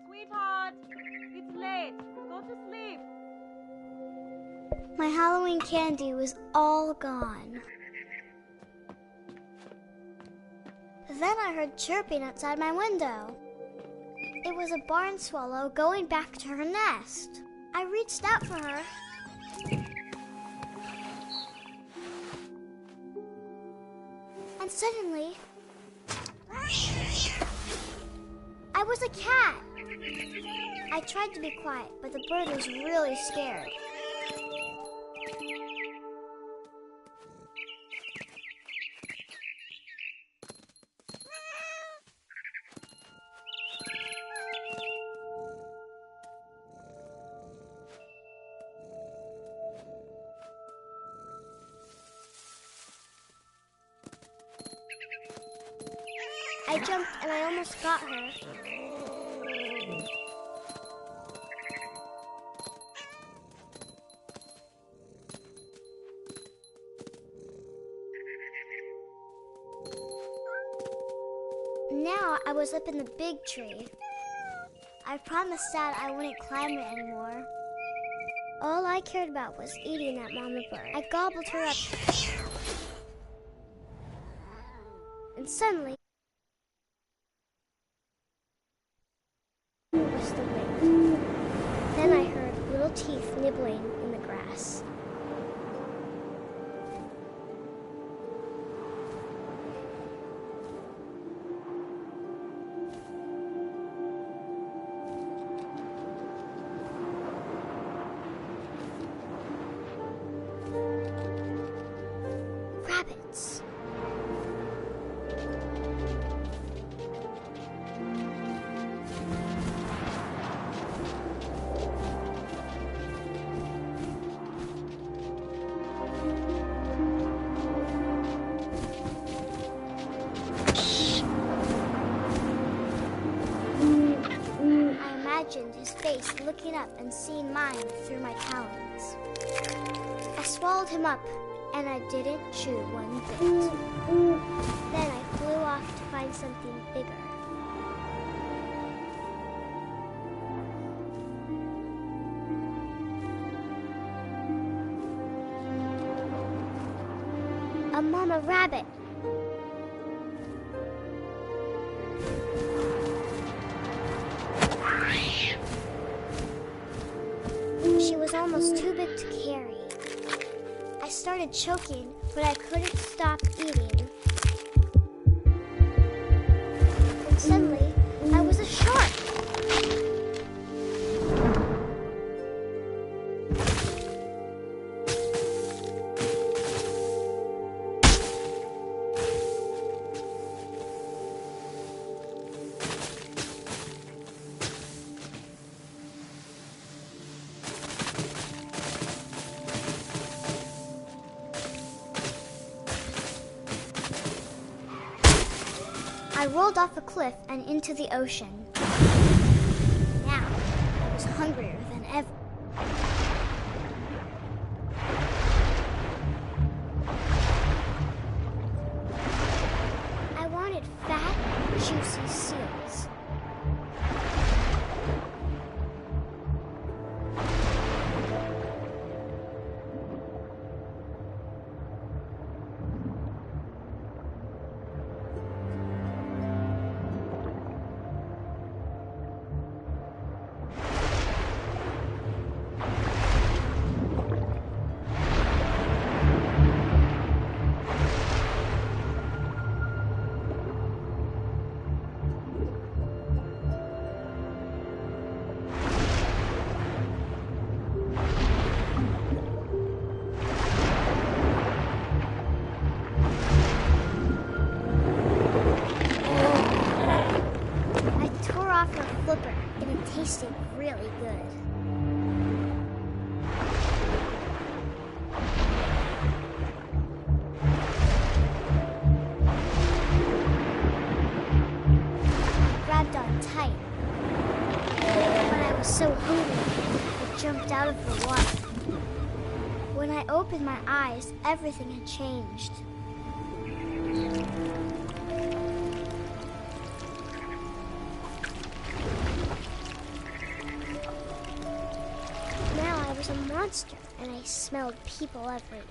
Sweetheart, it's late. Go to sleep. My Halloween candy was all gone. Then I heard chirping outside my window. It was a barn swallow going back to her nest. I reached out for her. And suddenly, I was a cat. I tried to be quiet, but the bird was really scared. I jumped and I almost got her. Now I was up in the big tree. I promised Dad I wouldn't climb it anymore. All I cared about was eating that mama bird. I gobbled her up. And suddenly, it was the wind. Then I heard little teeth nibbling in the grass. Rabbits. I imagined his face looking up and seeing mine through my talons. I swallowed him up, and I didn't chew one bit. Then I flew off to find something bigger. A mama rabbit. She was almost too big to carry. I started choking, but I couldn't stop eating. And suddenly, I was a shark. I rolled off a cliff and into the ocean. Now, I was hungrier than ever. I wanted fat, juicy seals. And it tasted really good. I grabbed on tight. But I was so hungry, I jumped out of the water. When I opened my eyes, everything had changed. I was a monster, and I smelled people everywhere.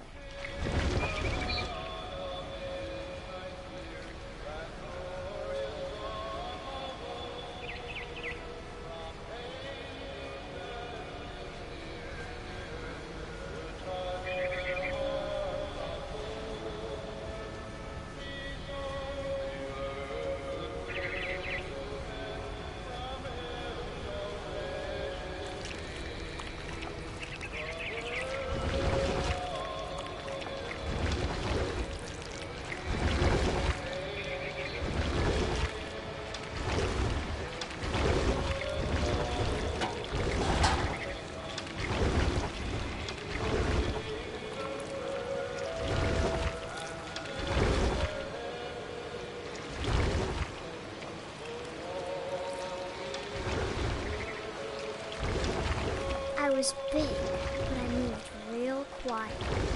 was big, but I moved real quiet.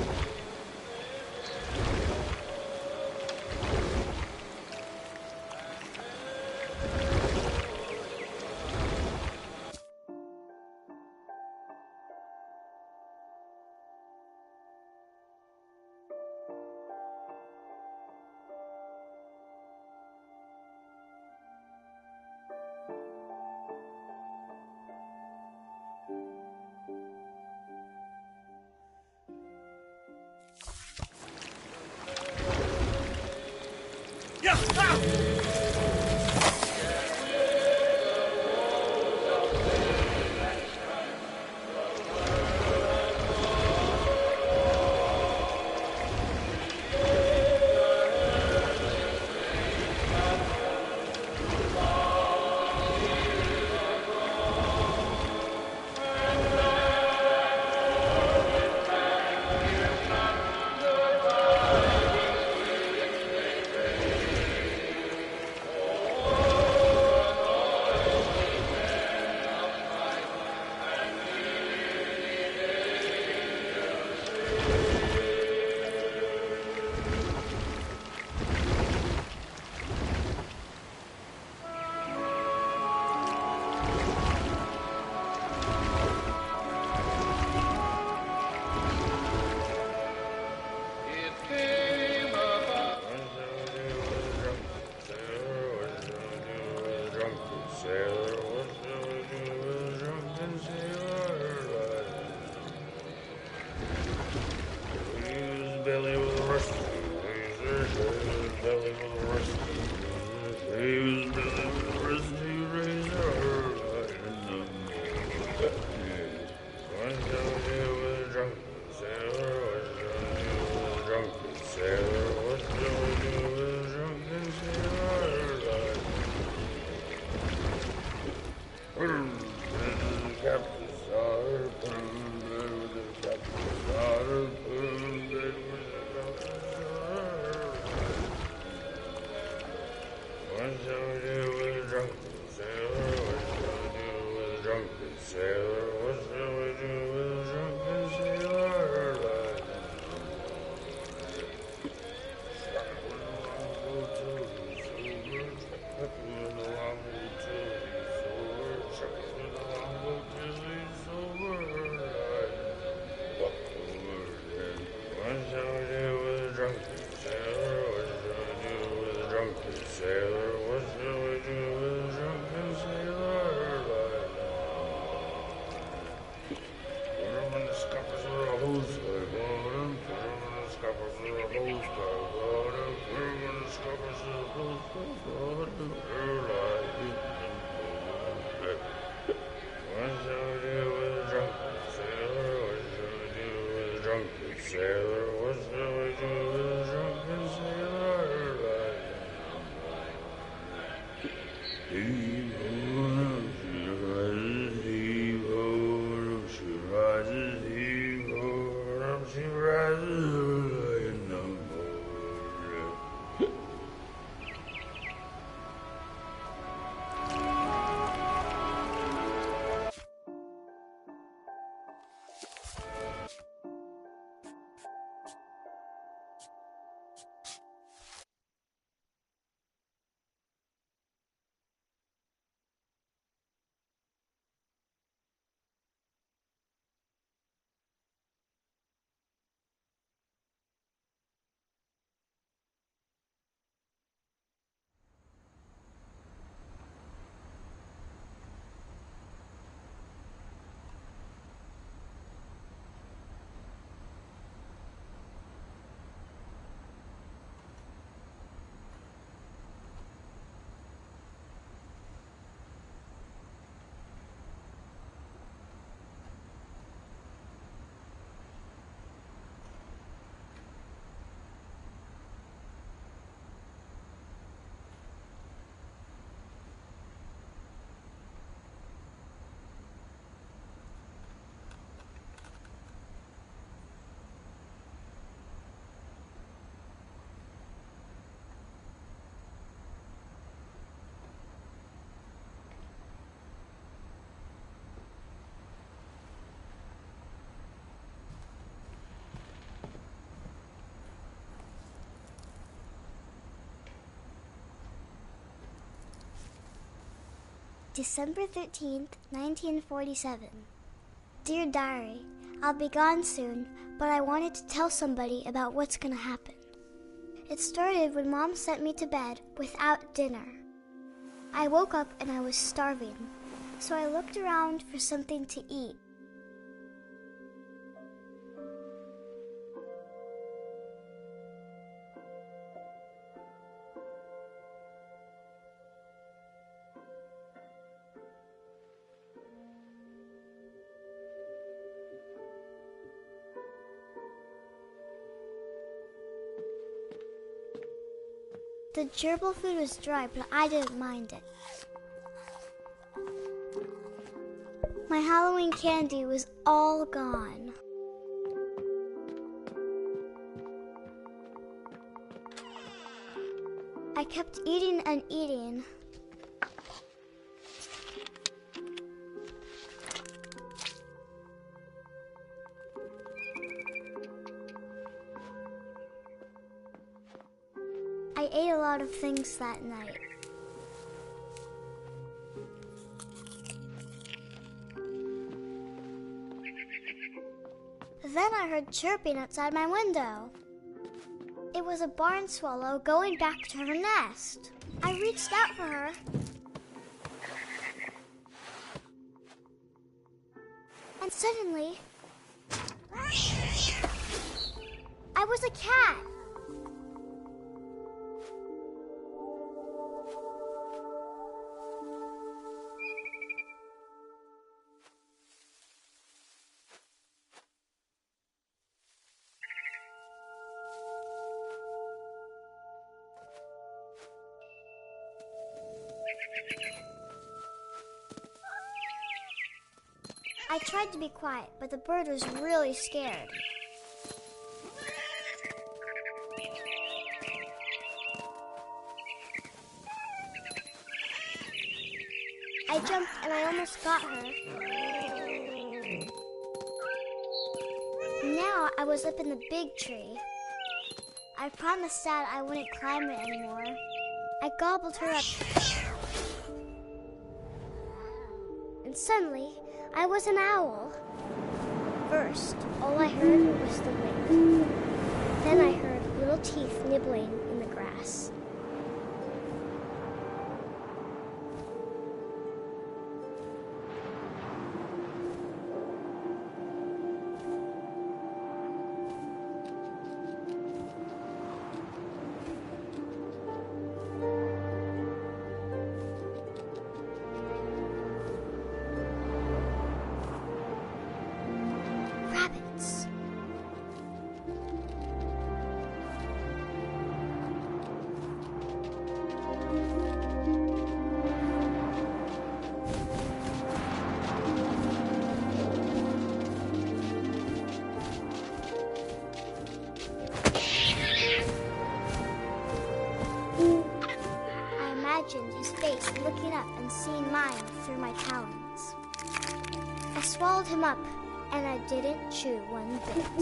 December 13th, 1947. Dear Diary, I'll be gone soon, but I wanted to tell somebody about what's gonna happen. It started when Mom sent me to bed without dinner. I woke up and I was starving, so I looked around for something to eat. The gerbil food was dry, but I didn't mind it. My Halloween candy was all gone. I kept eating and eating. I ate a lot of things that night. Then I heard chirping outside my window. It was a barn swallow going back to her nest. I reached out for her. And suddenly, I was a cat. I tried to be quiet, but the bird was really scared. I jumped and I almost got her. Now I was up in the big tree. I promised Dad I wouldn't climb it anymore. I gobbled her up. And suddenly, I was an owl. First, all I heard was the wind. Then I heard little teeth nibbling in the grass. Rabbits. I imagined his face looking up and seeing mine through my talons. I swallowed him up, and I didn't chew one bit.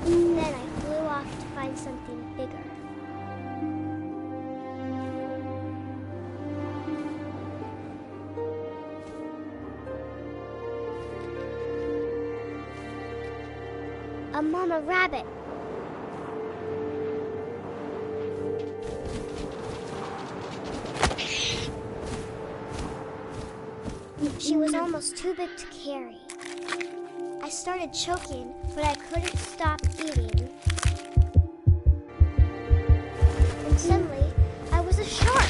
Then I flew off to find something bigger. A mama rabbit. She was almost too big to carry. I started choking, but I couldn't stop eating. And suddenly, I was a shark.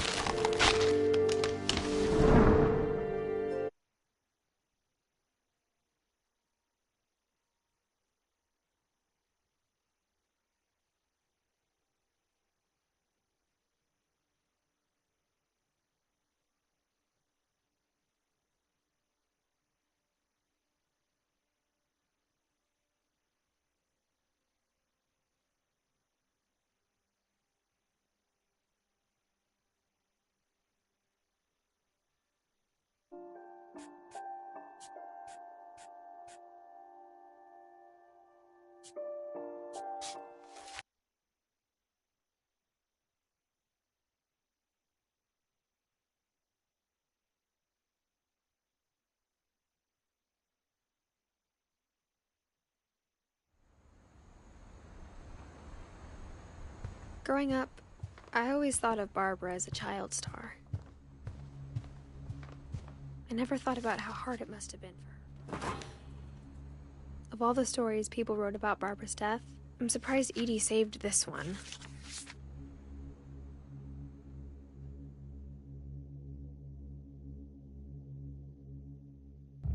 Growing up, I always thought of Barbara as a child star. I never thought about how hard it must have been for her. Of all the stories people wrote about Barbara's death, I'm surprised Edie saved this one.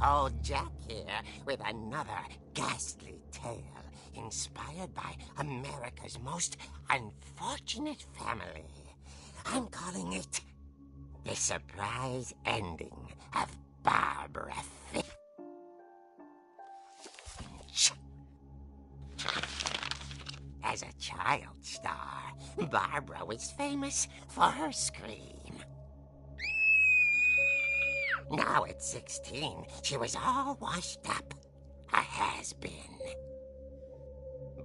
Old Jack here with another ghastly tale inspired by America's most unfortunate family. I'm calling it The Surprise Ending of Barbara Finch. As a child star, Barbara was famous for her scream. Now at 16, she was all washed up, a has-been.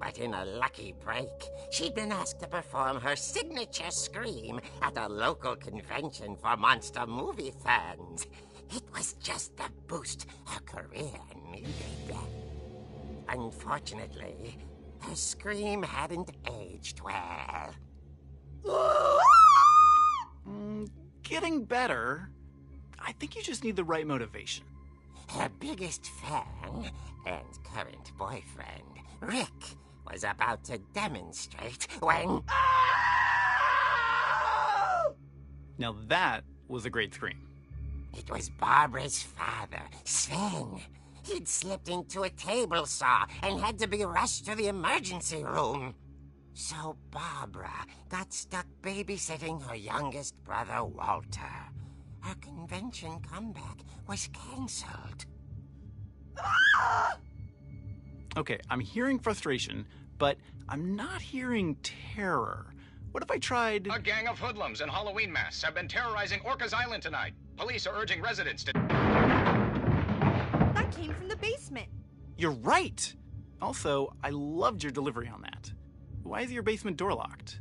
But in a lucky break, she'd been asked to perform her signature scream at a local convention for monster movie fans. It was just the boost her career needed. Unfortunately, her scream hadn't aged well. Getting better. I think you just need the right motivation. Her biggest fan and current boyfriend, Rick, was about to demonstrate when... Now that was a great scream. It was Barbara's father, Sven. He'd slipped into a table saw and had to be rushed to the emergency room. So Barbara got stuck babysitting her youngest brother, Walter. Her convention comeback was cancelled. Okay, I'm hearing frustration, but I'm not hearing terror. What if I tried... A gang of hoodlums in Halloween masks have been terrorizing Orcas Island tonight. Police are urging residents to... That came from the basement. You're right! Also, I loved your delivery on that. Why is your basement door locked?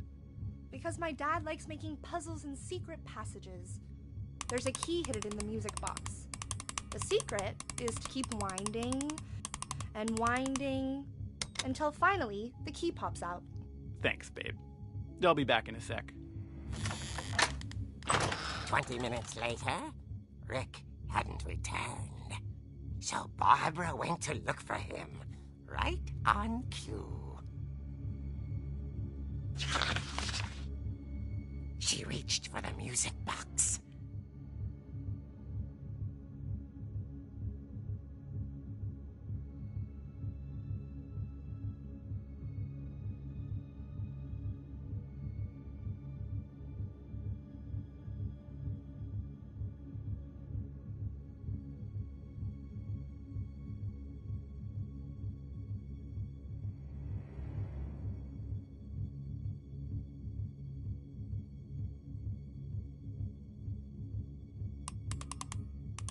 Because my dad likes making puzzles and secret passages. There's a key hidden in the music box. The secret is to keep winding and winding until finally the key pops out. Thanks, babe. I'll be back in a sec. 20 minutes later, Rick hadn't returned. So Barbara went to look for him, right on cue. She reached for the music box.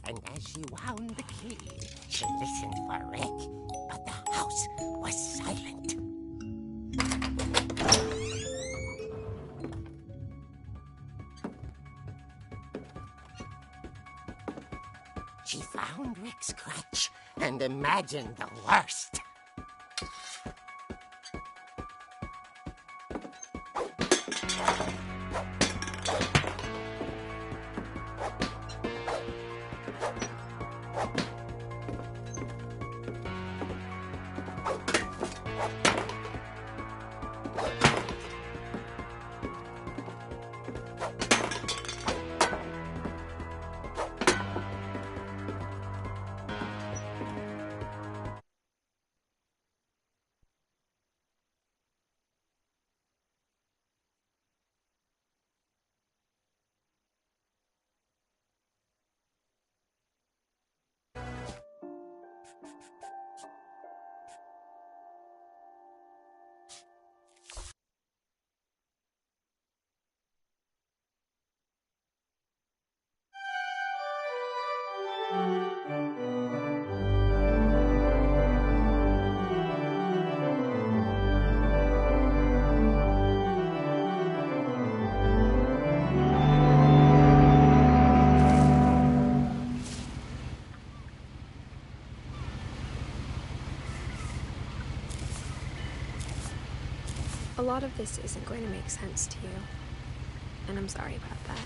And as she wound the key, she listened for Rick, but the house was silent. She found Rick's crutch and imagined the worst. A lot of this isn't going to make sense to you, and I'm sorry about that.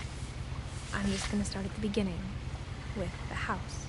I'm just going to start at the beginning, with the house.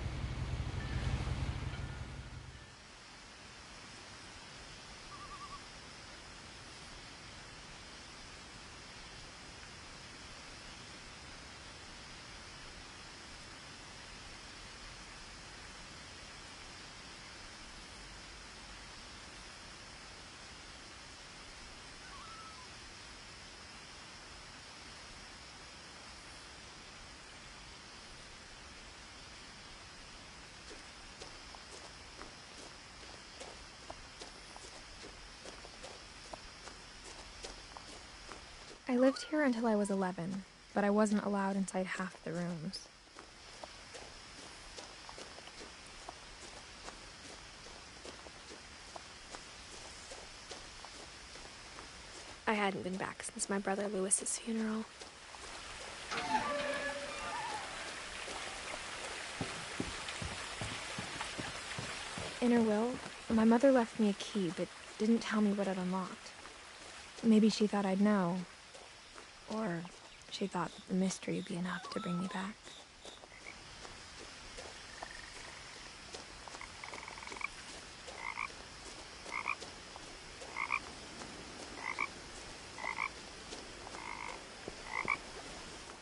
I lived here until I was 11, but I wasn't allowed inside half the rooms. I hadn't been back since my brother Lewis's funeral. In her will, my mother left me a key, but didn't tell me what it unlocked. Maybe she thought I'd know. Or she thought that the mystery would be enough to bring me back.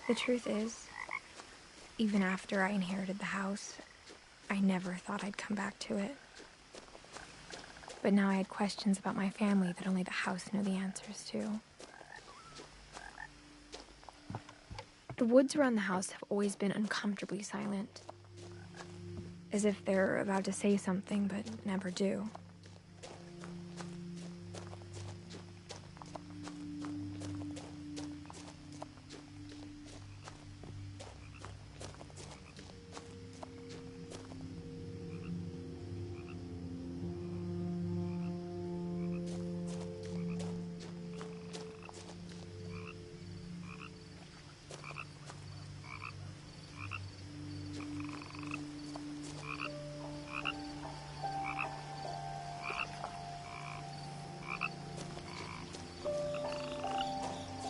The truth is, even after I inherited the house, I never thought I'd come back to it. But now I had questions about my family that only the house knew the answers to. The woods around the house have always been uncomfortably silent. As if they're about to say something, but never do.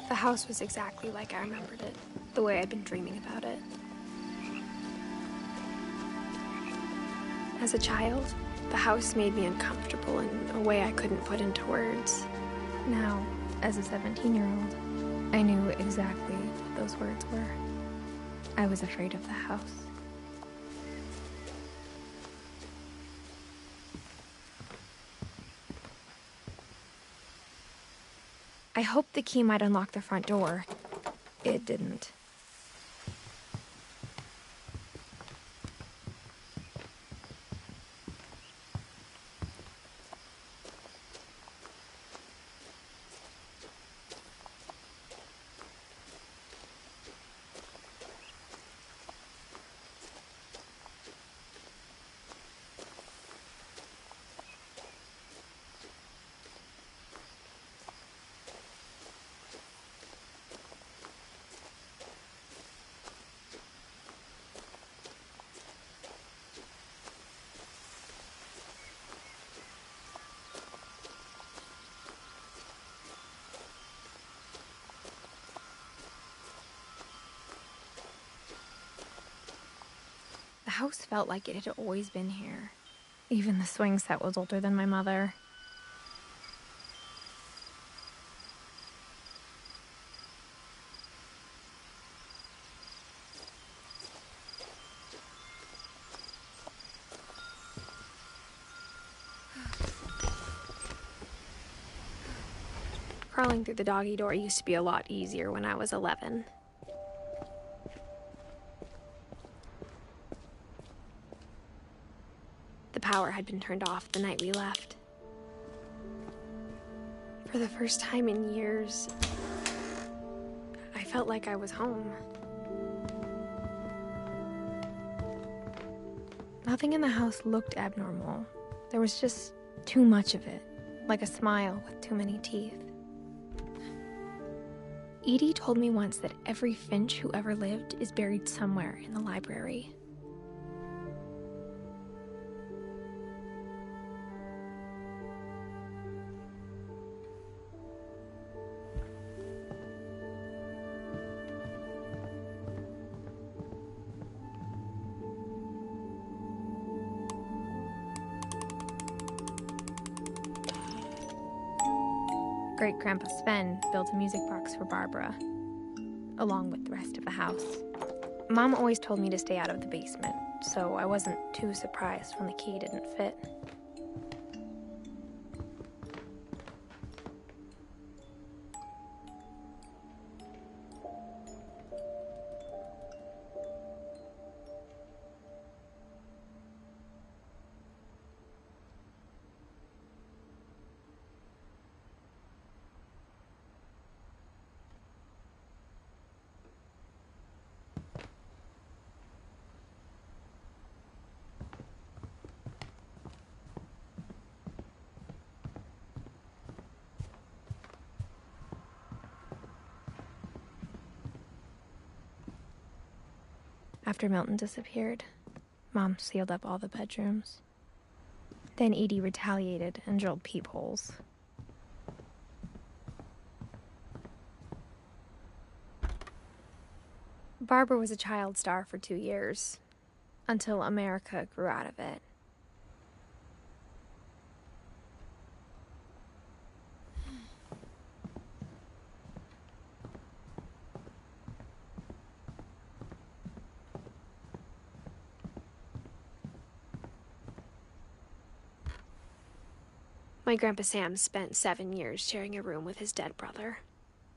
The house was exactly like I remembered it, the way I'd been dreaming about it. As a child, the house made me uncomfortable in a way I couldn't put into words. Now, as a 17-year-old, I knew exactly what those words were. I was afraid of the house. I hoped the key might unlock the front door. It didn't. The house felt like it had always been here. Even the swing set was older than my mother. Crawling through the doggy door used to be a lot easier when I was 11. The power had been turned off the night we left. For the first time in years, I felt like I was home. Nothing in the house looked abnormal. There was just too much of it, like a smile with too many teeth. Edie told me once that every Finch who ever lived is buried somewhere in the library. Great-Grandpa Sven built a music box for Barbara, along with the rest of the house. Mom always told me to stay out of the basement, so I wasn't too surprised when the key didn't fit. After Milton disappeared, Mom sealed up all the bedrooms. Then Edie retaliated and drilled peepholes. Barbara was a child star for 2 years, until America grew out of it. My Grandpa Sam spent 7 years sharing a room with his dead brother,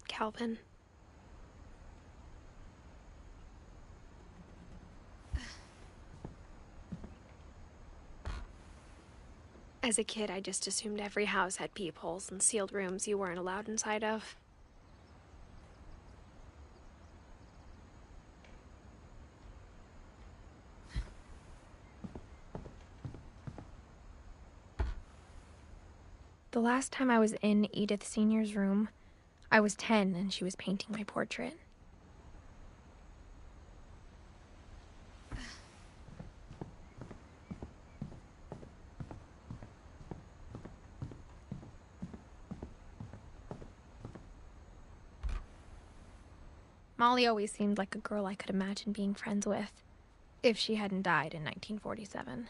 Calvin. As a kid, I just assumed every house had peepholes and sealed rooms you weren't allowed inside of. The last time I was in Edith Sr.'s room, I was 10 and she was painting my portrait. Molly always seemed like a girl I could imagine being friends with, if she hadn't died in 1947.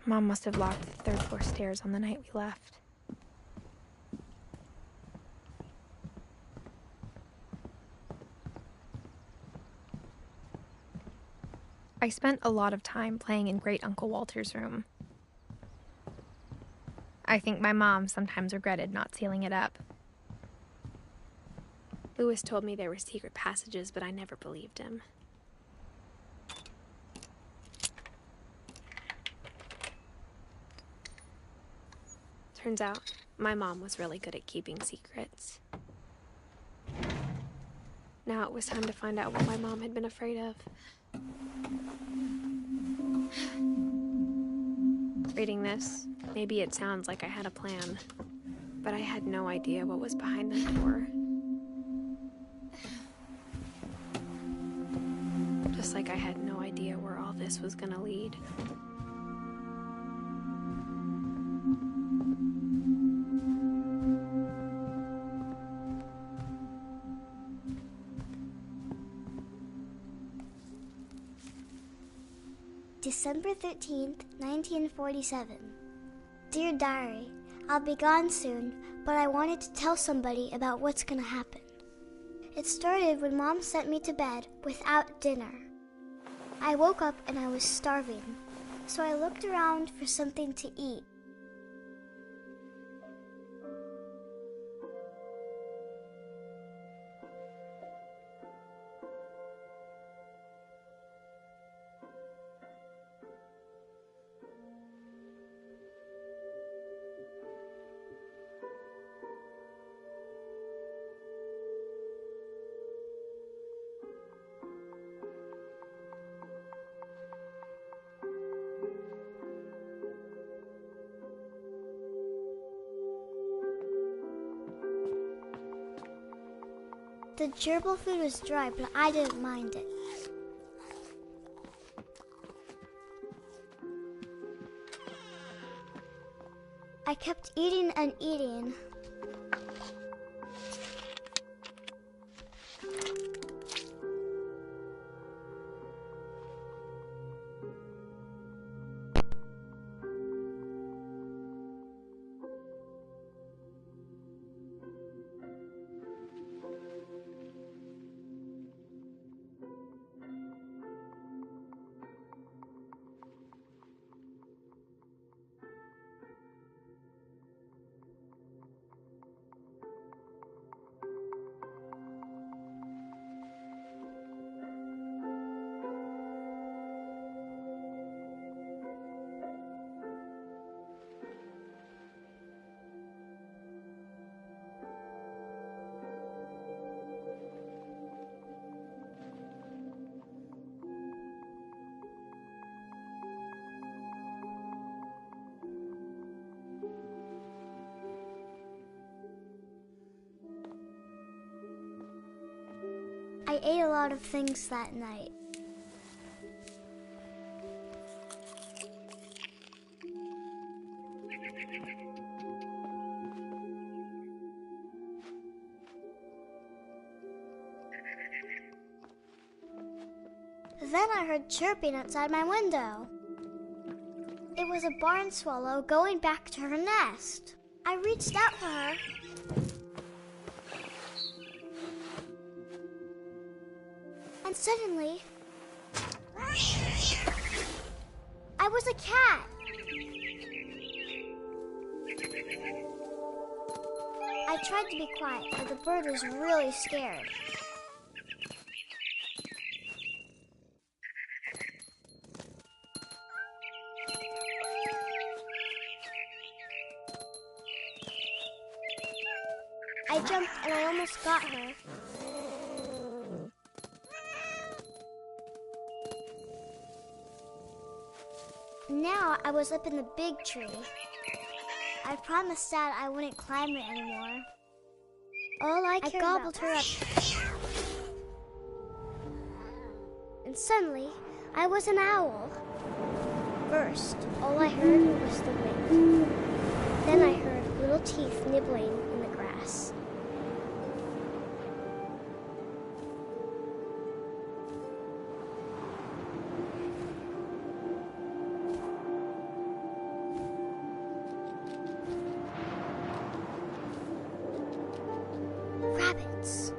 Mom must have locked the third-floor stairs on the night we left. I spent a lot of time playing in Great Uncle Walter's room. I think my mom sometimes regretted not sealing it up. Louis told me there were secret passages, but I never believed him. Turns out, my mom was really good at keeping secrets. Now it was time to find out what my mom had been afraid of. Reading this, maybe it sounds like I had a plan, but I had no idea what was behind that door. Just like I had no idea where all this was gonna lead. December 13th, 1947. Dear Diary, I'll be gone soon, but I wanted to tell somebody about what's gonna happen. It started when Mom sent me to bed without dinner. I woke up and I was starving, so I looked around for something to eat. The gerbil food was dry, but I didn't mind it. I kept eating and eating. I ate a lot of things that night. Then I heard chirping outside my window. It was a barn swallow going back to her nest. I reached out for her. And suddenly, I was a cat. I tried to be quiet, but the bird was really scared. I jumped and I almost got her. Now I was up in the big tree. I promised Dad I wouldn't climb it anymore. I gobbled her up. And suddenly, I was an owl. First, all I heard was the wind. Then I heard little teeth nibbling in the grass. Rabbits.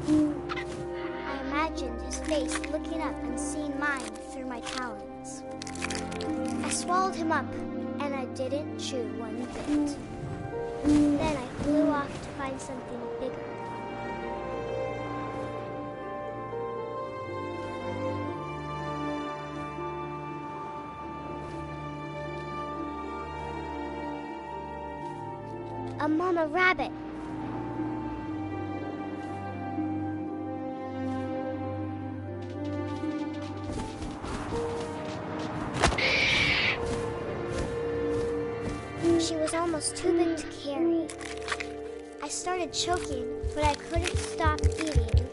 I imagined his face looking up and seeing mine through my talons. I swallowed him up, and I didn't chew one bit. Then I flew off to find something bigger. A mama rabbit. She was almost too big to carry. I started choking, but I couldn't stop eating.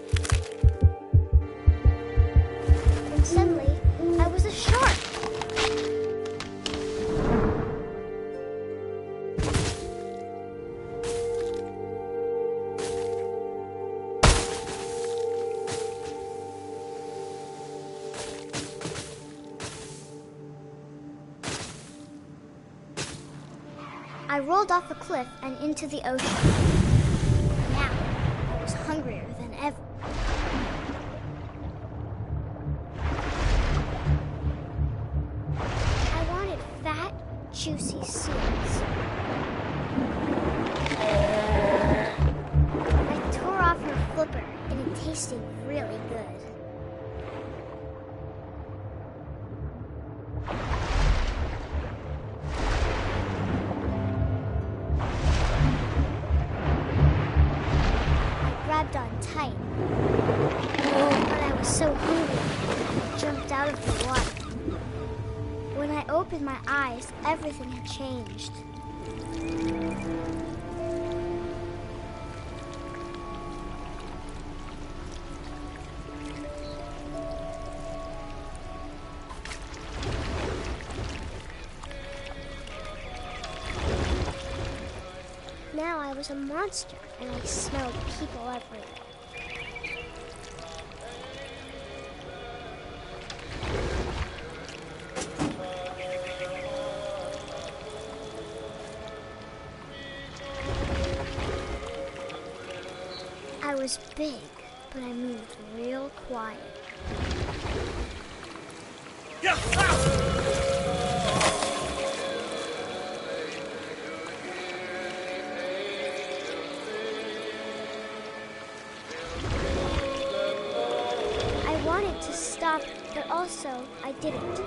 And suddenly, I was a shark. I rolled off a cliff and into the ocean. Now, I was hungrier than ever. I wanted fat, juicy seals. I tore off her flipper, and it tasted really good. Grabbed on tight. But I was so hungry, I jumped out of the water. When I opened my eyes, everything had changed. now I was a monster, and I smelled people everywhere. I was big, but I moved real quiet. I wanted to stop, but also I didn't.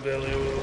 Belly